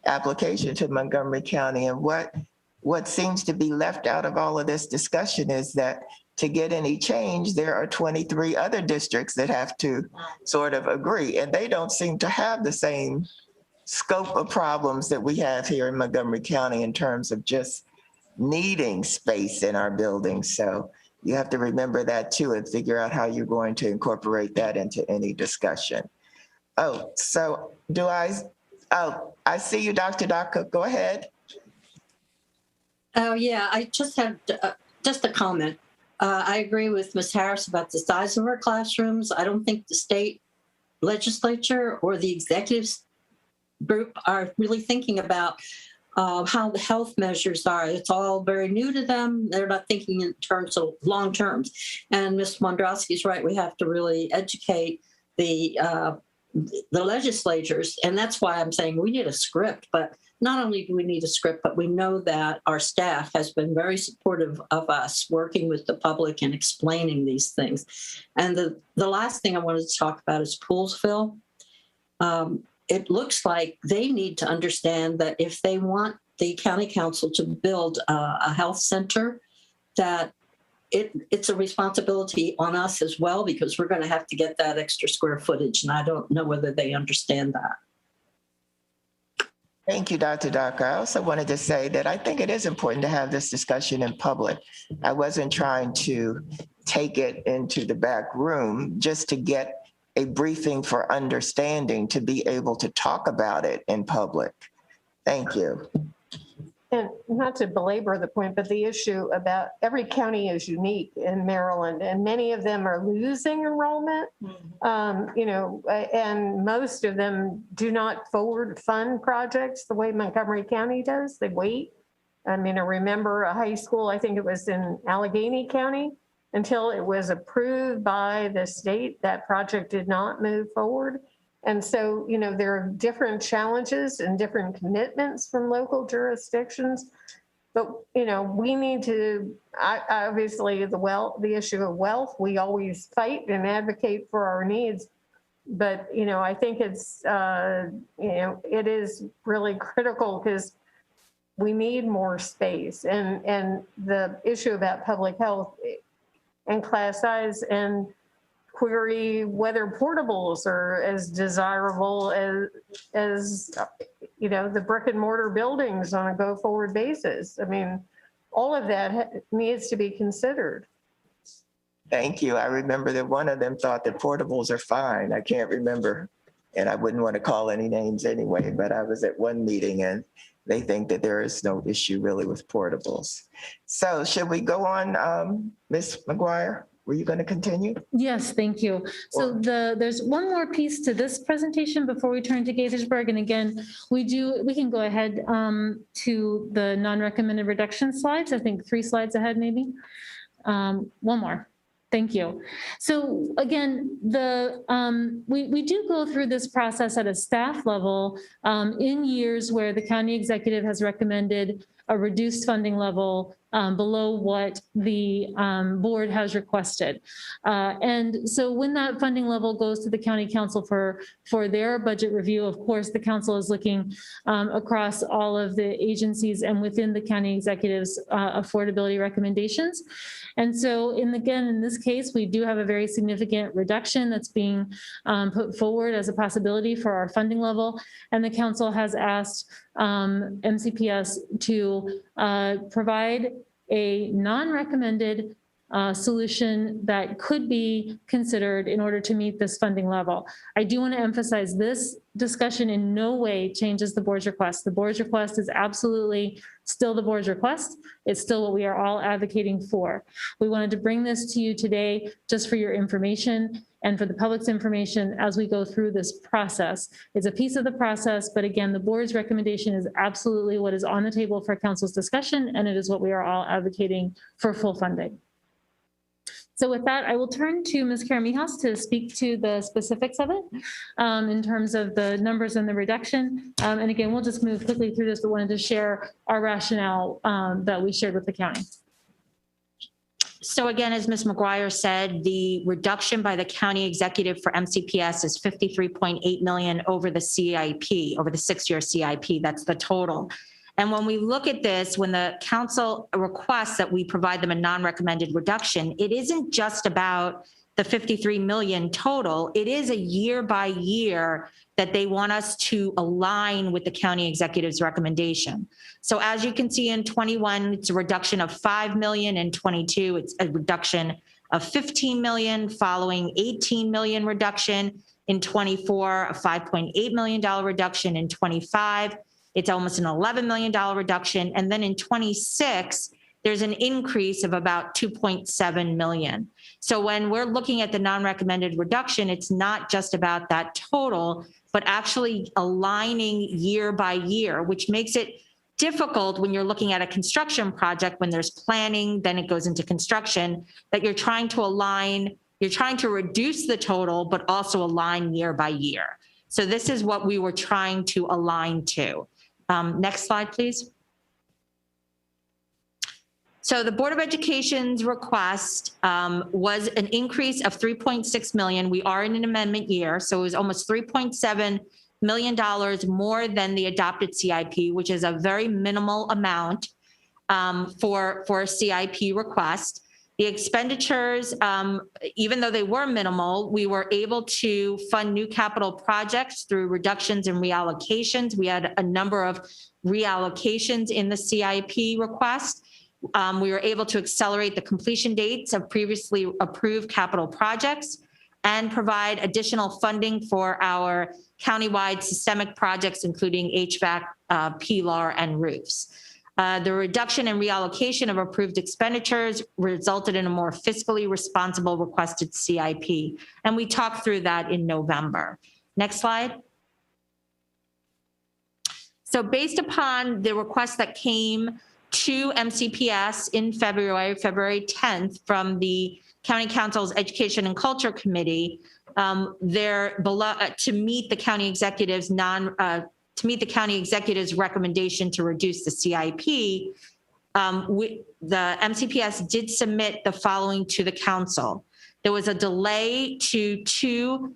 application to Montgomery County. And what seems to be left out of all of this discussion is that to get any change, there are 23 other districts that have to sort of agree. And they don't seem to have the same scope of problems that we have here in Montgomery County in terms of just needing space in our buildings. So you have to remember that too and figure out how you're going to incorporate that into any discussion. I see you, Dr. Daka, go ahead. Oh yeah, I just have just a comment. I agree with Ms. Harris about the size of our classrooms. I don't think the state legislature or the executives group are really thinking about how the health measures are. It's all very new to them. They're not thinking in terms of long terms. And Ms. Mondrowski is right. We have to really educate the legislatures. And that's why I'm saying we need a script. But not only do we need a script, but we know that our staff has been very supportive of us working with the public and explaining these things. And the last thing I wanted to talk about is Poolsville. it looks like they need to understand that if they want the county council to build a health center, that it's a responsibility on us as well, because we're going to have to get that extra square footage. And I don't know whether they understand that. Thank you, Dr. Darker. I also wanted to say that I think it is important to have this discussion in public. I wasn't trying to take it into the back room, just to get a briefing for understanding, to be able to talk about it in public. Thank you. And not to belabor the point, but the issue about every county is unique in Maryland, and many of them are losing enrollment. And most of them do not forward fund projects the way Montgomery County does. They wait. I mean, I remember a high school, I think it was in Allegheny County, until it was approved by the state, that project did not move forward. And so, there are different challenges and different commitments from local jurisdictions. But, we need to, obviously, the issue of wealth, we always fight and advocate for our needs. But, I think it's, it is really critical, because we need more space. And the issue about public health and class size, and query whether portables are as desirable as the brick and mortar buildings on a go forward basis. I mean, all of that needs to be considered. Thank you. I remember that one of them thought that portables are fine. I can't remember, and I wouldn't want to call any names anyway, but I was at one meeting and they think that there is no issue really with portables. So should we go on, Ms. McGuire? Were you going to continue? Yes, thank you. So there's one more piece to this presentation before we turn to Gaithersburg. And again, we can go ahead to the non-recommended reduction slides. I think 3 slides ahead, maybe. One more. Thank you. So again, we do go through this process at a staff level in years where the county executive has recommended a reduced funding level below what the board has requested. And so when that funding level goes to the county council for their budget review, of course, the council is looking across all of the agencies and within the county executive's affordability recommendations. And so in this case, we do have a very significant reduction that's being put forward as a possibility for our funding level. And the council has asked MCPS to provide a non-recommended solution that could be considered in order to meet this funding level. I do want to emphasize this discussion in no way changes the board's request. The board's request is absolutely still the board's request. It's still what we are all advocating for. We wanted to bring this to you today just for your information and for the public's information as we go through this process. It's a piece of the process, but again, the board's recommendation is absolutely what is on the table for council's discussion, and it is what we are all advocating for full funding. So with that, I will turn to Ms. Karamihas to speak to the specifics of it in terms of the numbers and the reduction. And again, we'll just move quickly through this, but wanted to share our rationale that we shared with the county. So again, as Ms. McGuire said, the reduction by the county executive for MCPS is $53.8 million over the CIP, over the 6-year CIP. That's the total. And when we look at this, when the council requests that we provide them a non-recommended reduction, it isn't just about the 53 million total. It is a year by year that they want us to align with the county executive's recommendation. So as you can see in 21, it's a reduction of 5 million. In 22, it's a reduction of 15 million, following 18 million reduction. In 24, a $5.8 million reduction. In 25, it's almost an $11 million reduction. And then in 26, there's an increase of about 2.7 million. So when we're looking at the non-recommended reduction, it's not just about that total, but actually aligning year by year, which makes it difficult when you're looking at a construction project, when there's planning, then it goes into construction, that you're trying to align, you're trying to reduce the total, but also align year by year. So this is what we were trying to align to. Next slide, please. So the Board of Education's request was an increase of 3.6 million. We are in an amendment year, so it was almost $3.7 million more than the adopted CIP, which is a very minimal amount for a CIP request. The expenditures, even though they were minimal, we were able to fund new capital projects through reductions and reallocations. We had a number of reallocations in the CIP request. We were able to accelerate the completion dates of previously approved capital projects and provide additional funding for our countywide systemic projects, including HVAC, PLAR, and roofs. The reduction and reallocation of approved expenditures resulted in a more fiscally responsible requested CIP. And we talked through that in November. Next slide. So based upon the request that came to MCPS in February 10th from the County Council's Education and Culture Committee, to meet the county executive's recommendation to reduce the CIP, the MCPS did submit the following to the council. There was a delay to two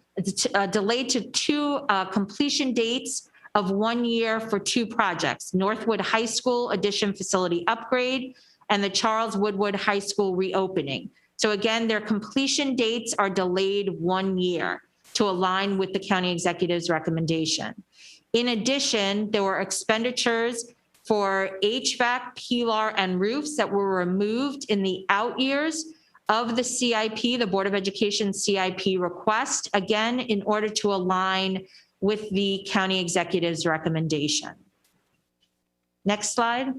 completion dates of 1 year for two projects: Northwood High School addition facility upgrade and the Charles Woodward High School reopening. So again, their completion dates are delayed 1 year to align with the county executive's recommendation. In addition, there were expenditures for HVAC, PLAR, and roofs that were removed in the out years of the CIP, the Board of Education CIP request, again, in order to align with the county executive's recommendation. Next slide.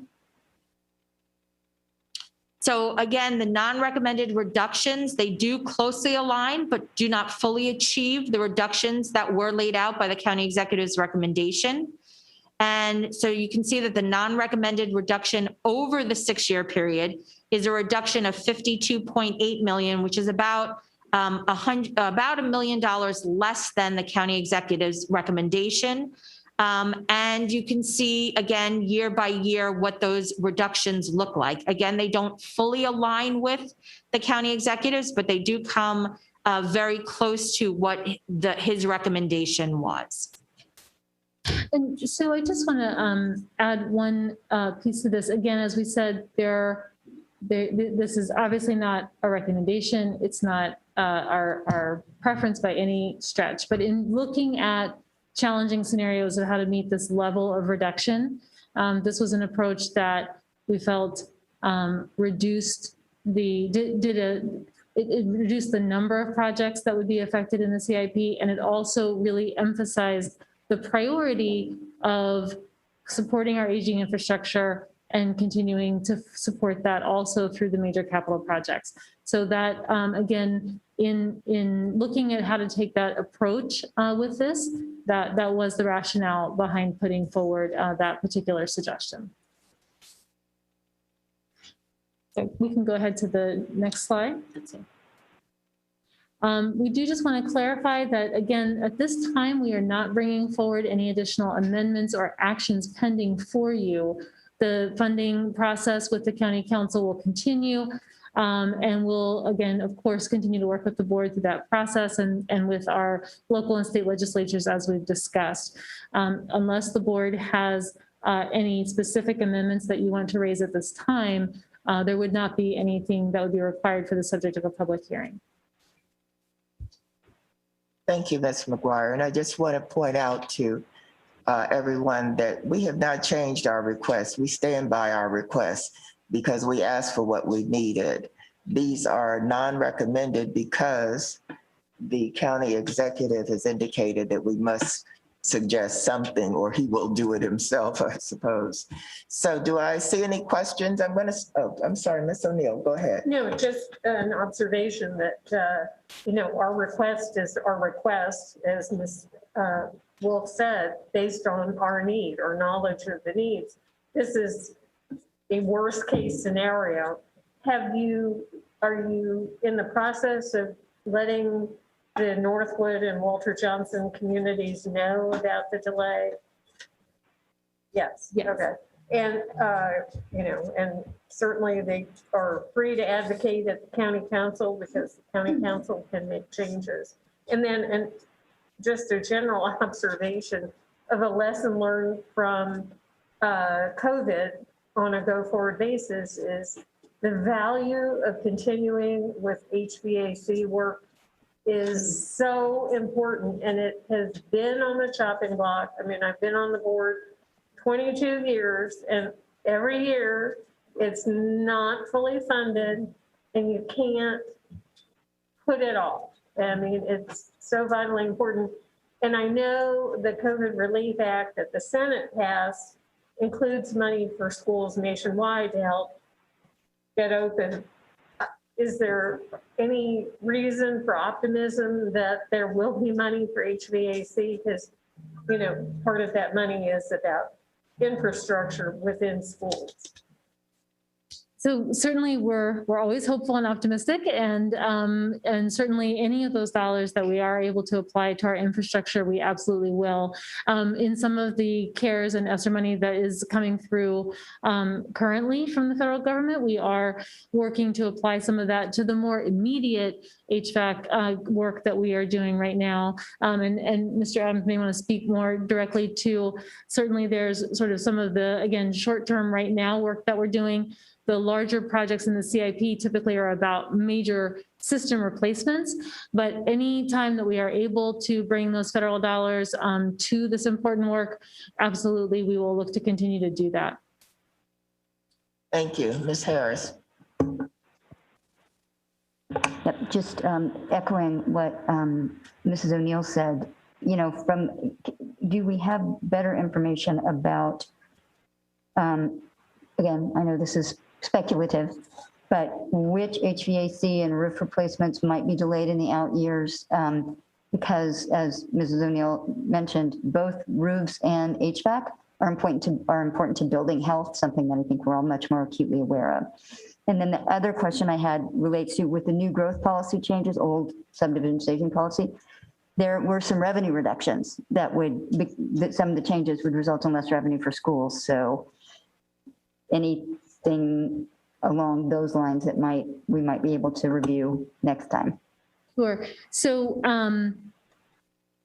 So again, the non-recommended reductions, they do closely align, but do not fully achieve the reductions that were laid out by the county executive's recommendation. And so you can see that the non-recommended reduction over the 6-year period is a reduction of $52.8 million, which is about $1 million less than the county executive's recommendation. And you can see, again, year by year, what those reductions look like. Again, they don't fully align with the county executives, but they do come very close to what his recommendation was. And so I just want to add one piece to this. Again, as we said, this is obviously not a recommendation. It's not our preference by any stretch. But in looking at challenging scenarios of how to meet this level of reduction, this was an approach that we felt reduced it reduced the number of projects that would be affected in the CIP, and it also really emphasized the priority of supporting our aging infrastructure and continuing to support that also through the major capital projects. So that, again, in looking at how to take that approach with this, that was the rationale behind putting forward that particular suggestion. So we can go ahead to the next slide. We do just want to clarify that, again, at this time, we are not bringing forward any additional amendments or actions pending for you. The funding process with the county council will continue, and we'll, again, of course, continue to work with the board through that process and with our local and state legislatures, as we've discussed. Unless the board has any specific amendments that you want to raise at this time, there would not be anything that would be required for the subject of a public hearing. Thank you, Ms. McGuire. And I just want to point out to everyone that we have not changed our request. We stand by our request because we asked for what we needed. These are non-recommended because the county executive has indicated that we must suggest something, or he will do it himself, I suppose. So do I see any questions? I'm sorry, Ms. O'Neill, go ahead. No, just an observation that, our request is our request, as Ms. Wolf said, based on our need or knowledge of the needs. This is a worst case scenario. Are you in the process of letting the Northwood and Walter Johnson communities know about the delay? Yes. Yes. Okay. And, you know, and certainly they are free to advocate at the county council because the county council can make changes. And then, and just a general observation of a lesson learned from COVID on a go-forward basis is the value of continuing with HVAC work is so important, and it has been on the chopping block. I mean, I've been on the board 22 years, and every year it's not fully funded, and you can't put it off. I mean, it's so vitally important. And I know the COVID Relief Act that the Senate passed includes money for schools nationwide to help get open. Is there any reason for optimism that there will be money for HVAC? Because, you know, part of that money is about infrastructure within schools. So certainly we're always hopeful and optimistic, and certainly any of those dollars that we are able to apply to our infrastructure, we absolutely will. In some of the CARES and ESSER money that is coming through currently from the federal government, we are working to apply some of that to the more immediate HVAC work that we are doing right now. And Mr. Adams may want to speak more directly to, certainly there's sort of some of the, again, short-term right now work that we're doing. The larger projects in the CIP typically are about major system replacements, but any time that we are able to bring those federal dollars to this important work, absolutely, we will look to continue to do that. Thank you. Ms. Harris. Yep, just echoing what Mrs. O'Neill said, you know, do we have better information about, again, I know this is speculative, but which HVAC and roof replacements might be delayed in the out years? Because as Mrs. O'Neill mentioned, both roofs and HVAC are important to building health, something that I think we're all much more acutely aware of. And then the other question I had relates to, with the new growth policy changes, old subdivision staging policy, there were some revenue reductions that some of the changes would result in less revenue for schools. So anything along those lines that we might be able to review next time. Sure. So,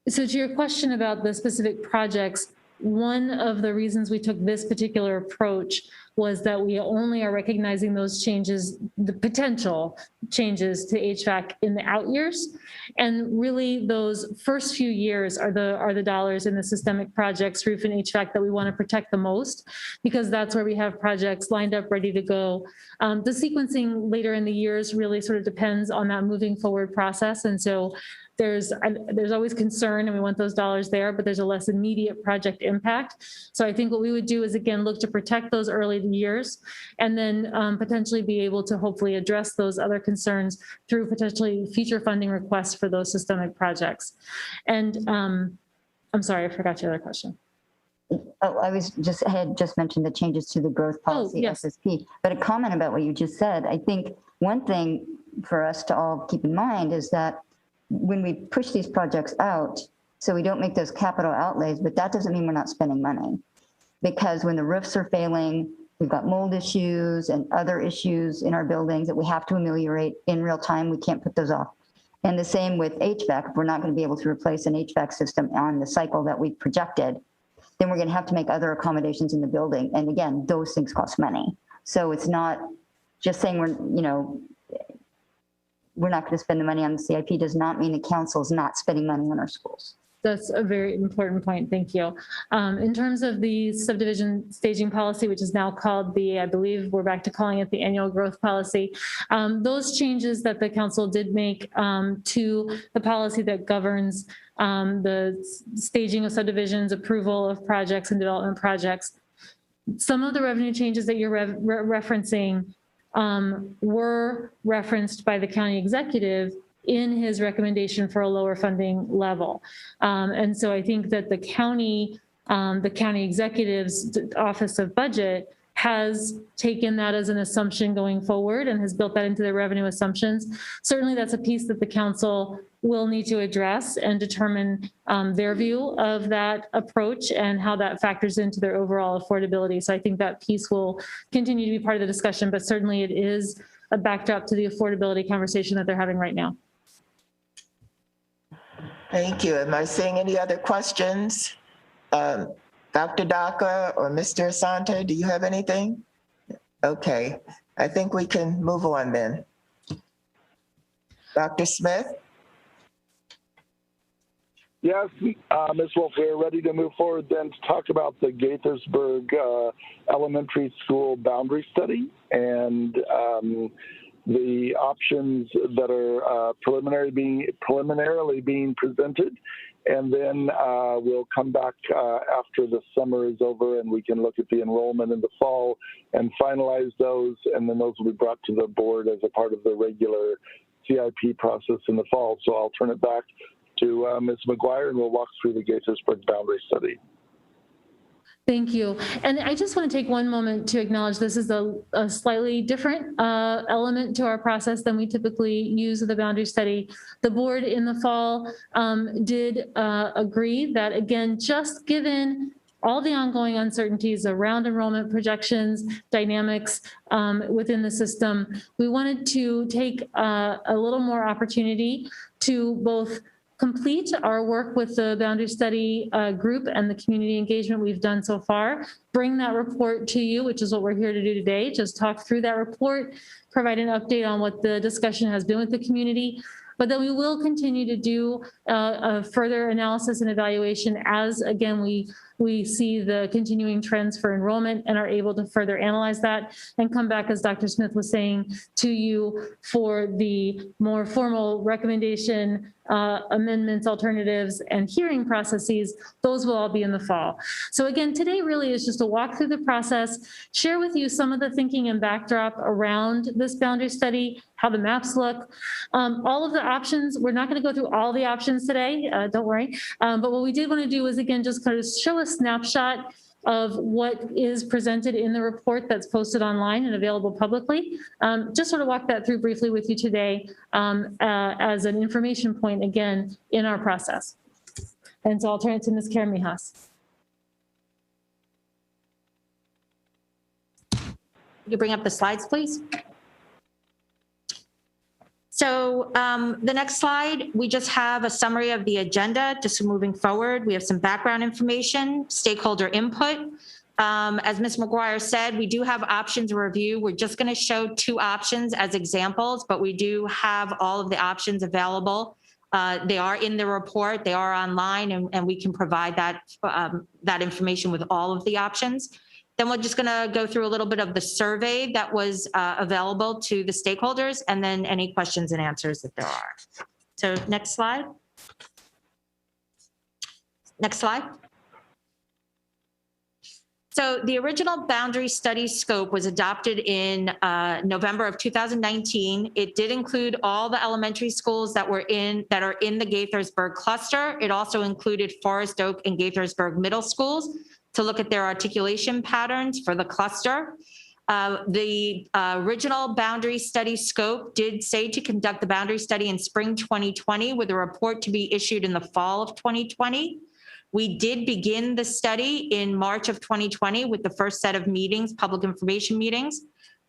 so to your question about the specific projects, one of the reasons we took this particular approach was that we only are recognizing those changes, the potential changes to HVAC in the out years. And really those first few years are the dollars in the systemic projects, roof and HVAC, that we want to protect the most, because that's where we have projects lined up, ready to go. The sequencing later in the years really sort of depends on that moving forward process. And so there's always concern, and we want those dollars there, but there's a less immediate project impact. So I think what we would do is, again, look to protect those early years, and then potentially be able to hopefully address those other concerns through potentially future funding requests for those systemic projects. And I'm sorry, I forgot your other question. Oh, I had just mentioned the changes to the growth policy, yes. SSP, but a comment about what you just said. I think one thing for us to all keep in mind is that when we push these projects out, so we don't make those capital outlays, but that doesn't mean we're not spending money. Because when the roofs are failing, we've got mold issues and other issues in our buildings that we have to ameliorate in real time. We can't put those off. And the same with HVAC. If we're not going to be able to replace an HVAC system on the cycle that we've projected, then we're going to have to make other accommodations in the building. And again, those things cost money. So it's not just saying we're not going to spend the money on the CIP does not mean the council is not spending money on our schools. That's a very important point. Thank you. In terms of the subdivision staging policy, which is now called I believe we're back to calling it the annual growth policy. Those changes that the council did make to the policy that governs the staging of subdivisions, approval of projects and development projects, some of the revenue changes that you're referencing were referenced by the county executive in his recommendation for a lower funding level. And so I think that the county executive's Office of Budget has taken that as an assumption going forward and has built that into their revenue assumptions. Certainly that's a piece that the council will need to address and determine their view of that approach and how that factors into their overall affordability. So I think that piece will continue to be part of the discussion, but certainly it is a backdrop to the affordability conversation that they're having right now. Thank you. Am I seeing any other questions? Dr. Daka or Mr. Asante, do you have anything? Okay, I think we can move on then. Dr. Smith? Yes, Ms. Wolf, we're ready to move forward then to talk about the Gaithersburg Elementary School boundary study and the options that are preliminarily being presented. And then we'll come back after the summer is over and we can look at the enrollment in the fall and finalize those. And then those will be brought to the board as a part of the regular CIP process in the fall. So I'll turn it back to Ms. McGuire and we'll walk through the Gaithersburg boundary study. Thank you. And I just want to take one moment to acknowledge this is a slightly different element to our process than we typically use with the boundary study. The board in the fall did agree that, again, just given all the ongoing uncertainties around enrollment projections, dynamics within the system, we wanted to take a little more opportunity to both complete our work with the boundary study group and the community engagement we've done so far, bring that report to you, which is what we're here to do today, just talk through that report, provide an update on what the discussion has been with the community, but then we will continue to do a further analysis and evaluation as, again, we see the continuing trends for enrollment and are able to further analyze that and come back, as Dr. Smith was saying, to you for the more formal recommendation, amendments, alternatives, and hearing processes. Those will all be in the fall. So again, today really is just a walk through the process, share with you some of the thinking and backdrop around this boundary study, how the maps look, all of the options. We're not going to go through all the options today, don't worry. But what we did want to do is, again, just kind of show a snapshot of what is presented in the report that's posted online and available publicly. Just sort of walk that through briefly with you today as an information point, again, in our process. And so I'll turn it to Ms. Karen Mijas. You bring up the slides, please. So the next slide, we just have a summary of the agenda, just moving forward. We have some background information, stakeholder input. As Ms. McGuire said, we do have options review. We're just going to show 2 options as examples, but we do have all of the options available. They are in the report, they are online, and we can provide that, that information with all of the options. Then we're just going to go through a little bit of the survey that was available to the stakeholders, and then any questions and answers that there are. So next slide. Next slide. So the original boundary study scope was adopted in November of 2019. It did include all the elementary schools that are in the Gaithersburg cluster. It also included Forest Oak and Gaithersburg middle schools to look at their articulation patterns for the cluster. The original boundary study scope did say to conduct the boundary study in spring 2020 with a report to be issued in the fall of 2020. We did begin the study in March of 2020 with the first set of meetings, public information meetings,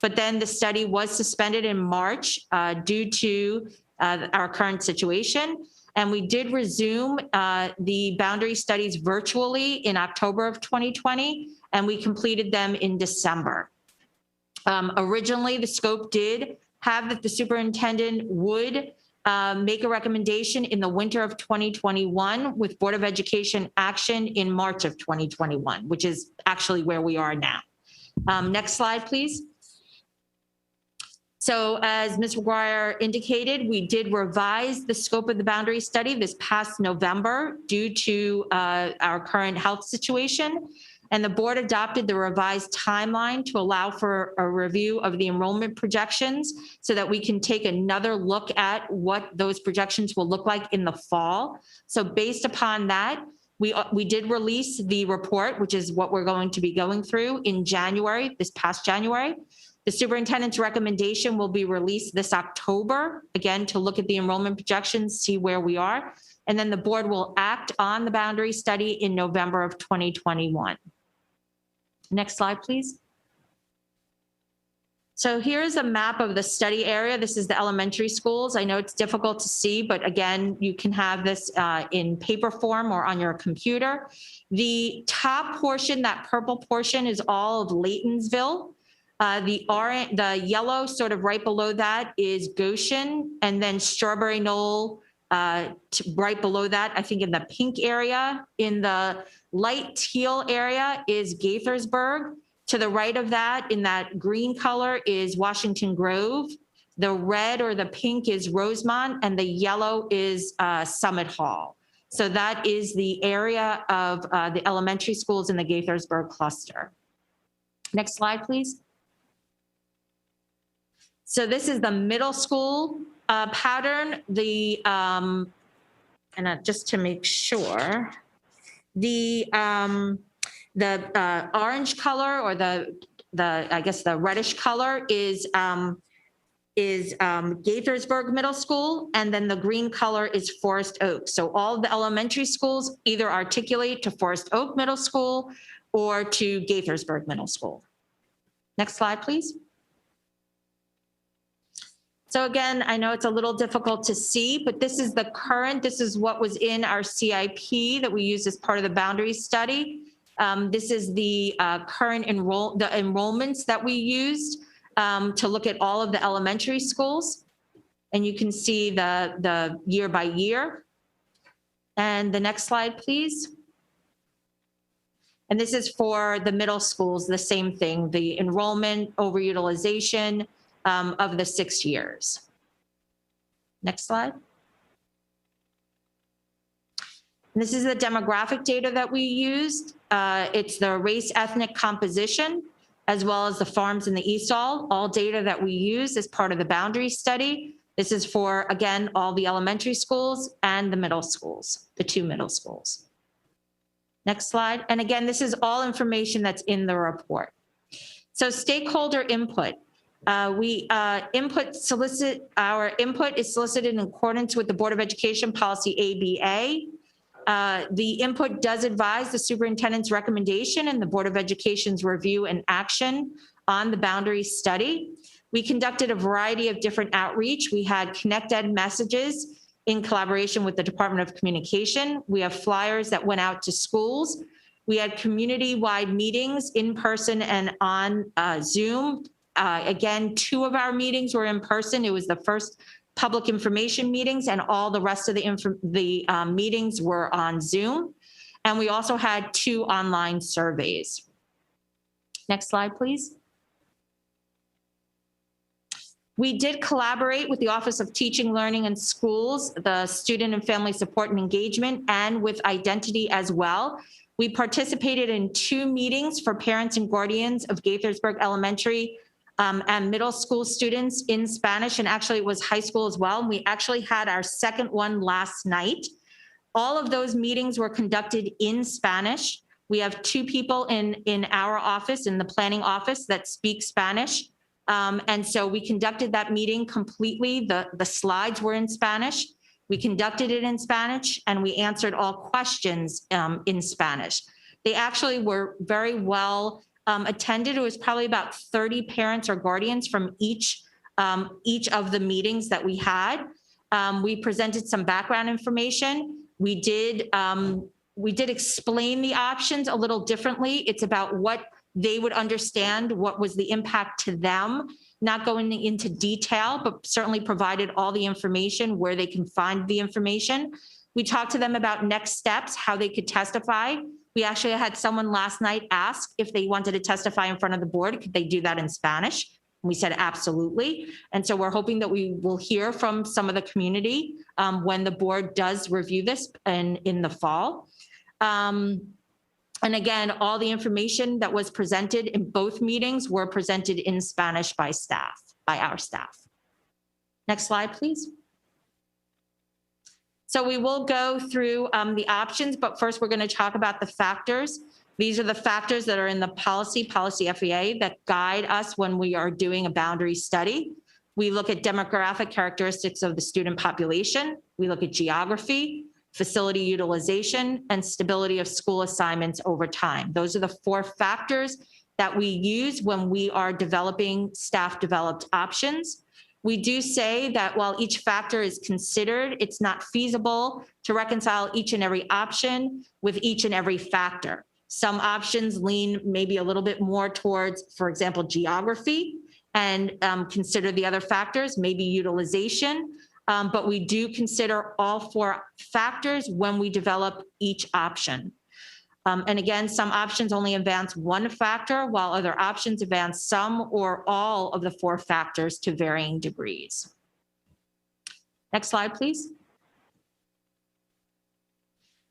but then the study was suspended in March due to our current situation. And we did resume the boundary studies virtually in October of 2020, and we completed them in December. Originally, the scope did have that the superintendent would make a recommendation in the winter of 2021 with Board of Education action in March of 2021, which is actually where we are now. Next slide, please. So as Ms. McGuire indicated, we did revise the scope of the boundary study this past November due to our current health situation. And the board adopted the revised timeline to allow for a review of the enrollment projections so that we can take another look at what those projections will look like in the fall. So based upon that, we did release the report, which is what we're going to be going through in January, this past January. The superintendent's recommendation will be released this October, again, to look at the enrollment projections, see where we are. And then the board will act on the boundary study in November of 2021. Next slide, please. So here's a map of the study area. This is the elementary schools. I know it's difficult to see, but again, you can have this in paper form or on your computer. The top portion, that purple portion, is all of Laytonsville. The yellow sort of right below that is Goshen, and then Strawberry Knoll right below that, I think in the pink area. In the light teal area is Gaithersburg. To the right of that, in that green color, is Washington Grove. The red or the pink is Rosemont, and the yellow is Summit Hall. So that is the area of the elementary schools in the Gaithersburg cluster. Next slide, please. So this is the middle school pattern. Just to make sure, the orange color, or I guess the reddish color, is Gaithersburg Middle School, and then the green color is Forest Oak. So all the elementary schools either articulate to Forest Oak Middle School or to Gaithersburg Middle School. Next slide, please. So again, I know it's a little difficult to see, but this is what was in our CIP that we used as part of the boundary study. This is the current enrollments that we used to look at all of the elementary schools. And you can see the year by year. And the next slide, please. And this is for the middle schools, the same thing, the enrollment overutilization of the 6 years. Next slide. And this is the demographic data that we used. It's the race ethnic composition, as well as the farms in the ESOL, all data that we use as part of the boundary study. This is for, again, all the elementary schools and the middle schools, the 2 middle schools. Next slide. And again, this is all information that's in the report. So stakeholder input. Our input is solicited in accordance with the Board of Education policy ABA. The input does advise the superintendent's recommendation and the Board of Education's review and action on the boundary study. We conducted a variety of different outreach. We had Connect Ed messages in collaboration with the Department of Communication. We have flyers that went out to schools. We had community-wide meetings in person and on Zoom. Again, 2 of our meetings were in person. It was the first public information meetings, and all the rest of the meetings were on Zoom. And we also had 2 online surveys. Next slide, please. We did collaborate with the Office of Teaching, Learning and Schools, the Student and Family Support and Engagement, and with Identity as well. We participated in 2 meetings for parents and guardians of Gaithersburg Elementary and middle school students in Spanish, and actually it was high school as well. And we actually had our second one last night. All of those meetings were conducted in Spanish. We have 2 people in our office, in the planning office, that speak Spanish. And so we conducted that meeting completely. The slides were in Spanish. We conducted it in Spanish, and we answered all questions in Spanish. They actually were very well attended. It was probably about 30 parents or guardians from each of the meetings that we had. We presented some background information. We did explain the options a little differently. It's about what they would understand, what was the impact to them, not going into detail, but certainly provided all the information where they can find the information. We talked to them about next steps, how they could testify. We actually had someone last night ask if they wanted to testify in front of the board, could they do that in Spanish? And we said absolutely. And so we're hoping that we will hear from some of the community when the board does review this in the fall. And again, all the information that was presented in both meetings were presented in Spanish by our staff. Next slide, please. So we will go through the options, but first we're going to talk about the factors. These are the factors that are in the policy FEA, that guide us when we are doing a boundary study. We look at demographic characteristics of the student population. We look at geography, facility utilization, and stability of school assignments over time. Those are the 4 factors that we use when we are developing staff-developed options. We do say that while each factor is considered, it's not feasible to reconcile each and every option with each and every factor. Some options lean maybe a little bit more towards, for example, geography, and consider the other factors, maybe utilization. But we do consider all 4 factors when we develop each option. And again, some options only advance 1 factor, while other options advance some or all of the 4 factors to varying degrees. Next slide, please.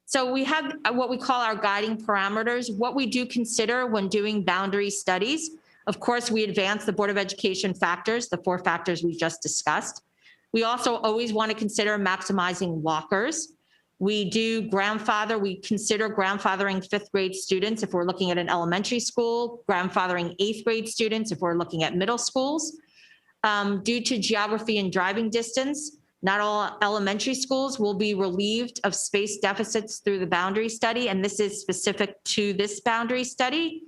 So we have what we call our guiding parameters, what we do consider when doing boundary studies. Of course, we advance the Board of Education factors, the 4 factors we just discussed. We also always want to consider maximizing walkers. We do grandfather, we consider grandfathering 5th grade students if we're looking at an elementary school, grandfathering 8th grade students if we're looking at middle schools. Due to geography and driving distance, not all elementary schools will be relieved of space deficits through the boundary study, and this is specific to this boundary study.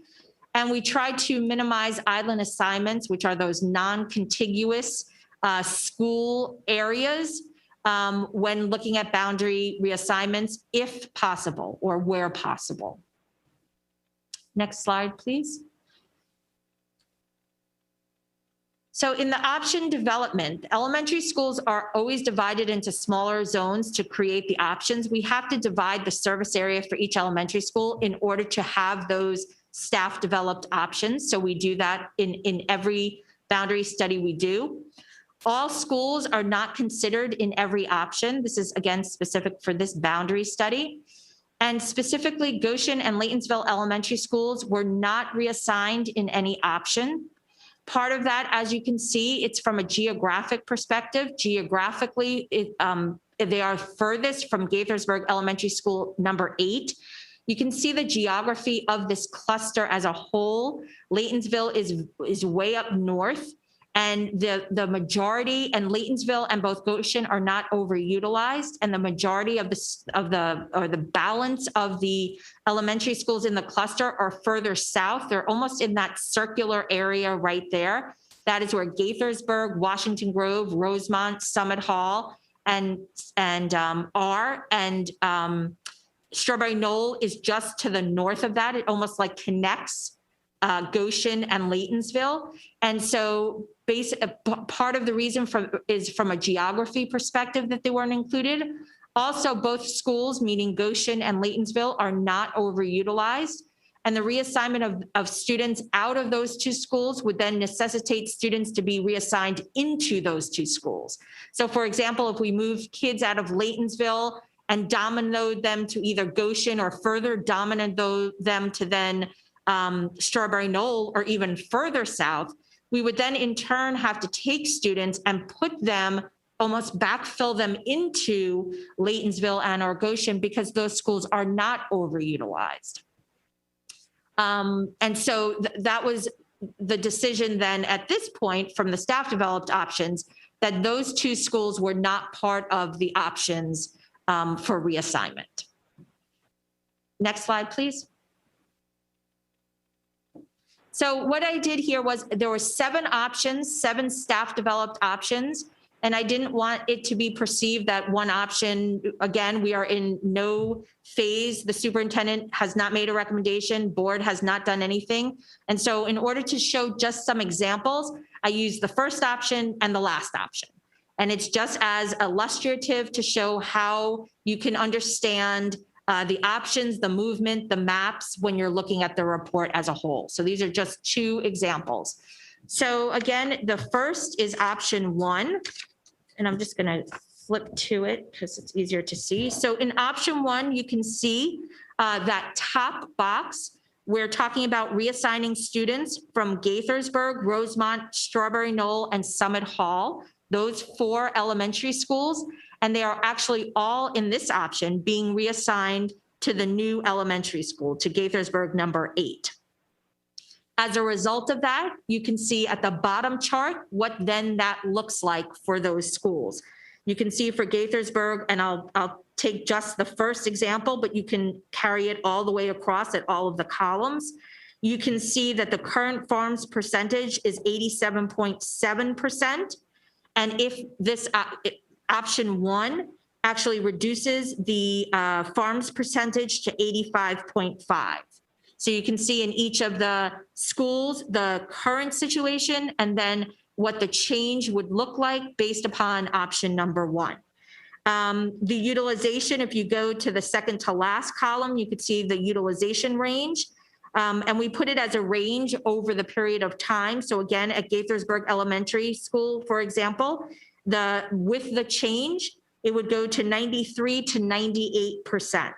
And we try to minimize island assignments, which are those non-contiguous school areas when looking at boundary reassignments, if possible or where possible. Next slide, please. So in the option development, elementary schools are always divided into smaller zones to create the options. We have to divide the service area for each elementary school in order to have those staff developed options. So we do that in every boundary study we do. All schools are not considered in every option. This is again specific for this boundary study. And specifically Goshen and Laytonsville elementary schools were not reassigned in any option. Part of that, as you can see, it's from a geographic perspective. Geographically, they are furthest from Gaithersburg Elementary School number 8. You can see the geography of this cluster as a whole. Laytonsville is way up north, and the majority, and Laytonsville and both Goshen are not overutilized, and the majority of the balance of the elementary schools in the cluster are further south. They're almost in that circular area right there. That is where Gaithersburg, Washington Grove, Rosemont, Summit Hall, and are, and Strawberry Knoll is just to the north of that. It almost like connects Goshen and Laytonsville. And so part of the reason is from a geography perspective that they weren't included. Also, both schools, meaning Goshen and Laytonsville, are not overutilized. And the reassignment of students out of those 2 schools would then necessitate students to be reassigned into those 2 schools. So for example, if we move kids out of Laytonsville and dominoed them to either Goshen or further dominant them to then Strawberry Knoll or even further south, we would then in turn have to take students and put them, almost backfill them into Laytonsville and or Goshen because those schools are not overutilized. And so that was the decision then at this point from the staff developed options that those 2 schools were not part of the options for reassignment. Next slide, please. So what I did here was there were 7 options, 7 staff developed options, and I didn't want it to be perceived that one option, again, we are in no phase. The superintendent has not made a recommendation, board has not done anything. And so in order to show just some examples, I used the first option and the last option. And it's just as illustrative to show how you can understand the options, the movement, the maps when you're looking at the report as a whole. So these are just 2 examples. So again, the first is option 1, and I'm just going to flip to it because it's easier to see. So in option 1, you can see that top box. We're talking about reassigning students from Gaithersburg, Rosemont, Strawberry Knoll, and Summit Hall, those 4 elementary schools. And they are actually all in this option being reassigned to the new elementary school, to Gaithersburg number 8. As a result of that, you can see at the bottom chart what then that looks like for those schools. You can see for Gaithersburg, and I'll take just the first example, but you can carry it all the way across at all of the columns. You can see that the current farms percentage is 87.7%. And if this option 1 actually reduces the farms percentage to 85.5. So you can see in each of the schools, the current situation, and then what the change would look like based upon option number 1. The utilization, if you go to the second to last column, you could see the utilization range. And we put it as a range over the period of time. So again, at Gaithersburg Elementary School, for example, with the change, it would go to 93 to 98%.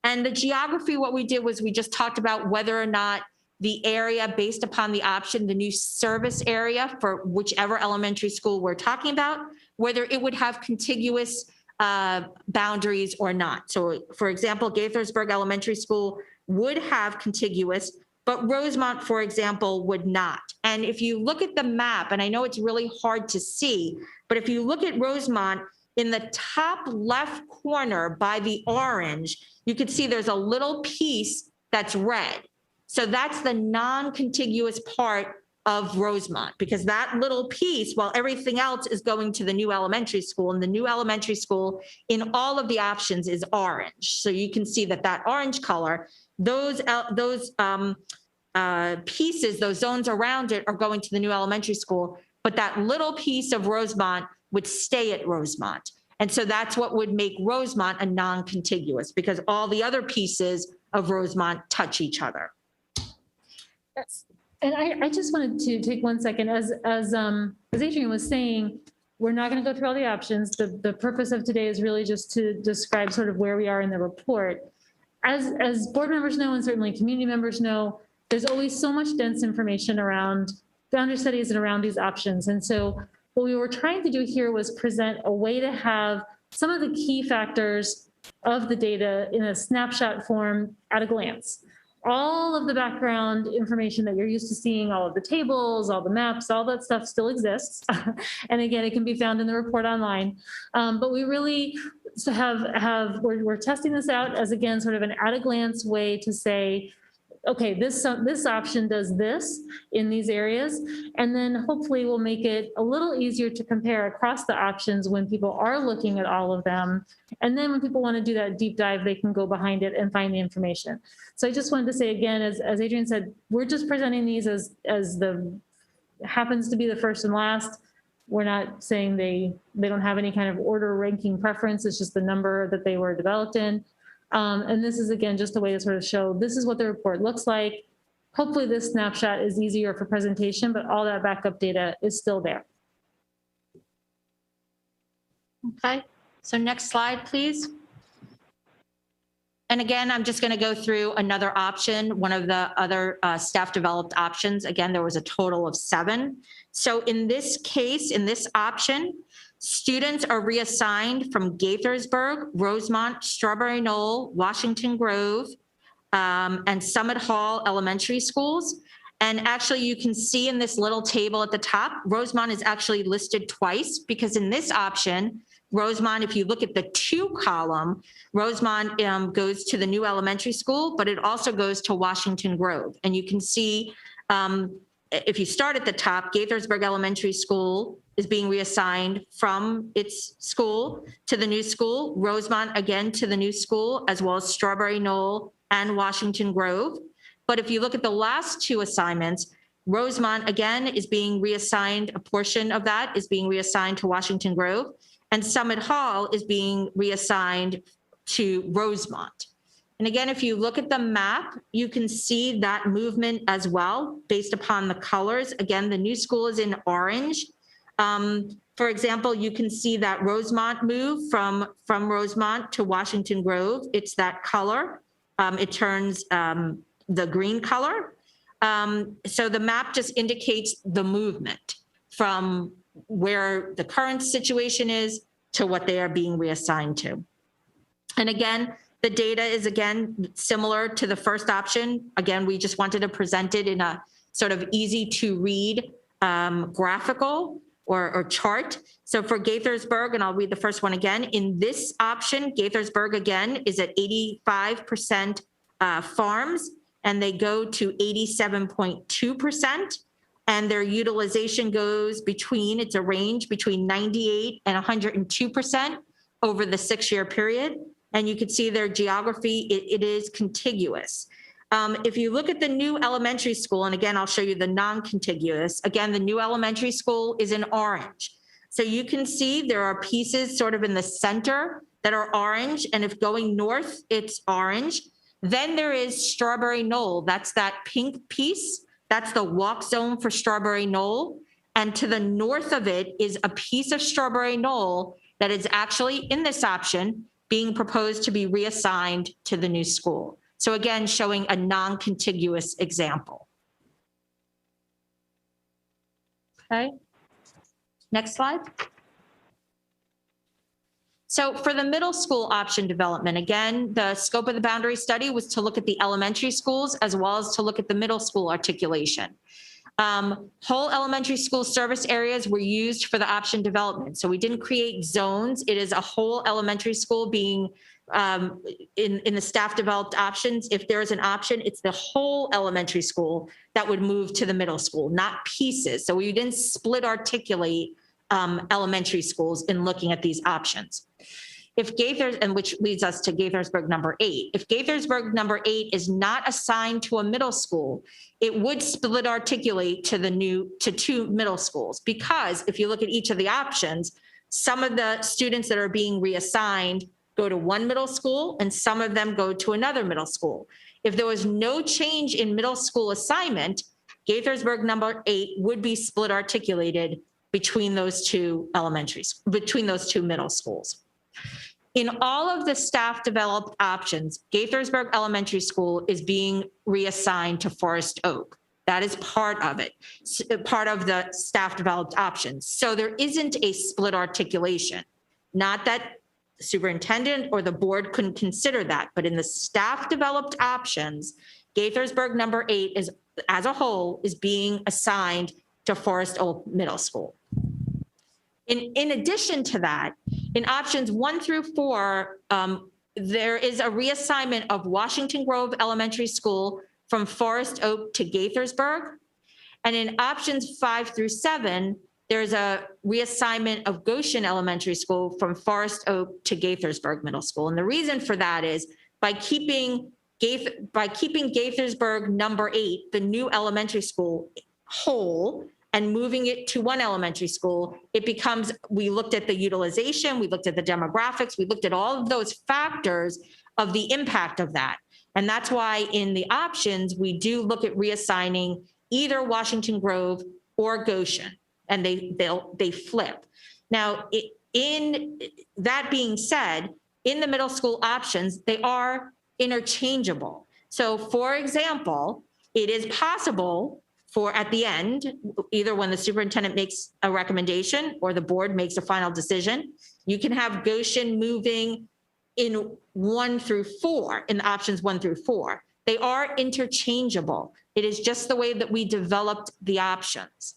And the geography, what we did was we just talked about whether or not the area based upon the option, the new service area for whichever elementary school we're talking about, whether it would have contiguous boundaries or not. So for example, Gaithersburg Elementary School would have contiguous, but Rosemont, for example, would not. And if you look at the map, and I know it's really hard to see, but if you look at Rosemont, in the top left corner by the orange, you can see there's a little piece that's red. So that's the non-contiguous part of Rosemont, because that little piece, while everything else is going to the new elementary school, and the new elementary school in all of the options is orange. So you can see that orange color, those pieces, those zones around it are going to the new elementary school, but that little piece of Rosemont would stay at Rosemont. And so that's what would make Rosemont a non-contiguous, because all the other pieces of Rosemont touch each other. And I just wanted to take 1 second. As Adrian was saying, we're not going to go through all the options. The purpose of today is really just to describe sort of where we are in the report. As board members know, and certainly community members know, there's always so much dense information around boundary studies and around these options. And so what we were trying to do here was present a way to have some of the key factors of the data in a snapshot form at a glance. All of the background information that you're used to seeing, all of the tables, all the maps, all that stuff still exists. And again, it can be found in the report online. But we really we're testing this out as, again, sort of an at a glance way to say, okay, this option does this in these areas, and then hopefully we'll make it a little easier to compare across the options when people are looking at all of them. And then when people want to do that deep dive, they can go behind it and find the information. So I just wanted to say again, as Adrian said, we're just presenting these as happens to be the first and last. We're not saying they don't have any kind of order ranking preference. It's just the number that they were developed in. And this is, again, just a way to sort of show this is what the report looks like. Hopefully this snapshot is easier for presentation, but all that backup data is still there. Okay, so next slide, please. And again, I'm just going to go through another option, one of the other staff developed options. Again, there was a total of 7. So in this case, in this option, students are reassigned from Gaithersburg, Rosemont, Strawberry Knoll, Washington Grove, and Summit Hall elementary schools. And actually, you can see in this little table at the top, Rosemont is actually listed twice, because in this option, Rosemont, if you look at the 2 column, Rosemont goes to the new elementary school, but it also goes to Washington Grove. And you can see, if you start at the top, Gaithersburg Elementary School is being reassigned from its school to the new school, Rosemont again to the new school, as well as Strawberry Knoll and Washington Grove. But if you look at the last 2 assignments, Rosemont again is being reassigned, a portion of that is being reassigned to Washington Grove, and Summit Hall is being reassigned to Rosemont. And again, if you look at the map, you can see that movement as well based upon the colors. Again, the new school is in orange. For example, you can see that Rosemont move from Rosemont to Washington Grove. It's that color. It turns the green color. So the map just indicates the movement from where the current situation is to what they are being reassigned to. And again, The data is again similar to the first option. Again, we just wanted to present it in a sort of easy to read graphical or chart. So for Gaithersburg, and I'll read the first one again, in this option, Gaithersburg again is at 85% farms, and they go to 87.2%. And their utilization goes between, it's a range between 98 and 102% over the 6-year period. And you can see their geography, it is contiguous. If you look at the new elementary school, and again, I'll show you the non-contiguous, again, the new elementary school is in orange. So you can see there are pieces sort of in the center that are orange. And if going north, it's orange. Then there is Strawberry Knoll. That's that pink piece. That's the walk zone for Strawberry Knoll. And to the north of it is a piece of Strawberry Knoll that is actually in this option being proposed to be reassigned to the new school. So again, showing a non-contiguous example. Okay, next slide. So for the middle school option development, again, the scope of the boundary study was to look at the elementary schools as well as to look at the middle school articulation. Whole elementary school service areas were used for the option development. So we didn't create zones. It is a whole elementary school being in the staff developed options. If there is an option, it's the whole elementary school that would move to the middle school, not pieces. So we didn't split articulate elementary schools in looking at these options. If and which leads us to Gaithersburg number 8. If Gaithersburg number 8 is not assigned to a middle school, it would split articulate to two middle schools, because if you look at each of the options, some of the students that are being reassigned go to one middle school and some of them go to another middle school. If there was no change in middle school assignment, Gaithersburg number 8 would be split articulated between those two middle schools. In all of the staff developed options, Gaithersburg Elementary School is being reassigned to Forest Oak. That is part of it, part of the staff developed options. So there isn't a split articulation. Not that the superintendent or the board couldn't consider that, but in the staff developed options, Gaithersburg number 8 is, as a whole, is being assigned to Forest Oak Middle School. In addition to that, in options 1 through 4, there is a reassignment of Washington Grove Elementary School from Forest Oak to Gaithersburg. And in options 5 through 7, there's a reassignment of Goshen Elementary School from Forest Oak to Gaithersburg Middle School. And the reason for that is by keeping Gaithersburg number 8, the new elementary school, whole, and moving it to one elementary school, it becomes, we looked at the utilization, we looked at the demographics, we looked at all of those factors of the impact of that. And that's why in the options, we do look at reassigning either Washington Grove or Goshen, and they flip. Now, in that being said, in the middle school options, they are interchangeable. So for example, it is possible for at the end, either when the superintendent makes a recommendation or the board makes a final decision, you can have Goshen moving in 1 through 4, in the options 1 through 4. They are interchangeable. It is just the way that we developed the options.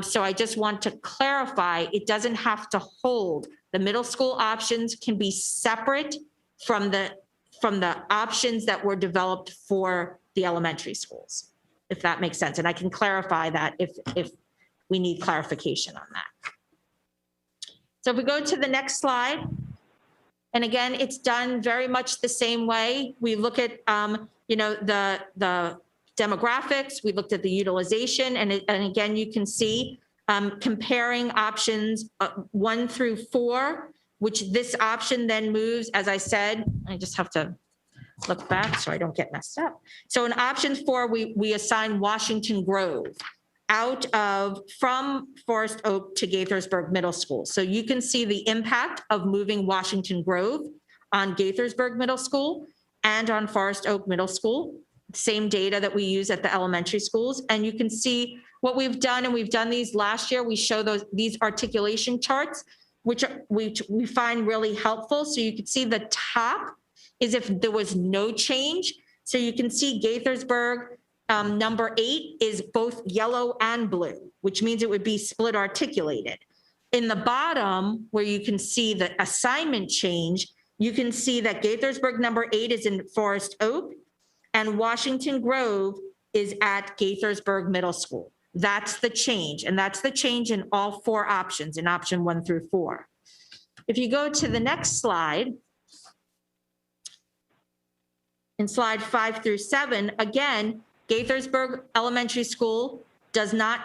So I just want to clarify, it doesn't have to hold. The middle school options can be separate from the options that were developed for the elementary schools, if that makes sense. And I can clarify that if we need clarification on that. So if we go to the next slide, and again, it's done very much the same way. We look at, the demographics, we looked at the utilization, and again, you can see comparing options 1 through 4, which this option then moves, as I said, I just have to look back so I don't get messed up. So in option 4, we assign Washington Grove from Forest Oak to Gaithersburg Middle School. So you can see the impact of moving Washington Grove on Gaithersburg Middle School and on Forest Oak Middle School. Same data that we use at the elementary schools. And you can see what we've done, and we've done these last year. We show these articulation charts, which we find really helpful. So you can see the top is if there was no change. So you can see Gaithersburg number 8 is both yellow and blue, which means it would be split articulated. In the bottom, where you can see the assignment change, you can see that Gaithersburg number 8 is in Forest Oak and Washington Grove is at Gaithersburg Middle School. That's the change, and that's the change in all 4 options, in option 1 through 4. If you go to the next slide, in slide 5 through 7, again, Gaithersburg Elementary School does not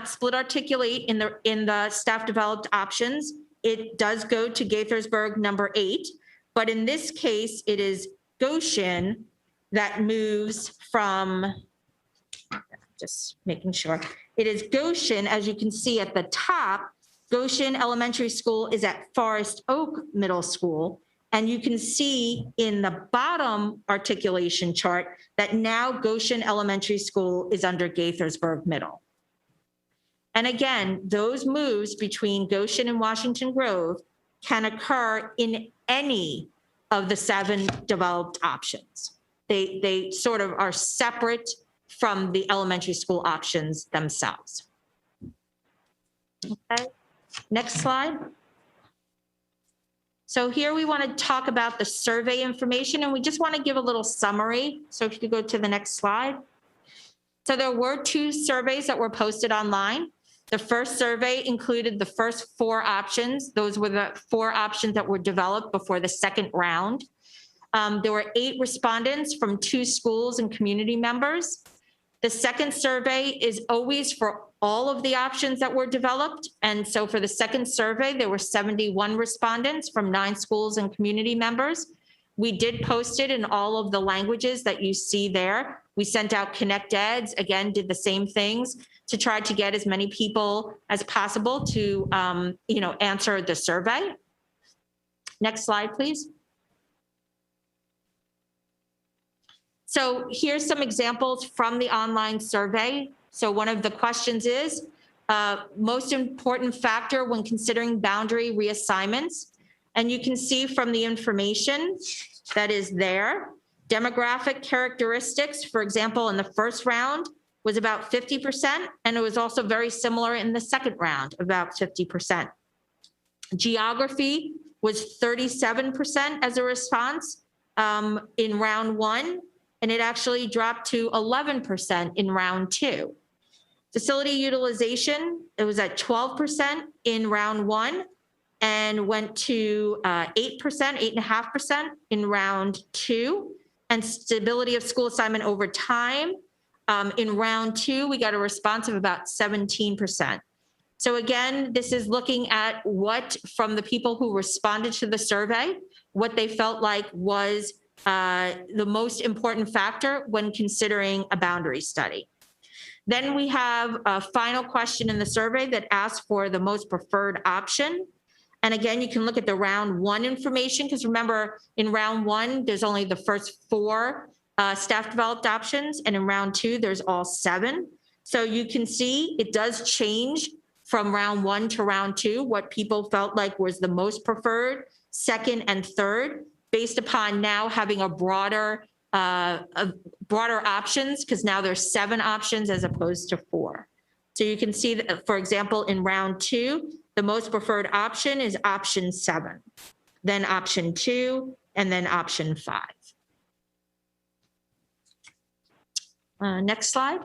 split articulate in the staff developed options. It does go to Gaithersburg number 8, but in this case, it is Goshen that moves from, just making sure, it is Goshen, as you can see at the top, Goshen Elementary School is at Forest Oak Middle School. And you can see in the bottom articulation chart that now Goshen Elementary School is under Gaithersburg Middle. And again, those moves between Goshen and Washington Grove can occur in any of the 7 developed options. They sort of are separate from the elementary school options themselves. Okay, next slide. So here we want to talk about the survey information, and we just want to give a little summary. So if you could go to the next slide. So there were 2 surveys that were posted online. The first survey included the first 4 options. Those were the 4 options that were developed before the second round. There were 8 respondents from 2 schools and community members. The second survey is always for all of the options that were developed. And so for the second survey, there were 71 respondents from 9 schools and community members. We did post it in all of the languages that you see there. We sent out Connect Eds, again, did the same things to try to get as many people as possible to answer the survey. Next slide, please. So here's some examples from the online survey. So one of the questions is, most important factor when considering boundary reassignments. And you can see from the information that is there, demographic characteristics, for example, in the first round was about 50%, and it was also very similar in the second round, about 50%. Geography was 37% as a response in round 1. And it actually dropped to 11% in round 2. Facility utilization, it was at 12% in round 1 and went to 8%, 8.5% in round 2. And stability of school assignment over time, in round 2, we got a response of about 17%. So again, this is looking at what, from the people who responded to the survey, what they felt like was the most important factor when considering a boundary study. Then we have a final question in the survey that asks for the most preferred option. And again, you can look at the round 1 information, because remember, in round 1, there's only the first 4 staff developed options, and in round 2, there's all 7. So you can see it does change from round 1 to round 2, what people felt like was the most preferred, second and third, based upon now having a broader options, because now there's 7 options as opposed to 4. So you can see that, for example, in round 2, the most preferred option is option 7, then option 2, and then option 5. Next slide.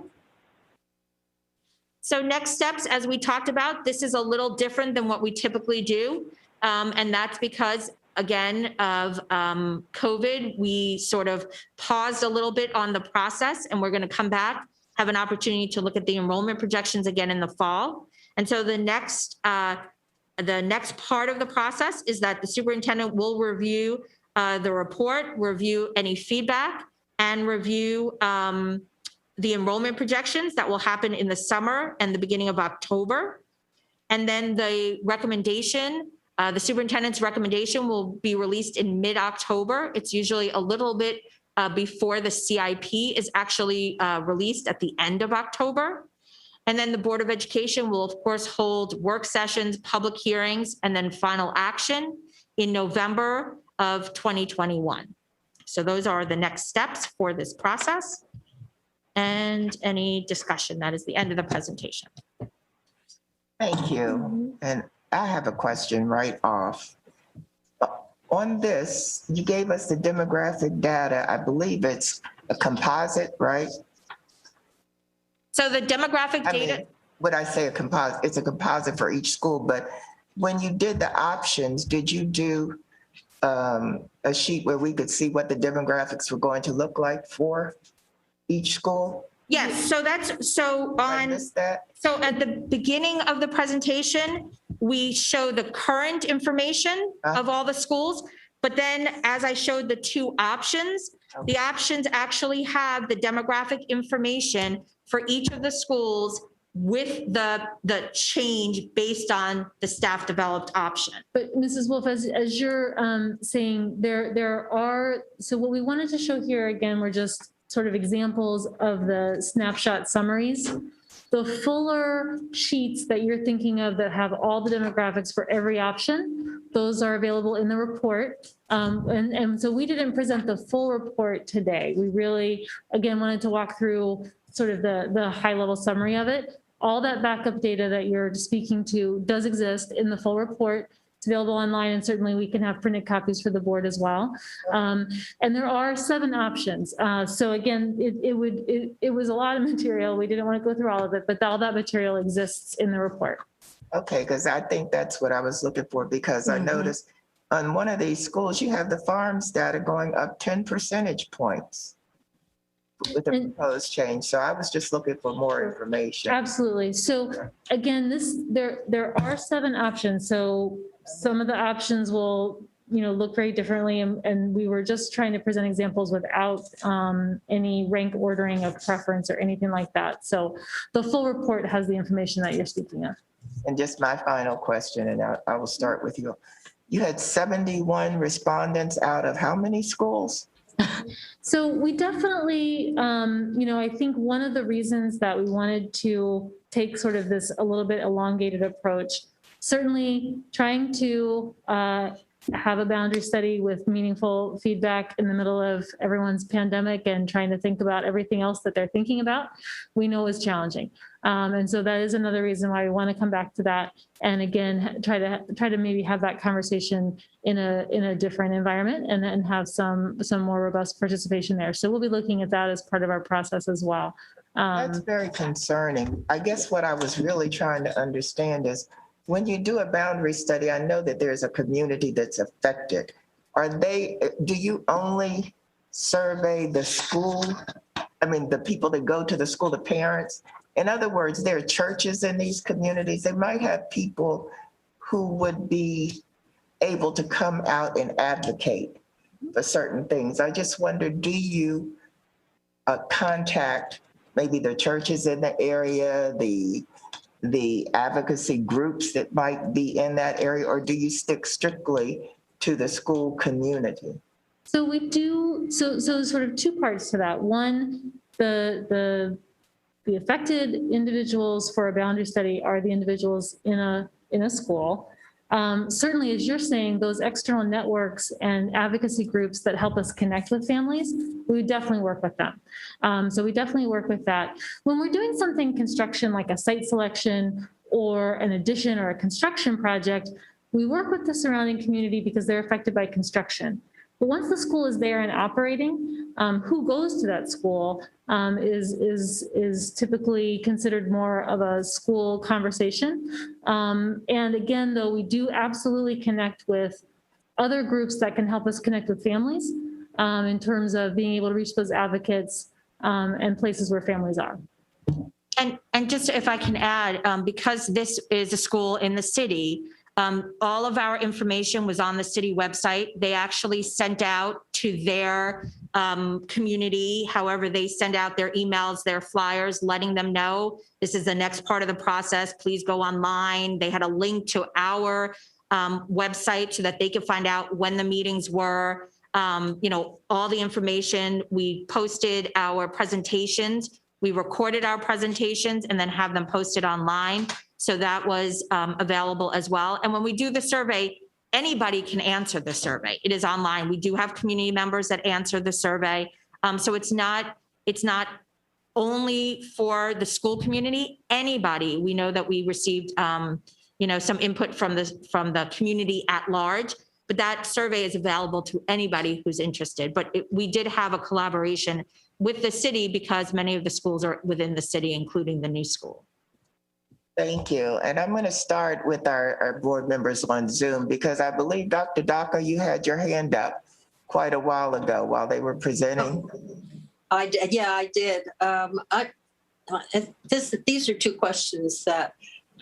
So next steps, as we talked about, this is a little different than what we typically do. And that's because, again, of COVID, we sort of paused a little bit on the process, and we're going to come back, have an opportunity to look at the enrollment projections again in the fall. And so the next part of the process is that the superintendent will review the report, review any feedback, and review the enrollment projections that will happen in the summer and the beginning of October. And then the recommendation, the superintendent's recommendation, will be released in mid-October. It's usually a little bit before the CIP is actually released at the end of October. And then the Board of Education will, of course, hold work sessions, public hearings, and then final action in November of 2021. So those are the next steps for this process. And any discussion, that is the end of the presentation. Thank you. And I have a question right off. On this, you gave us the demographic data. I believe it's a composite, right? So the demographic I data. mean, would I say a composite? It's a composite for each school, but when you did the options, did you do a sheet where we could see what the demographics were going to look like for each school? Yes, so that's, so I on, missed that. so at the beginning of the presentation, we show the current information of all the schools. But then as I showed the two options, the options actually have the demographic information for each of the schools with the change based on the staff developed option. But Mrs. Wolf, as you're saying, there are, so what we wanted to show here again were just sort of examples of the snapshot summaries. The fuller sheets that you're thinking of that have all the demographics for every option, those are available in the report. And so we didn't present the full report today. We really, again, wanted to walk through sort of the high level summary of it. All that backup data that you're speaking to does exist in the full report. It's available online, and certainly we can have printed copies for the board as well. And there are 7 options. So again, it was a lot of material. We didn't want to go through all of it, but all that material exists in the report. Okay, because I think that's what I was looking for, because I noticed on one of these schools, you have the farms data going up 10 percentage points with the proposed change. So I was just looking for more information. Absolutely. So again, there are 7 options. So some of the options will, look very differently. And we were just trying to present examples without any rank ordering of preference or anything like that. So the full report has the information that you're speaking of. And just my final question, and I will start with you. You had 71 respondents out of how many schools? So we definitely, I think one of the reasons that we wanted to take sort of this a little bit elongated approach, certainly trying to have a boundary study with meaningful feedback in the middle of everyone's pandemic and trying to think about everything else that they're thinking about, we know is challenging. And so that is another reason why we want to come back to that. And again, try to maybe have that conversation in a different environment and then have some more robust participation there. So we'll be looking at that as part of our process as well. That's very concerning. I guess what I was really trying to understand is when you do a boundary study, I know that there's a community that's affected. Do you only survey the school? I mean, the people that go to the school, the parents? In other words, there are churches in these communities. They might have people who would be able to come out and advocate for certain things. I just wonder, do you contact maybe the churches in the area, the advocacy groups that might be in that area, or do you stick strictly to the school community? So we do, so sort of 2 parts to that. One, the affected individuals for a boundary study are the individuals in a school. Certainly, as you're saying, those external networks and advocacy groups that help us connect with families, we definitely work with them. So we definitely work with that. When we're doing something construction like a site selection or an addition or a construction project, we work with the surrounding community because they're affected by construction. But once the school is there and operating, who goes to that school is typically considered more of a school conversation. And again, though, we do absolutely connect with other groups that can help us connect with families in terms of being able to reach those advocates and places where families are. And just if I can add, because this is a school in the city, all of our information was on the city website. They actually sent out to their community, however they send out their emails, their flyers, letting them know this is the next part of the process. Please go online. They had a link to our website so that they could find out when the meetings were, all the information. We posted our presentations. We recorded our presentations and then have them posted online. So that was available as well. And when we do the survey, anybody can answer the survey. It is online. We do have community members that answer the survey. So it's not only for the school community. Anybody, we know that we received some input from the community at large, but that survey is available to anybody who's interested. But we did have a collaboration with the city because many of the schools are within the city, including the new school. Thank you. And I'm going to start with our board members on Zoom because I believe, Dr. Daka, you had your hand up quite a while ago while they were presenting. Yeah, I did. These are two questions that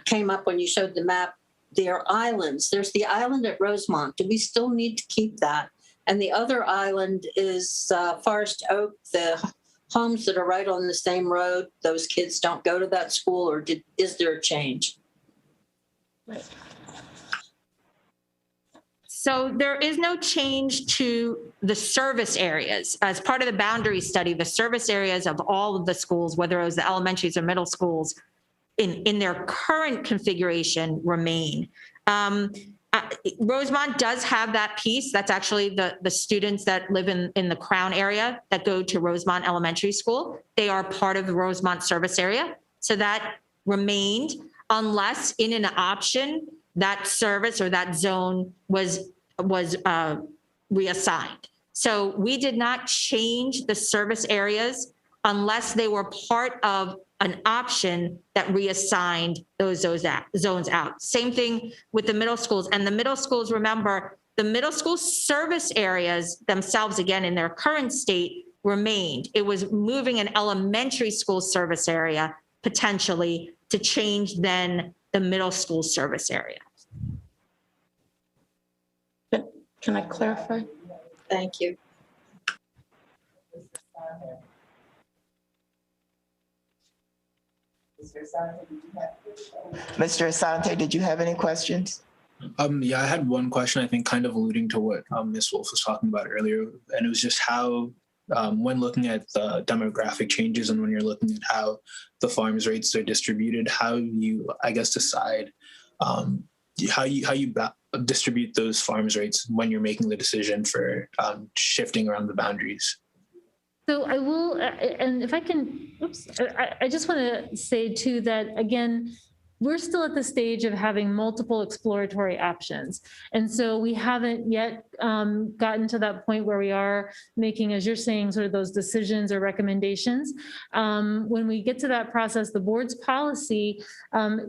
came up when you showed the map. There are islands. There's the island at Rosemont. Do we still need to keep that? And the other island is Forest Oak, the homes that are right on the same road. Those kids don't go to that school, or is there a change? Right. So there is no change to the service areas. As part of the boundary study, the service areas of all of the schools, whether it was the elementaries or middle schools, in their current configuration remain. Rosemont does have that piece. That's actually the students that live in the Crown area that go to Rosemont Elementary School. They are part of the Rosemont service area. So that remained unless in an option that service or that zone was reassigned. So we did not change the service areas unless they were part of an option that reassigned those zones out. Same thing with the middle schools. And the middle schools, remember, the middle school service areas themselves, again, in their current state, remained. It was moving an elementary school service area potentially to change then the middle school service area. Can I clarify? Thank you. Mr. Asante, did you have any questions? Yeah, I had one question, I think kind of alluding to what Ms. Wolf was talking about earlier. And it was just how, when looking at the demographic changes and when you're looking at how the farms rates are distributed, how you, I guess, decide how you distribute those farms rates when you're making the decision for shifting around the boundaries. So I will, and if I can, I just want to say too that, again, we're still at the stage of having multiple exploratory options. And so we haven't yet gotten to that point where we are making, as you're saying, sort of those decisions or recommendations. When we get to that process, the board's policy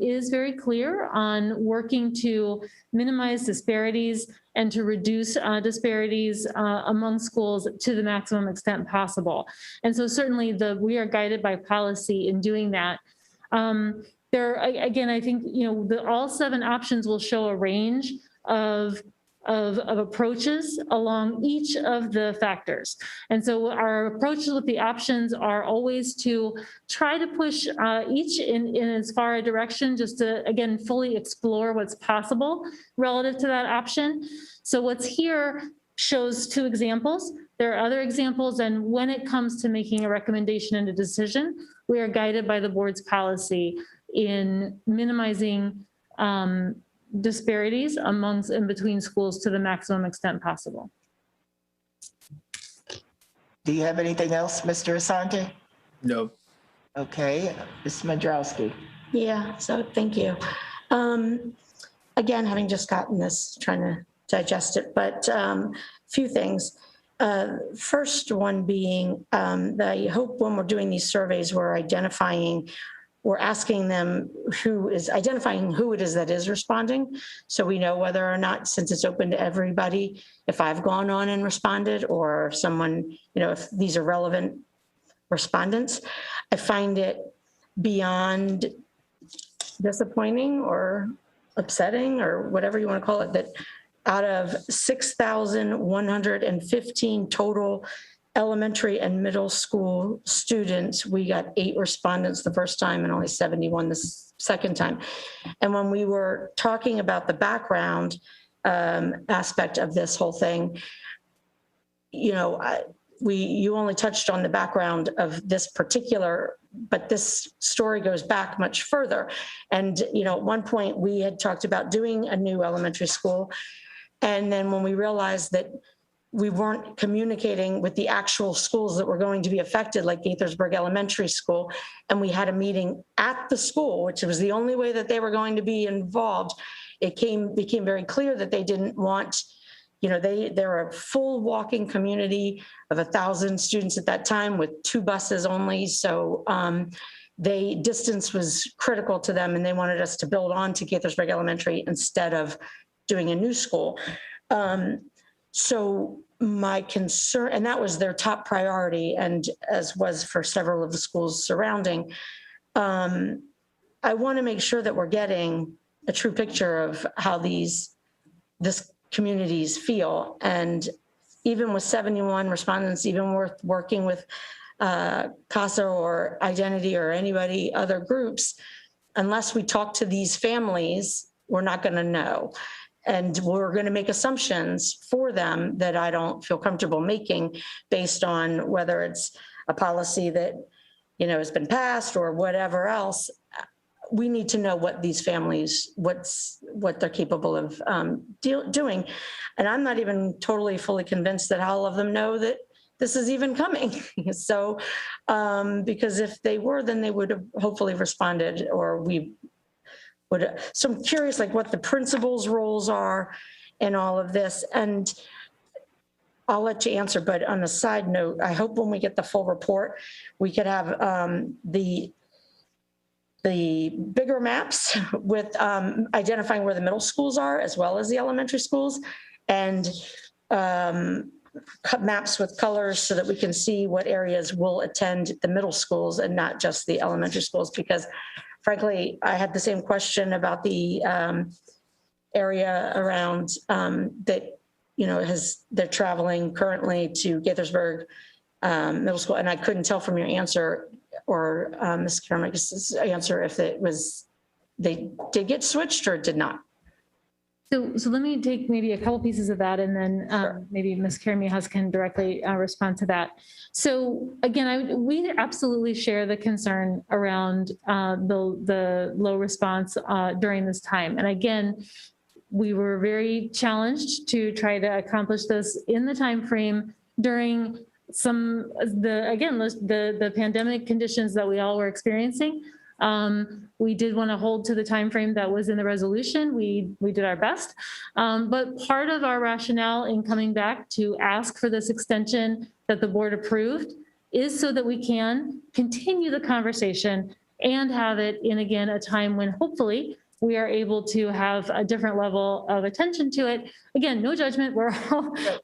is very clear on working to minimize disparities and to reduce disparities among schools to the maximum extent possible. And so certainly we are guided by policy in doing that. Again, I think, all 7 options will show a range of approaches along each of the factors. And so our approaches with the options are always to try to push each in as far a direction, just to, again, fully explore what's possible relative to that option. So what's here shows 2 examples. There are other examples, and when it comes to making a recommendation and a decision, we are guided by the board's policy in minimizing disparities in between schools to the maximum extent possible. Do you have anything else, Mr. Asante? No. Okay, Ms. Mandrowski. Yeah, so thank you. Again, having just gotten this, trying to digest it, but a few things. First one being that I hope when we're doing these surveys, we're asking them identifying who it is that is responding. So we know whether or not, since it's open to everybody, if I've gone on and responded or someone, if these are relevant respondents. I find it beyond disappointing or upsetting or whatever you want to call it, that out of 6,115 total elementary and middle school students, we got 8 respondents the first time and only 71 the second time. And when we were talking about the background aspect of this whole thing, you only touched on the background of this particular, but this story goes back much further. And, at one point we had talked about doing a new elementary school. And then when we realized that we weren't communicating with the actual schools that were going to be affected, like Gaithersburg Elementary School, and we had a meeting at the school, which was the only way that they were going to be involved, it became very clear that they didn't want, they're a full walking community of 1,000 students at that time with 2 buses only. So distance was critical to them, and they wanted us to build on to Gaithersburg Elementary instead of doing a new school. So my concern, and that was their top priority, and as was for several of the schools surrounding, I want to make sure that we're getting a true picture of how this communities feel. And even with 71 respondents, even worth working with CASA or Identity or anybody, other groups, unless we talk to these families, we're not going to know. And we're going to make assumptions for them that I don't feel comfortable making based on whether it's a policy that, has been passed or whatever else. We need to know what these families, what they're capable of doing. And I'm not even totally fully convinced that all of them know that this is even coming. So, because if they were, then they would have hopefully responded, or so I'm curious, like what the principals' roles are in all of this. And I'll let you answer, but on a side note, I hope when we get the full report, we could have the bigger maps with identifying where the middle schools are as well as the elementary schools, and maps with colors so that we can see what areas will attend the middle schools and not just the elementary schools. Because frankly, I had the same question about the area around that, they're traveling currently to Gaithersburg Middle School. And I couldn't tell from your answer or Ms. Kermic's answer if they did get switched or did not. So let me take maybe a couple pieces of that, and then maybe Ms. Karamihas can directly respond to that. So again, we absolutely share the concern around the low response during this time. And again, we were very challenged to try to accomplish this in the time frame during the pandemic conditions that we all were experiencing. We did want to hold to the time frame that was in the resolution. We did our best, but part of our rationale in coming back to ask for this extension that the board approved is so that we can continue the conversation and have it in, again, a time when hopefully we are able to have a different level of attention to it. Again, no judgment. We're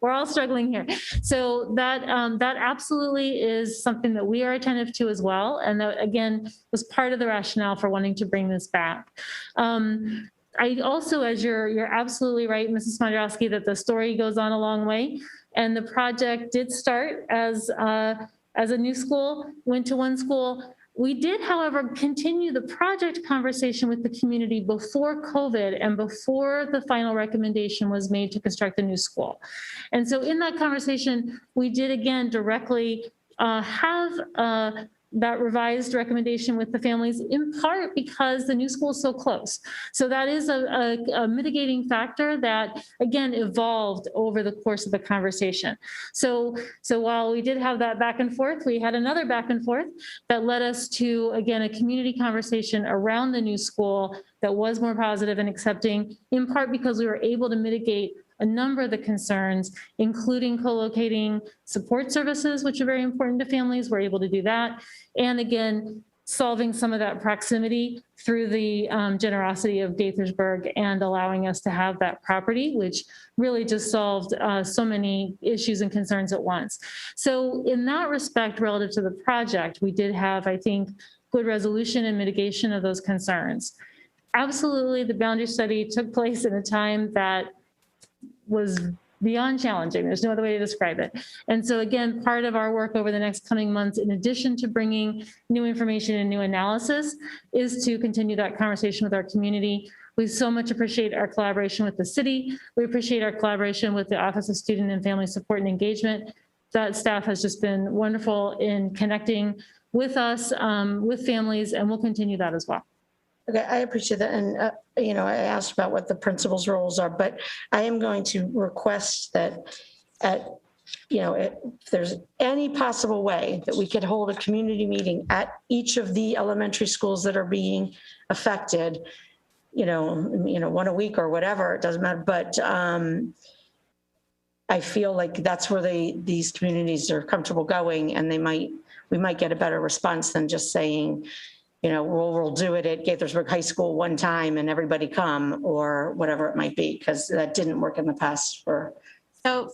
all struggling here. So that absolutely is something that we are attentive to as well. And that, again, was part of the rationale for wanting to bring this back. I also, as you're absolutely right, Mrs. Smodrowski, that the story goes on a long way. And the project did start as a new school, went to one school. We did, however, continue the project conversation with the community before COVID and before the final recommendation was made to construct a new school. And so in that conversation, we did again directly have that revised recommendation with the families, in part because the new school is so close. So that is a mitigating factor that, again, evolved over the course of the conversation. So while we did have that back and forth, we had another back and forth that led us to, again, a community conversation around the new school that was more positive and accepting, in part because we were able to mitigate a number of the concerns, including co-locating support services, which are very important to families. We're able to do that. And again, solving some of that proximity through the generosity of Gaithersburg and allowing us to have that property, which really just solved so many issues and concerns at once. So in that respect, relative to the project, we did have, I think, good resolution and mitigation of those concerns. Absolutely, the boundary study took place in a time that was beyond challenging. There's no other way to describe it. And so again, part of our work over the next coming months, in addition to bringing new information and new analysis, is to continue that conversation with our community. We so much appreciate our collaboration with the city. We appreciate our collaboration with the Office of Student and Family Support and Engagement. That staff has just been wonderful in connecting with us, with families, and we'll continue that as well. Okay, I appreciate that. And, I asked about what the principal's roles are, but I am going to request that if there's any possible way that we could hold a community meeting at each of the elementary schools that are being affected, one a week or whatever, it doesn't matter. But I feel like that's where these communities are comfortable going, and we might get a better response than just saying, we'll do it at Gaithersburg High School one time and everybody come, or whatever it might be, because that didn't work in the past for. So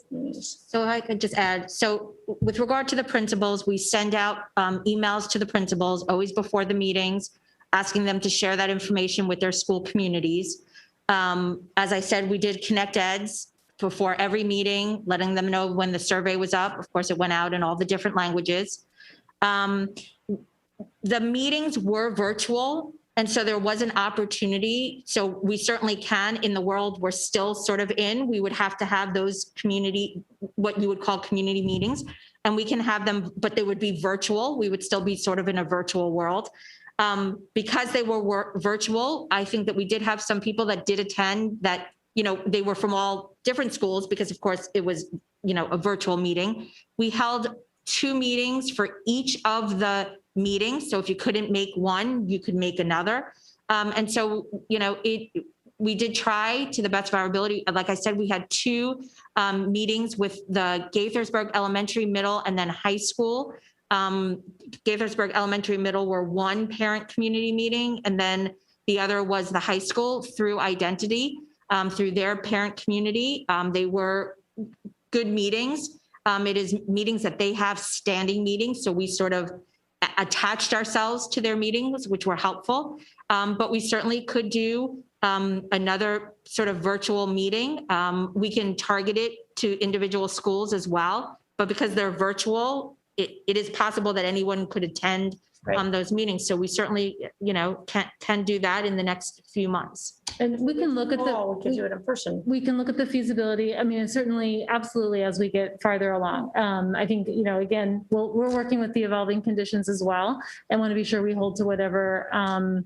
I could just add, so with regard to the principals, we send out emails to the principals always before the meetings, asking them to share that information with their school communities. As I said, we did Connect Eds before every meeting, letting them know when the survey was up. Of course, it went out in all the different languages. The meetings were virtual, and so there was an opportunity. So we certainly can, in the world we're still sort of in, we would have to have those what you would call community meetings, and we can have them, but they would be virtual. We would still be sort of in a virtual world. Because they were virtual, I think that we did have some people that did attend that, they were from all different schools, because of course it was, a virtual meeting. We held 2 meetings for each of the meetings. So if you couldn't make one, you could make another. And so, we did try to the best of our ability. Like I said, we had 2 meetings with the Gaithersburg Elementary, Middle, and then high school. Gaithersburg Elementary, Middle were one parent community meeting, and then the other was the high school through Identity, through their parent community. They were good meetings. It is meetings that they have standing meetings. So we sort of attached ourselves to their meetings, which were helpful. But we certainly could do another sort of virtual meeting. We can target it to individual schools as well. But because they're virtual, it is possible that anyone could attend those meetings. So we certainly, can do that in the next few months. And we can look at We can do it in person. we can look at the feasibility. I mean, certainly, absolutely, as we get farther along. I think, again, we're working with the evolving conditions as well, and want to be sure we hold to whatever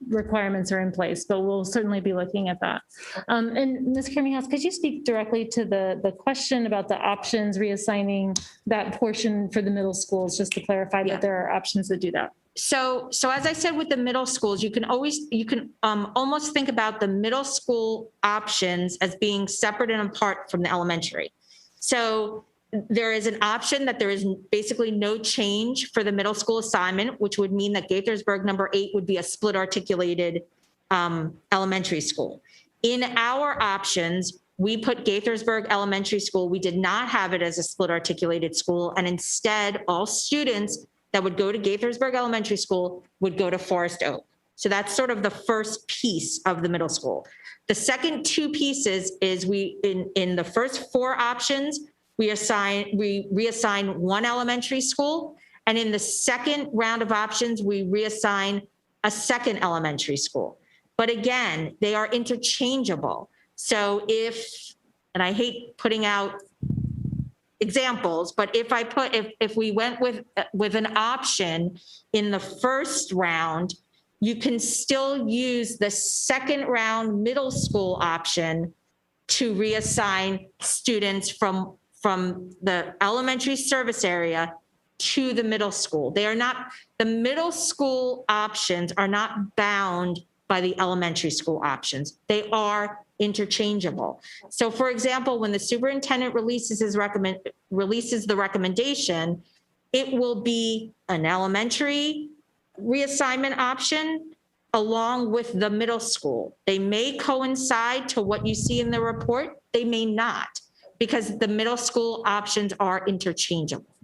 requirements are in place, but we'll certainly be looking at that. And Ms. Kirminghouse, could you speak directly to the question about the options, reassigning that portion for the middle schools, just to clarify that there are options that do that? So as I said, with the middle schools, you can almost think about the middle school options as being separate and apart from the elementary. So there is an option that there is basically no change for the middle school assignment, which would mean that Gaithersburg number 8 would be a split articulated elementary school. In our options, we put Gaithersburg Elementary School. We did not have it as a split articulated school. And instead, all students that would go to Gaithersburg Elementary School would go to Forest Oak. So that's sort of the first piece of the middle school. The second 2 pieces is in the first 4 options, we reassign one elementary school. And in the second round of options, we reassign a second elementary school. But again, they are interchangeable. So and I hate putting out examples, but if we went with an option in the first round, you can still use the second round middle school option to reassign students from the elementary service area to the middle school. The middle school options are not bound by the elementary school options. They are interchangeable. So for example, when the superintendent releases the recommendation, it will be an elementary reassignment option along with the middle school. They may coincide to what you see in the report. They may not, because the middle school options are interchangeable.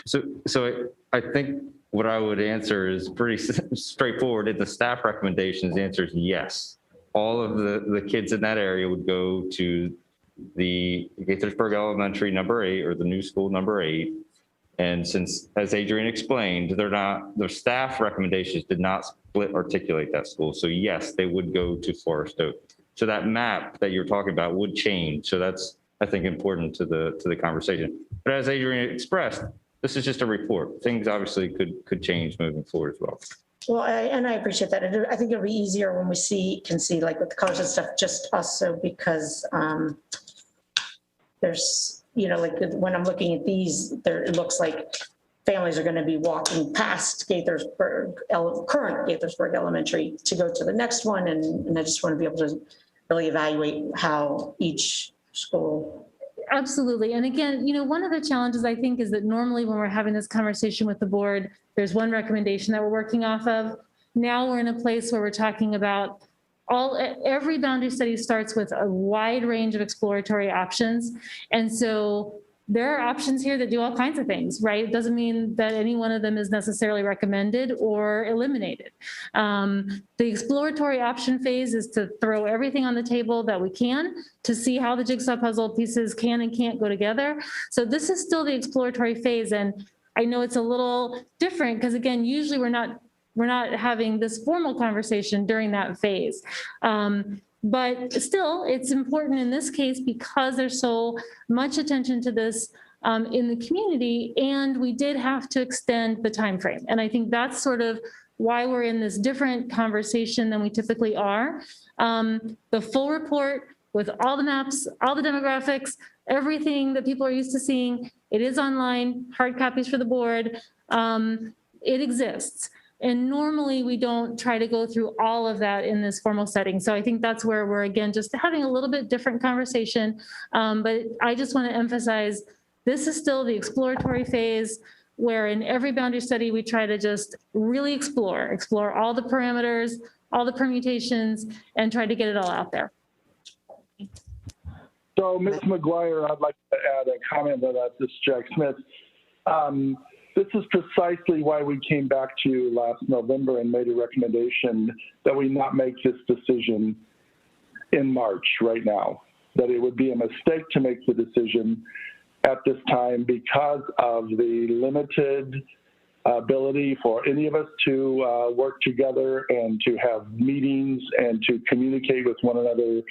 So I think what I would answer is pretty straightforward. In the staff recommendations, the answer is yes. All of the kids in that area would go to the Gaithersburg Elementary number 8 or the new school number 8. And since, as Adrienne explained, their staff recommendations did not split articulate that school. So yes, they would go to Forest Oak. So that map that you're talking about would change. So that's, I think, important to the conversation. But as Adrienne expressed, this is just a report. Things obviously could change moving forward as well. Well, I appreciate that. I think it'll be easier when we can see like with the colors and stuff, just also because there's, like when I'm looking at these, it looks like families are going to be walking past current Gaithersburg Elementary to go to the next one. And I just want to be able to really evaluate how each school. Absolutely. And again, one of the challenges I think is that normally when we're having this conversation with the board, there's one recommendation that we're working off of. Now we're in a place where we're talking about every boundary study starts with a wide range of exploratory options. And so there are options here that do all kinds of things, right? It doesn't mean that any one of them is necessarily recommended or eliminated. The exploratory option phase is to throw everything on the table that we can to see how the jigsaw puzzle pieces can and can't go together. So this is still the exploratory phase. And I know it's a little different because again, usually we're not having this formal conversation during that phase. But still, it's important in this case because there's so much attention to this in the community, and we did have to extend the time frame. And I think that's sort of why we're in this different conversation than we typically are. The full report with all the maps, all the demographics, everything that people are used to seeing, it is online, hard copies for the board. It exists. And normally we don't try to go through all of that in this formal setting. So I think that's where we're, again, just having a little bit different conversation. But I just want to emphasize, this is still the exploratory phase where in every boundary study, we try to just really explore all the parameters, all the permutations, and try to get it all out there. So Ms. McGuire, I'd like to add a comment to that. This is Jack Smith. This is precisely why we came back to you last November and made a recommendation that we not make this decision in March right now, that it would be a mistake to make the decision at this time because of the limited ability for any of us to work together and to have meetings and to communicate with one another,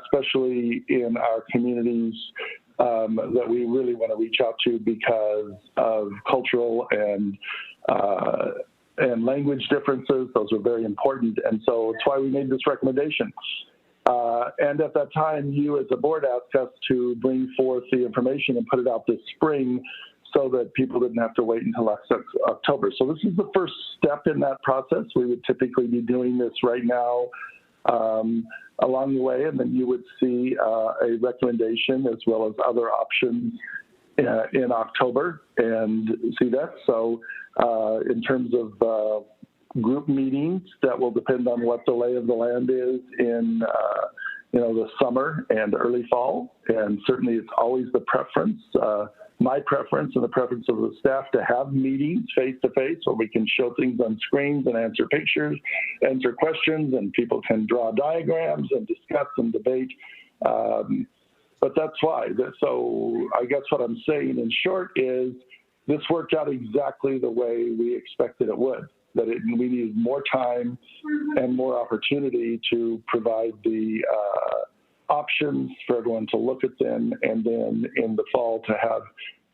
especially in our communities that we really want to reach out to because of cultural and language differences. Those are very important. And so it's why we made this recommendation. And at that time, you as a board asked us to bring forth the information and put it out this spring so that people didn't have to wait until October. So this is the first step in that process. We would typically be doing this right now along the way, and then you would see a recommendation as well as other options in October and see that. So in terms of group meetings, that will depend on what the lay of the land is in the summer and early fall. And certainly it's always the preference, my preference and the preference of the staff to have meetings face-to-face where we can show things on screens and answer pictures, answer questions, and people can draw diagrams and discuss and debate. But that's why. So I guess what I'm saying in short is this worked out exactly the way we expected it would, that we needed more time and more opportunity to provide the options for everyone to look at them, and then in the fall to have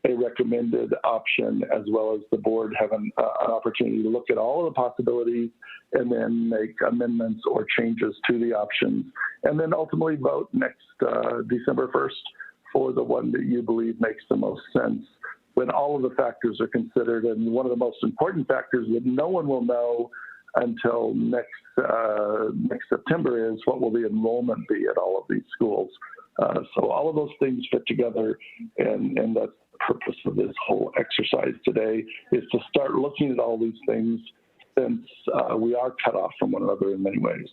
a recommended option as well as the board have an opportunity to look at all of the possibilities and then make amendments or changes to the options, and then ultimately vote next December 1st for the one that you believe makes the most sense when all of the factors are considered. And one of the most important factors that no one will know until next September is what will the enrollment be at all of these schools. So all of those things fit together, and that's the purpose of this whole exercise today, is to start looking at all these things since we are cut off from one another in many ways.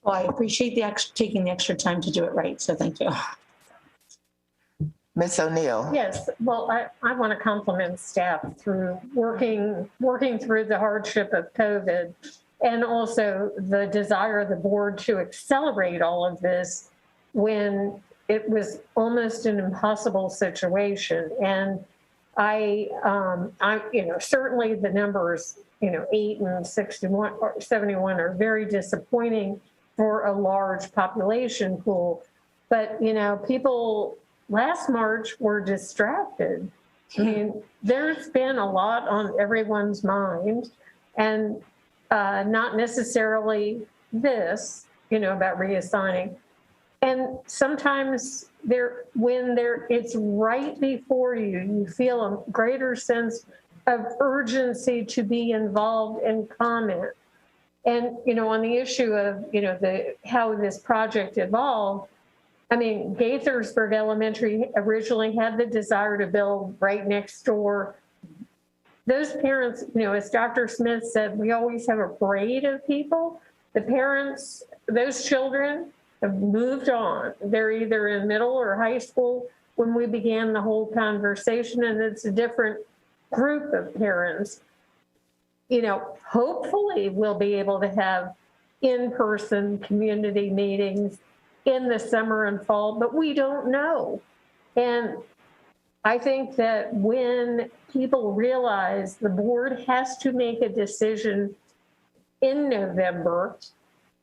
Well, I appreciate taking the extra time to do it right, so thank you. Ms. O'Neill. Yes, well, I want to compliment staff through working through the hardship of COVID, and also the desire of the board to accelerate all of this when it was almost an impossible situation. And I certainly the numbers, 8 and 61 or 71 are very disappointing for a large population pool. But, people last March were distracted I mean, there's been a lot on everyone's mind, and not necessarily this, about reassigning. And sometimes it's right before you, you feel a greater sense of urgency to be involved and comment. And, on the issue of, how this project evolved, I mean, Gaithersburg Elementary originally had the desire to build right next door. Those parents, as Dr. Smith said, we always have a parade of people. The parents, those children have moved on. They're either in middle or high school when we began the whole conversation, and it's a different group of parents. Hopefully we'll be able to have in-person community meetings in the summer and fall, but we don't know. And I think that when people realize the board has to make a decision in November,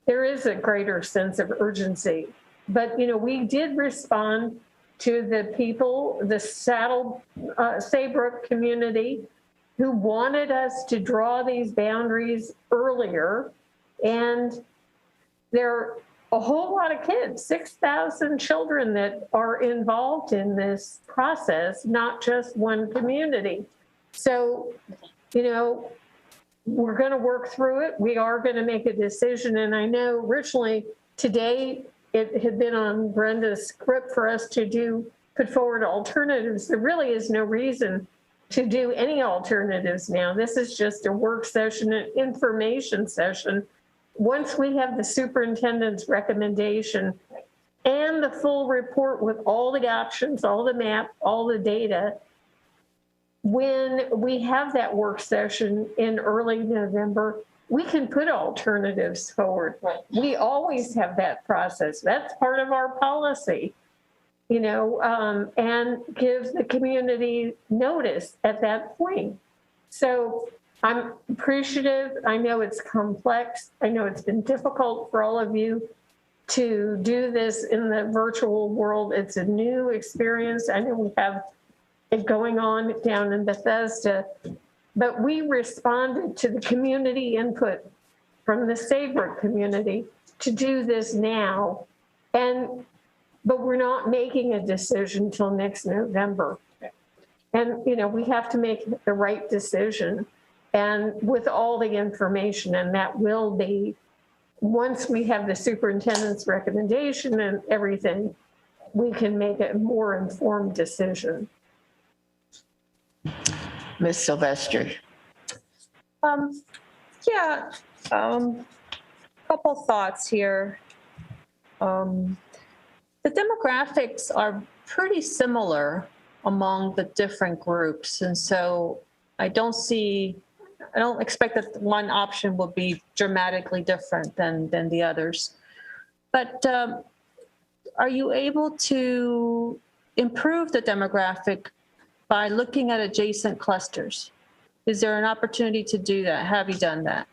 there is a greater sense of urgency. But, we did respond to the people, the Saybrook community, who wanted us to draw these boundaries earlier. And there are a whole lot of kids, 6,000 children that are involved in this process, not just one community. So, we're going to work through it. We are going to make a decision. And I know originally today it had been on Brenda's script for us to put forward alternatives. There really is no reason to do any alternatives now. This is just a work session, an information session. Once we have the superintendent's recommendation and the full report with all the options, all the map, all the data, when we have that work session in early November, we can put alternatives forward. Right. We always have that process. That's part of our policy, and give the community notice at that point. So I'm appreciative. I know it's complex. I know it's been difficult for all of you to do this in the virtual world. It's a new experience. I know we have it going on down in Bethesda, but we responded to the community input from the Saybrook community to do this now. But we're not making a decision till next November. And, we have to make the right decision and with all the information, and that will be, once we have the superintendent's recommendation and everything, we can make a more informed decision. Ms. Silvestri. Couple thoughts here. The demographics are pretty similar among the different groups. And so I don't expect that one option will be dramatically different than the others. But are you able to improve the demographic by looking at adjacent clusters? Is there an opportunity to do that? Have you done that?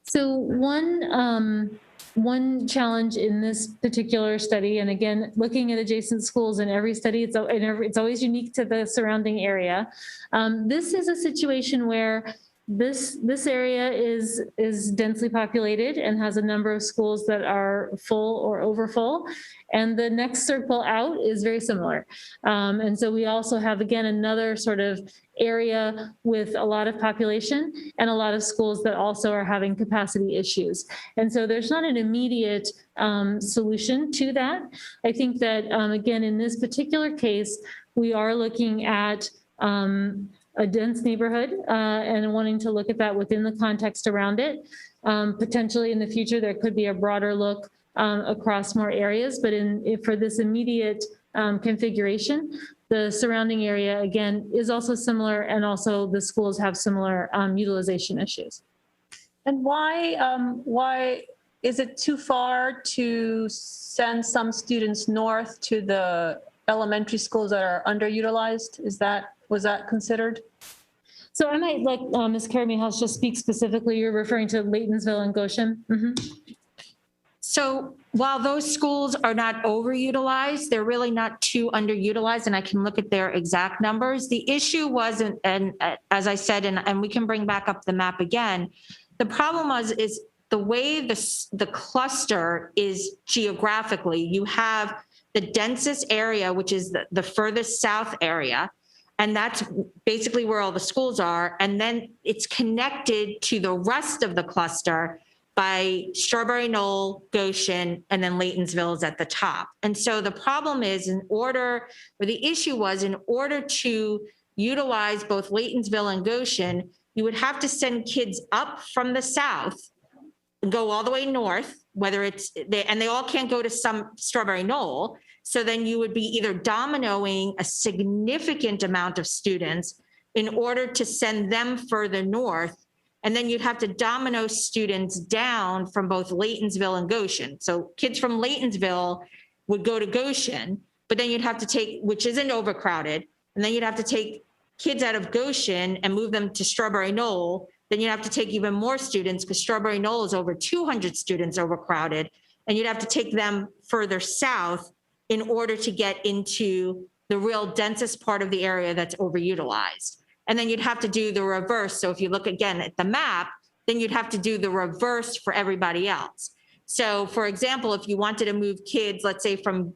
So one challenge in this particular study, and again, looking at adjacent schools in every study, it's always unique to the surrounding area. This is a situation where this area is densely populated and has a number of schools that are full or overfull, and the next circle out is very similar. And so we also have, again, another sort of area with a lot of population and a lot of schools that also are having capacity issues. And so there's not an immediate solution to that. I think that, again, in this particular case, we are looking at a dense neighborhood and wanting to look at that within the context around it. Potentially in the future, there could be a broader look across more areas, but for this immediate configuration, the surrounding area, again, is also similar, and also the schools have similar utilization issues. And why is it too far to send some students north to the elementary schools that are underutilized? Was that considered? So I might let Ms. Karamihaus just speak specifically. You're referring to Laytonsville and Goshen. Mm-hmm. So while those schools are not overutilized, they're really not too underutilized, and I can look at their exact numbers. The issue wasn't, and as I said, and we can bring back up the map again, the problem is the way the cluster is geographically. You have the densest area, which is the furthest south area, and that's basically where all the schools are, and then it's connected to the rest of the cluster by Strawberry Knoll, Goshen, and then Laytonsville is at the top. And so the problem is the issue was in order to utilize both Laytonsville and Goshen, you would have to send kids up from the south and go all the way north, and they all can't go to some Strawberry Knoll. So then you would be either dominoing a significant amount of students in order to send them further north. And then you'd have to domino students down from both Laytonsville and Goshen. So kids from Laytonsville would go to Goshen, but then you'd have to take, which isn't overcrowded, and then you'd have to take kids out of Goshen and move them to Strawberry Knoll. Then you'd have to take even more students because Strawberry Knoll is over 200 students overcrowded. And you'd have to take them further south in order to get into the real densest part of the area that's overutilized. And then you'd have to do the reverse. So if you look again at the map, then you'd have to do the reverse for everybody else. So for example, if you wanted to move kids, let's say from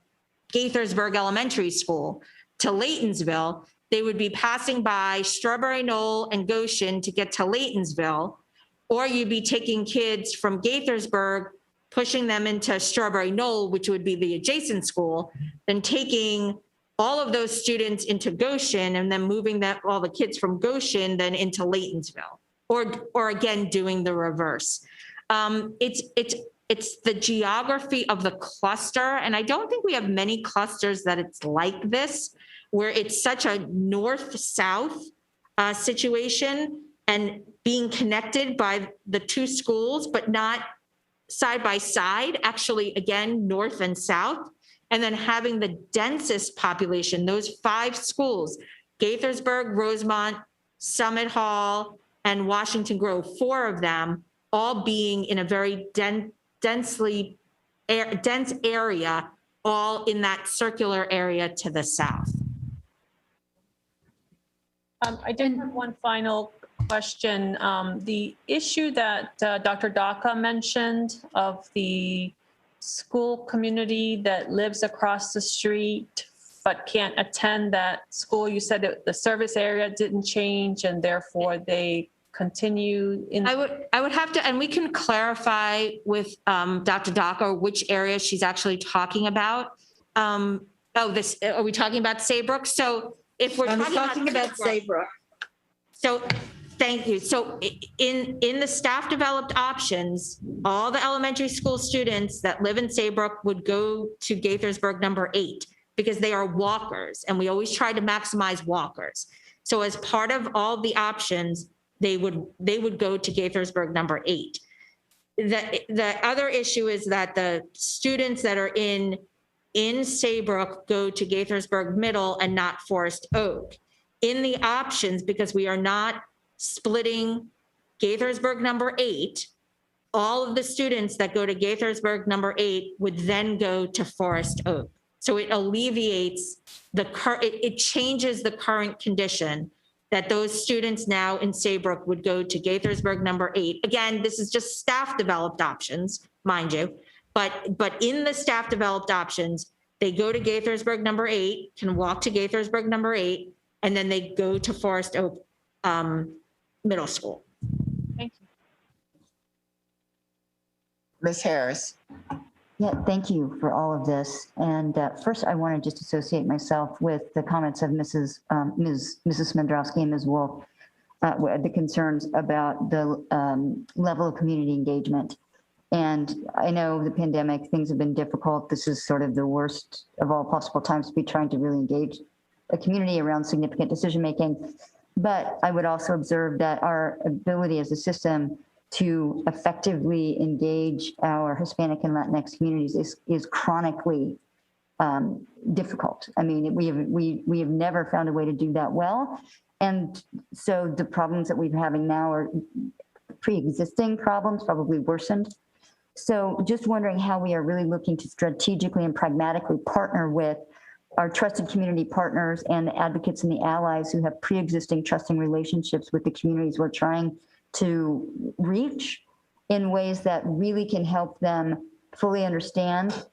Gaithersburg Elementary School to Laytonsville, they would be passing by Strawberry Knoll and Goshen to get to Laytonsville, or you'd be taking kids from Gaithersburg, pushing them into Strawberry Knoll, which would be the adjacent school, then taking all of those students into Goshen and then moving all the kids from Goshen then into Laytonsville, or again, doing the reverse. It's the geography of the cluster. And I don't think we have many clusters that it's like this, where it's such a north-south situation and being connected by the two schools, but not side by side, actually, again, north and south. And then having the densest population, those 5 schools, Gaithersburg, Rosemont, Summit Hall, and Washington Grove, 4 of them, all being in a very dense area, all in that circular area to the south. I did have one final question. The issue that Dr. Daka mentioned of the school community that lives across the street but can't attend that school, you said that the service area didn't change and therefore they continue in. I would have to, and we can clarify with Dr. Daka which area she's actually talking about. Are we talking about Saybrook? So if we're talking about Saybrook. So thank you. So in the staff developed options, all the elementary school students that live in Saybrook would go to Gaithersburg number 8 because they are walkers, and we always try to maximize walkers. So as part of all the options, they would go to Gaithersburg number 8. The other issue is that the students that are in Saybrook go to Gaithersburg Middle and not Forest Oak. In the options, because we are not splitting Gaithersburg number 8, all of the students that go to Gaithersburg number 8 would then go to Forest Oak. So it alleviates it changes the current condition that those students now in Saybrook would go to Gaithersburg number 8. Again, this is just staff developed options, mind you, but in the staff developed options, they go to Gaithersburg number 8, can walk to Gaithersburg number 8, and then they go to Forest Oak Middle School. Thank you. Ms. Harris. Yeah, thank you for all of this. And first, I want to just associate myself with the comments of Mrs. Smendrowski and Ms. Wolf, the concerns about the level of community engagement. And I know the pandemic, things have been difficult. This is sort of the worst of all possible times to be trying to really engage a community around significant decision-making. But I would also observe that our ability as a system to effectively engage our Hispanic and Latinx communities is chronically difficult. I mean, we have never found a way to do that well. And so the problems that we're having now are pre-existing problems, probably worsened. So just wondering how we are really looking to strategically and pragmatically partner with our trusted community partners and the advocates and the allies who have pre-existing trusting relationships with the communities we're trying to reach in ways that really can help them fully understand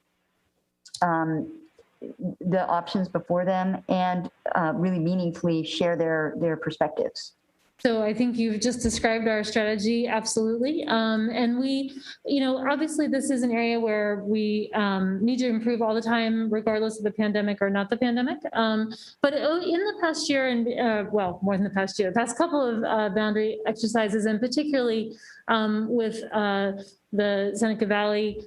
the options before them and really meaningfully share their perspectives. So I think you've just described our strategy, absolutely. And we, obviously this is an area where we need to improve all the time, regardless of the pandemic or not the pandemic. But in the past year and, well, more than the past year, the past couple of boundary exercises, and particularly with the Seneca Valley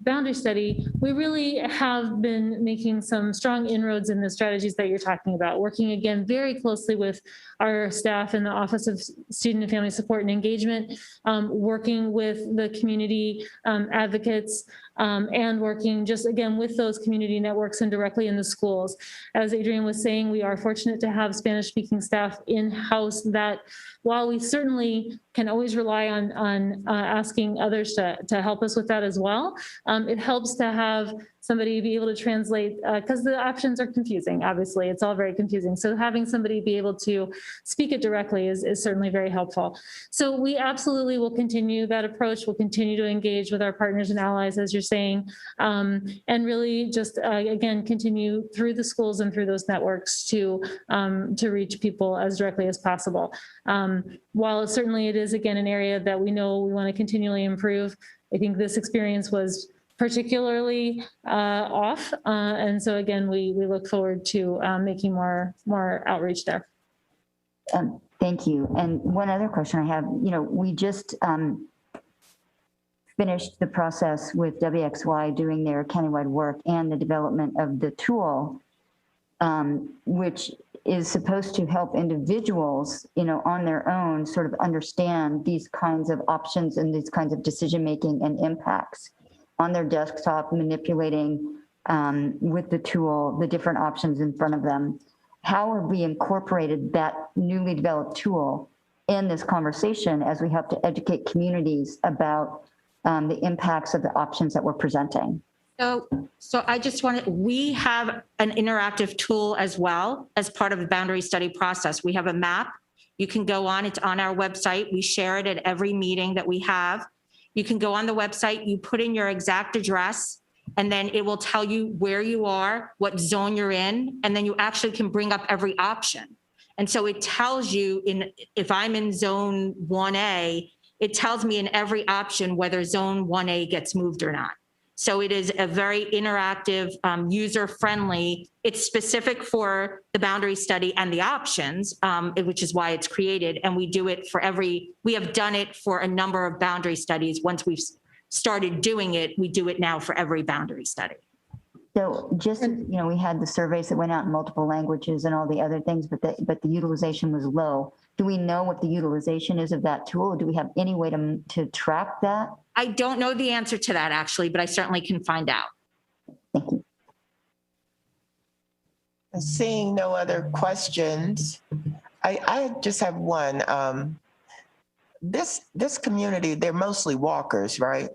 boundary study, we really have been making some strong inroads in the strategies that you're talking about, working again very closely with our staff in the Office of Student and Family Support and Engagement, working with the community advocates, and working just again with those community networks and directly in the schools. As Adrienne was saying, we are fortunate to have Spanish-speaking staff in-house that, while we certainly can always rely on asking others to help us with that as well, it helps to have somebody be able to translate, because the options are confusing, obviously. It's all very confusing. So having somebody be able to speak it directly is certainly very helpful. So we absolutely will continue that approach. We'll continue to engage with our partners and allies, as you're saying, and really just, again, continue through the schools and through those networks to reach people as directly as possible. While certainly it is, again, an area that we know we want to continually improve, I think this experience was particularly off. And so again, we look forward to making more outreach there. Thank you. And one other question I have, we just finished the process with WXY doing their countywide work and the development of the tool, which is supposed to help individuals, on their own sort of understand these kinds of options and these kinds of decision-making and impacts on their desktop, manipulating with the tool, the different options in front of them. How have we incorporated that newly developed tool in this conversation as we help to educate communities about the impacts of the options that we're presenting? So I just wanted, we have an interactive tool as well as part of the boundary study process. We have a map. You can go on, it's on our website. We share it at every meeting that we have. You can go on the website, you put in your exact address, and then it will tell you where you are, what zone you're in, and then you actually can bring up every option. And so it tells you, if I'm in zone 1A, it tells me in every option whether zone 1A gets moved or not. So it is a very interactive, user-friendly. It's specific for the boundary study and the options, which is why it's created. And we do it for we have done it for a number of boundary studies. Once we've started doing it, we do it now for every boundary study. So just, we had the surveys that went out in multiple languages and all the other things, but the utilization was low. Do we know what the utilization is of that tool? Or do we have any way to track that? I don't know the answer to that, actually, but I certainly can find out. Thank you. Seeing no other questions, I just have one. This community, they're mostly walkers, right?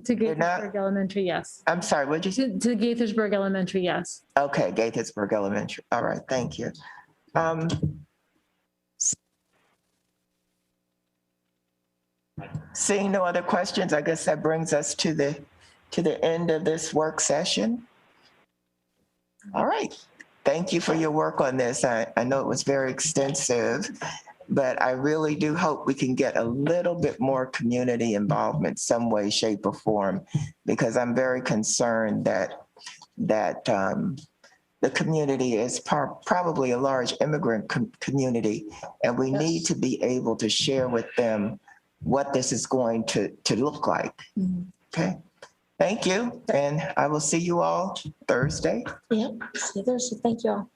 To Gaithersburg Elementary, yes. I'm sorry, what'd you say? To Gaithersburg Elementary, yes. Okay, Gaithersburg Elementary. All right, thank you. Seeing no other questions, I guess that brings us to the end of this work session. All right, thank you for your work on this. I know it was very extensive, but I really do hope we can get a little bit more community involvement some way, shape, or form, because I'm very concerned that the community is probably a large immigrant community, and we need to be able to share with them what this is going to look like. Mm-hmm. Okay, thank you, and I will see you all Thursday. Yep, see you Thursday. Thank you all.